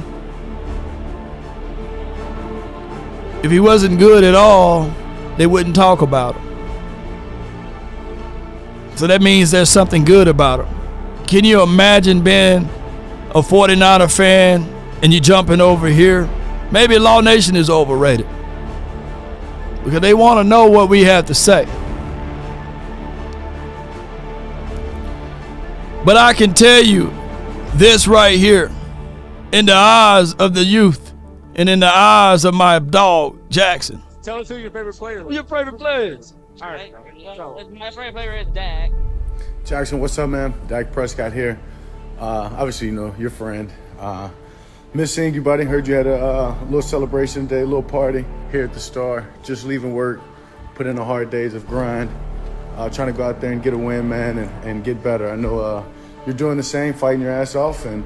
if he wasn't good at all, they wouldn't talk about him. So that means there's something good about him. Can you imagine being a 49er fan and you jumping over here? Maybe Law Nation is overrated. Because they want to know what we have to say. But I can tell you this right here, in the eyes of the youth and in the eyes of my dog, Jackson. Tell us who your favorite player is. Who your favorite player is? All right. My favorite player is Dak. Jackson, what's up, man? Dak Prescott here. Obviously, you know, your friend. Miss seeing you, buddy. Heard you had a little celebration today, a little party here at the Star. Just leaving work, put in the hard days of grind. Trying to go out there and get a win, man, and get better. I know you're doing the same, fighting your ass off, and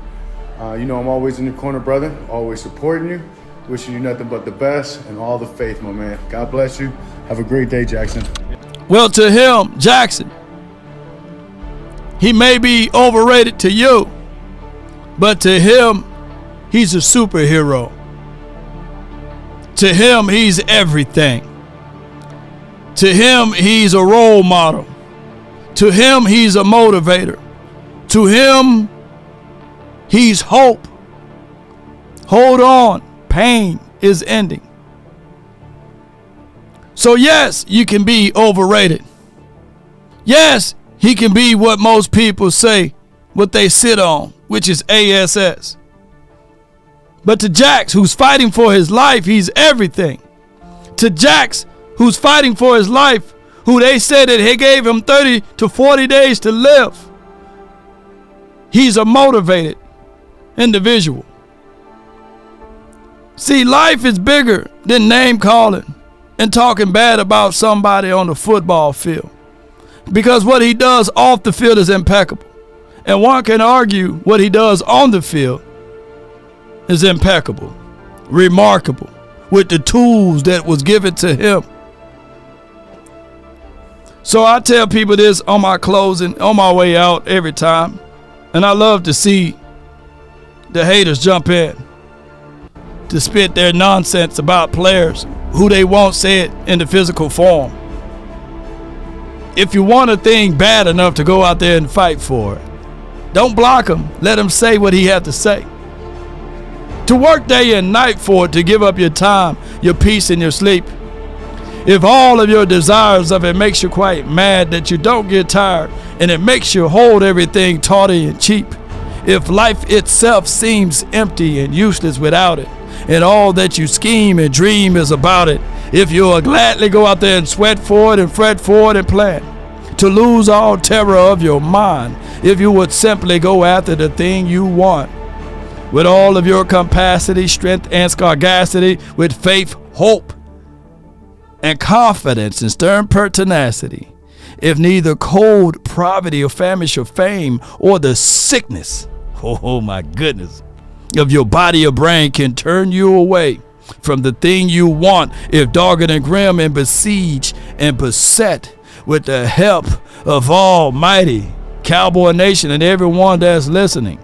you know I'm always in your corner, brother, always supporting you, wishing you nothing but the best and all the faith, my man. God bless you. Have a great day, Jackson. Well, to him, Jackson, he may be overrated to you, but to him, he's a superhero. To him, he's everything. To him, he's a role model. To him, he's a motivator. To him, he's hope. Hold on. Pain is ending. So yes, you can be overrated. Yes, he can be what most people say, what they sit on, which is ASS. But to Jax, who's fighting for his life, he's everything. To Jax, who's fighting for his life, who they said that he gave him 30 to 40 days to live, he's a motivated individual. See, life is bigger than name calling and talking bad about somebody on the football field. Because what he does off the field is impeccable. And one can argue what he does on the field is impeccable, remarkable, with the tools that was given to him. So I tell people this on my closing, on my way out every time. And I love to see the haters jump in to spit their nonsense about players who they won't say it in the physical form. If you want a thing bad enough to go out there and fight for it, don't block him. Let him say what he has to say. To work day and night for it, to give up your time, your peace, and your sleep. If all of your desires of it makes you quite mad that you don't get tired, and it makes you hold everything tawdry and cheap. If life itself seems empty and useless without it, and all that you scheme and dream is about it, if you'll gladly go out there and sweat for it and fret for it and plan to lose all terror of your mind, if you would simply go after the thing you want with all of your capacity, strength, and sagacity, with faith, hope, and confidence and stern pertinacity, if neither cold poverty or famish or fame or the sickness, oh my goodness, of your body or brain can turn you away from the thing you want, if dogged and grim and besieged and beset, with the help of Almighty Cowboy Nation and everyone that's listening,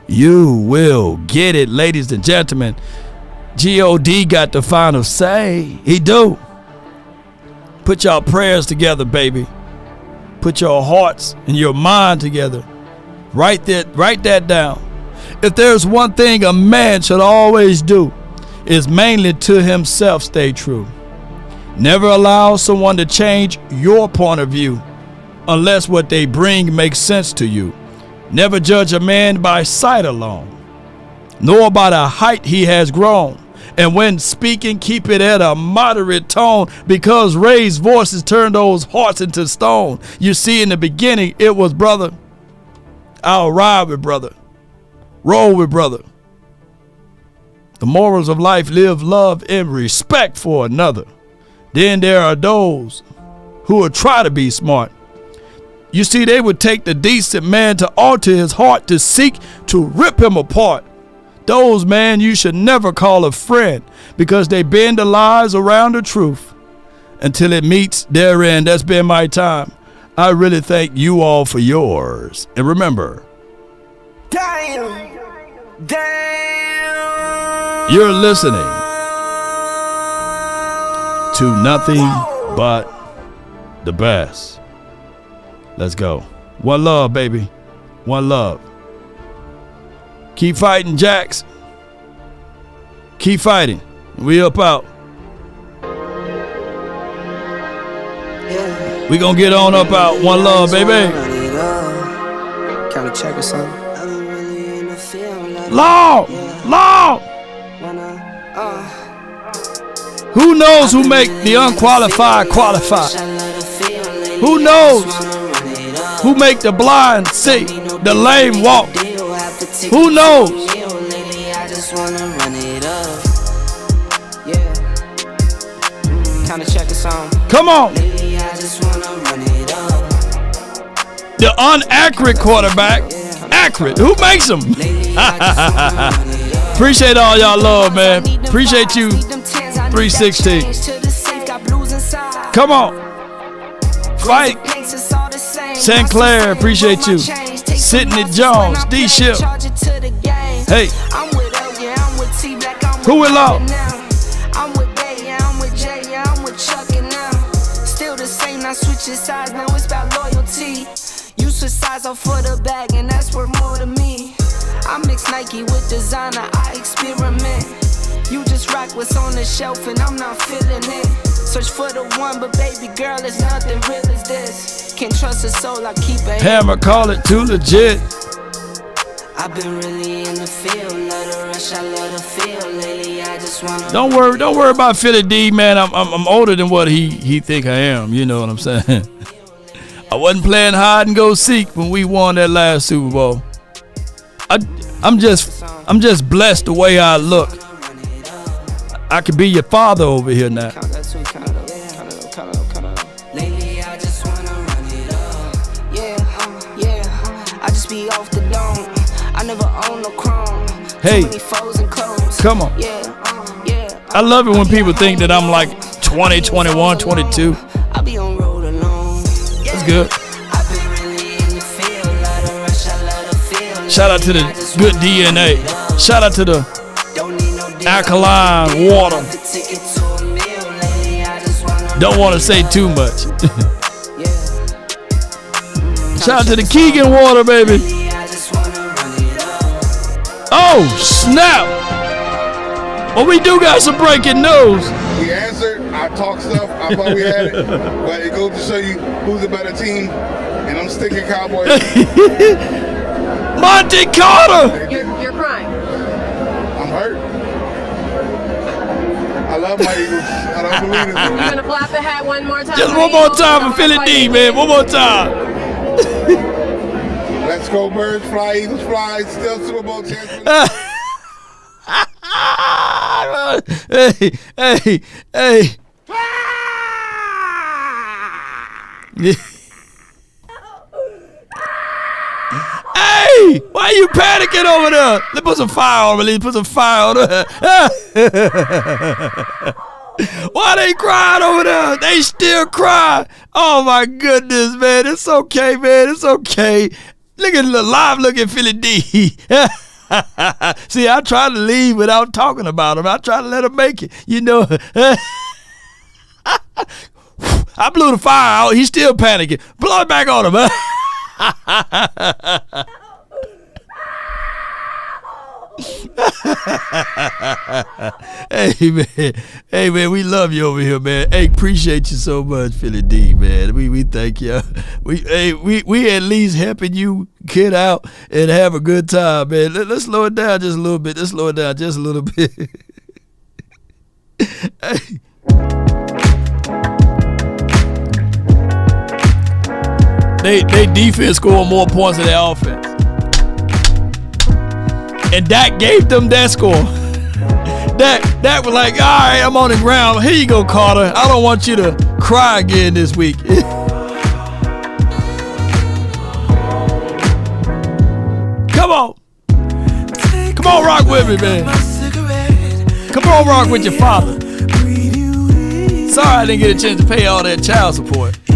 you will get it, ladies and gentlemen. God got the final say. He do. Put your prayers together, baby. Put your hearts and your mind together. Write that down. If there's one thing a man should always do, is mainly to himself stay true. Never allow someone to change your point of view unless what they bring makes sense to you. Never judge a man by sight alone, nor by the height he has grown. And when speaking, keep it at a moderate tone, because raised voices turn those hearts into stone. You see, in the beginning, it was brother. I'll ride with brother. Roll with brother. The morals of life: live, love, and respect for another. Then there are those who will try to be smart. You see, they would take the decent man to alter his heart, to seek to rip him apart. Those, man, you should never call a friend, because they bend the lies around the truth until it meets their end. That's been my time. I really thank you all for yours. And remember, you're listening to nothing but the best. Let's go. One love, baby. One love. Keep fighting, Jacks. Keep fighting. We up out. We gonna get on up out. One love, baby. Kinda check or something. Law! Law! Who knows who make the unqualified qualified? Who knows who make the blind see, the lame walk? Who knows? Come on. The unaccurate quarterback. Accurate. Who makes them? Appreciate all y'all love, man. Appreciate you. 316. Come on. Fight. Sinclair, appreciate you. Sidney Jones, D Ship. Hey. Who will out? I'm with Bay, I'm with Jay, I'm with Chuck and now. Still the same, not switching sides, now it's about loyalty. You switch sides off for the bag, and that's worth more to me. I mix Nike with designer, I experiment. You just rock what's on the shelf, and I'm not feeling it. Search for the one, but baby girl, it's nothing real as this. Can't trust a soul, I keep it. Hammer, call it too legit. I've been really in the field, love the rush, I love the feel. Lately, I just wanna. Don't worry about Philly D, man. I'm older than what he think I am. You know what I'm saying? I wasn't playing hide and go seek when we won that last Super Bowl. I'm just I'm just blessed the way I look. I could be your father over here now. Lately I just wanna run it up. Yeah. I just be off the dome. I never own no chrome. Hey, Too many foes and clones. come on. I love it when people think that I'm like 20, 21, 22. I be on road alone. That's good. Shout out to the good DNA. Shout out to the alkaline water. Don't want to say too much. Shout out to the Keegan water, baby. Oh, snap. Well, we do got some breaking news. We answered. I talked stuff. I thought we had it. But it goes to show you who's a better team. And I'm sticking Cowboys. Monty Carter. You're crying. I'm hurt. I love my Eagles. I don't believe it. You're going to flap the hat one more time? Just one more time for Philly D, man. One more time. Let's go, Birds. Fly, Eagles, fly. Still Super Bowl champions. Hey. Hey, why are you panicking over there? Let's put some fire on me. Put some fire on her. Why they crying over there? They still cry. Oh my goodness, man. It's okay, man. It's okay. Look at the live looking Philly D. See, I try to leave without talking about him. I try to let him make it. You know. I blew the fire out. He's still panicking. Blow it back on him. Hey man, we love you over here, man. Hey, appreciate you so much, Philly D, man. We thank you. We at least helping you get out and have a good time, man. Let's slow it down just a little bit. Let's slow it down just a little bit. Hey. They defense scored more points than their offense. And Dak gave them that score. Dak was like, all right, I'm on the ground. Here you go, Carter. I don't want you to cry again this week. Come on. Come on, rock with me, man. Come on, rock with your father. Sorry I didn't get a chance to pay all that child support. Yeah.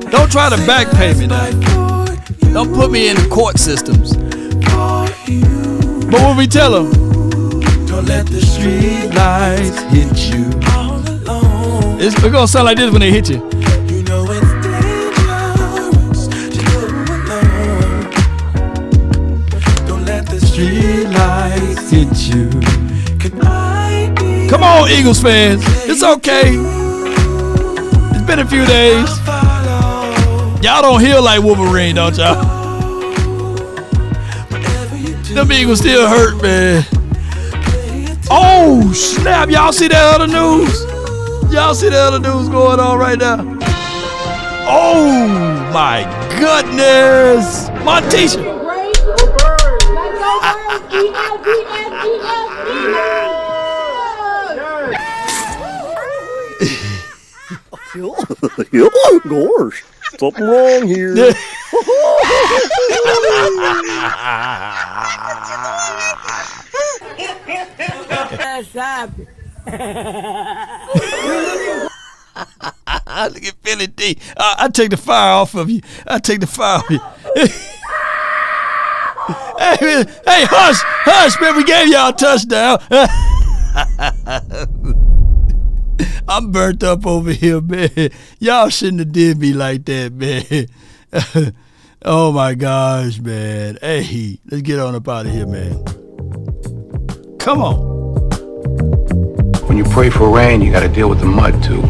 Don't try to back pay me now. Don't put me in the court systems. But when we tell them, don't let the street lights hit you. It's gonna sound like this when they hit you. You know it's dangerous to go alone. Don't let the street lights hit you. Come on, Eagles fans. It's okay. It's been a few days. Y'all don't heal like Wolverine, don't y'all? Them Eagles still hurt, man. Oh, snap. Y'all see that other news? Y'all see that other news going on right now? Oh, my goodness. Montisha. Gosh, something wrong here. Look at Philly D. I take the fire off of you. I take the fire off you. Hey, hush, man. We gave y'all a touchdown. I'm burnt up over here, man. Y'all shouldn't have did me like that, man. Oh, my gosh, man. Hey, let's get on up out of here, man. Come on. When you pray for rain, you got to deal with the mud, too.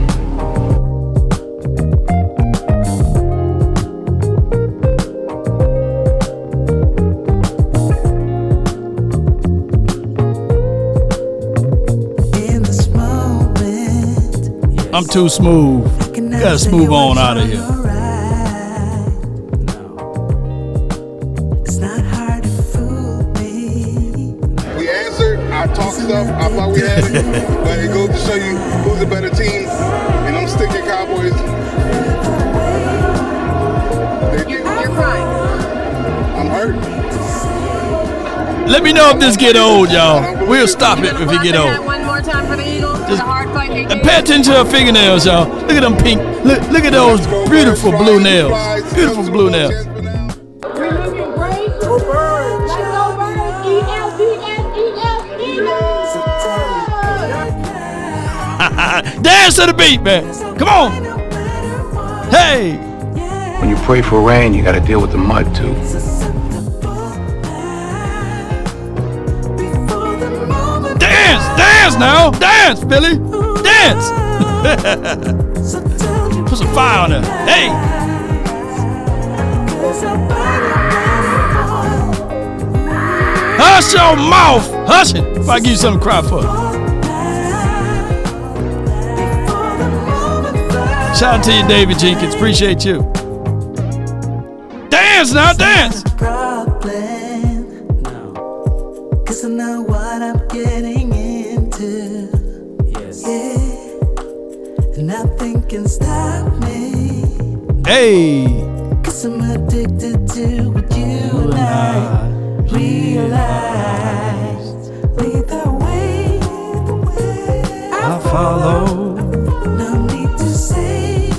I'm too smooth. Gotta smooth on out of here. stuff. I thought we had it, but it goes to show you who's a better team, and I'm sticking Cowboys. You're crying. I'm hurt. Let me know if this get old, y'all. We'll stop it if it get old. One more time for the Eagles. The hard fight they And pay attention to her fingernails, y'all. Look at them pink. Look at those beautiful blue nails. Beautiful blue nails. We're looking great. Let's go Birds. Dance to the beat, man. Come on. Hey. When you pray for rain, you gotta deal with the mud too. Dance now. Dance, Billy. Dance. Put some fire on there. Hey. Hush your mouth. Hush it. If I give you something to cry for. Shout out to you, David Jenkins. Appreciate you. Dance now. Dance. Cause I know what I'm getting into. Yes. Yeah. Nothing can stop me. Hey. Cause I'm addicted to what you and I realize. Lead the way. I follow. No need to say.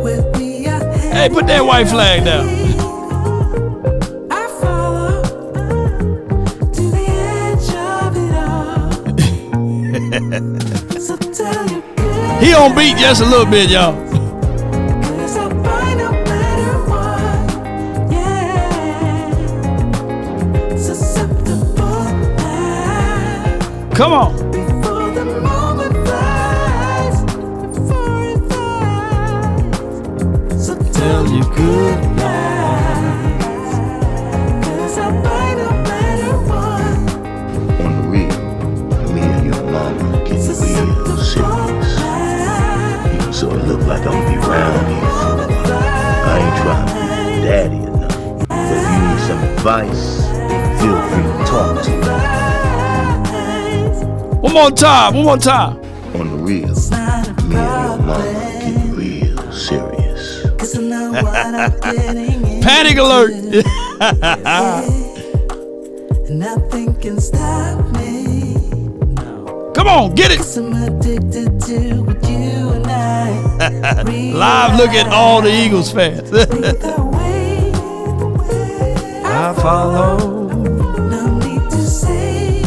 Where we are. Hey, put that white flag down. He on beat just a little bit, y'all. Come on. Tell you good On the real, me and your mama get real serious. So it look like I'm gonna be around here for a while. I ain't trying to be daddy or nothing. But if you need some advice, feel free to talk to me. One more time. On the real, me and your mama get real serious. Panic alert. Nothing can stop me. Come on, get it. I'm addicted to what you and I Live look at all the Eagles fans. I follow. No need to say.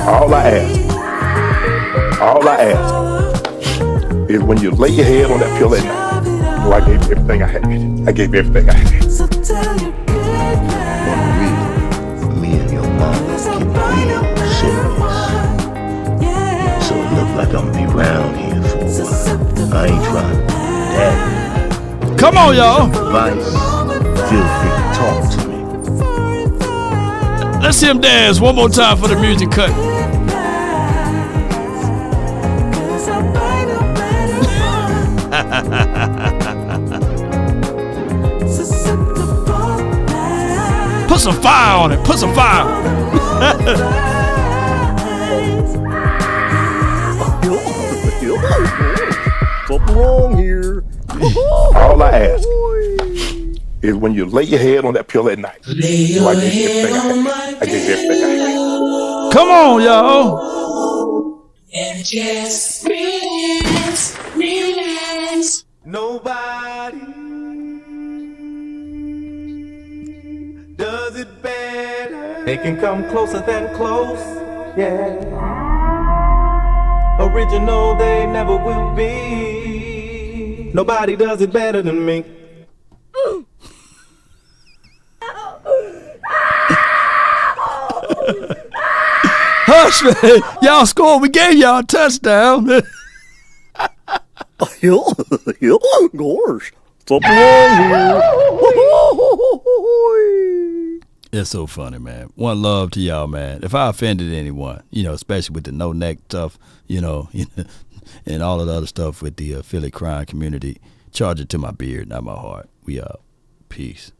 All I ask is when you lay your head on that pillow at night, you know I gave you everything I had. I gave you everything I had. So tell you On the real, me and your mama get real serious. So it look like I'm gonna be around here for a while. I ain't trying to be daddy. Come on, y'all. Advice, feel free to talk to me. Let's see him dance one more time for the music cut. Put some fire on it. Put some fire. Something wrong here. All I ask is when you lay your head on that pillow at night. So I gave you everything I had. I gave you everything I had. Come on, y'all. and just relax. Nobody does it better. They can come closer than close, yeah. Original they never will be. Nobody does it better than me. Hush, man. Y'all scored. We gave y'all a touchdown. Gosh, something wrong here. It's so funny, man. One love to y'all, man. If I offended anyone, especially with the no neck stuff, and all of the other stuff with the Philly crime community, charge it to my beard, not my heart. We out. Peace.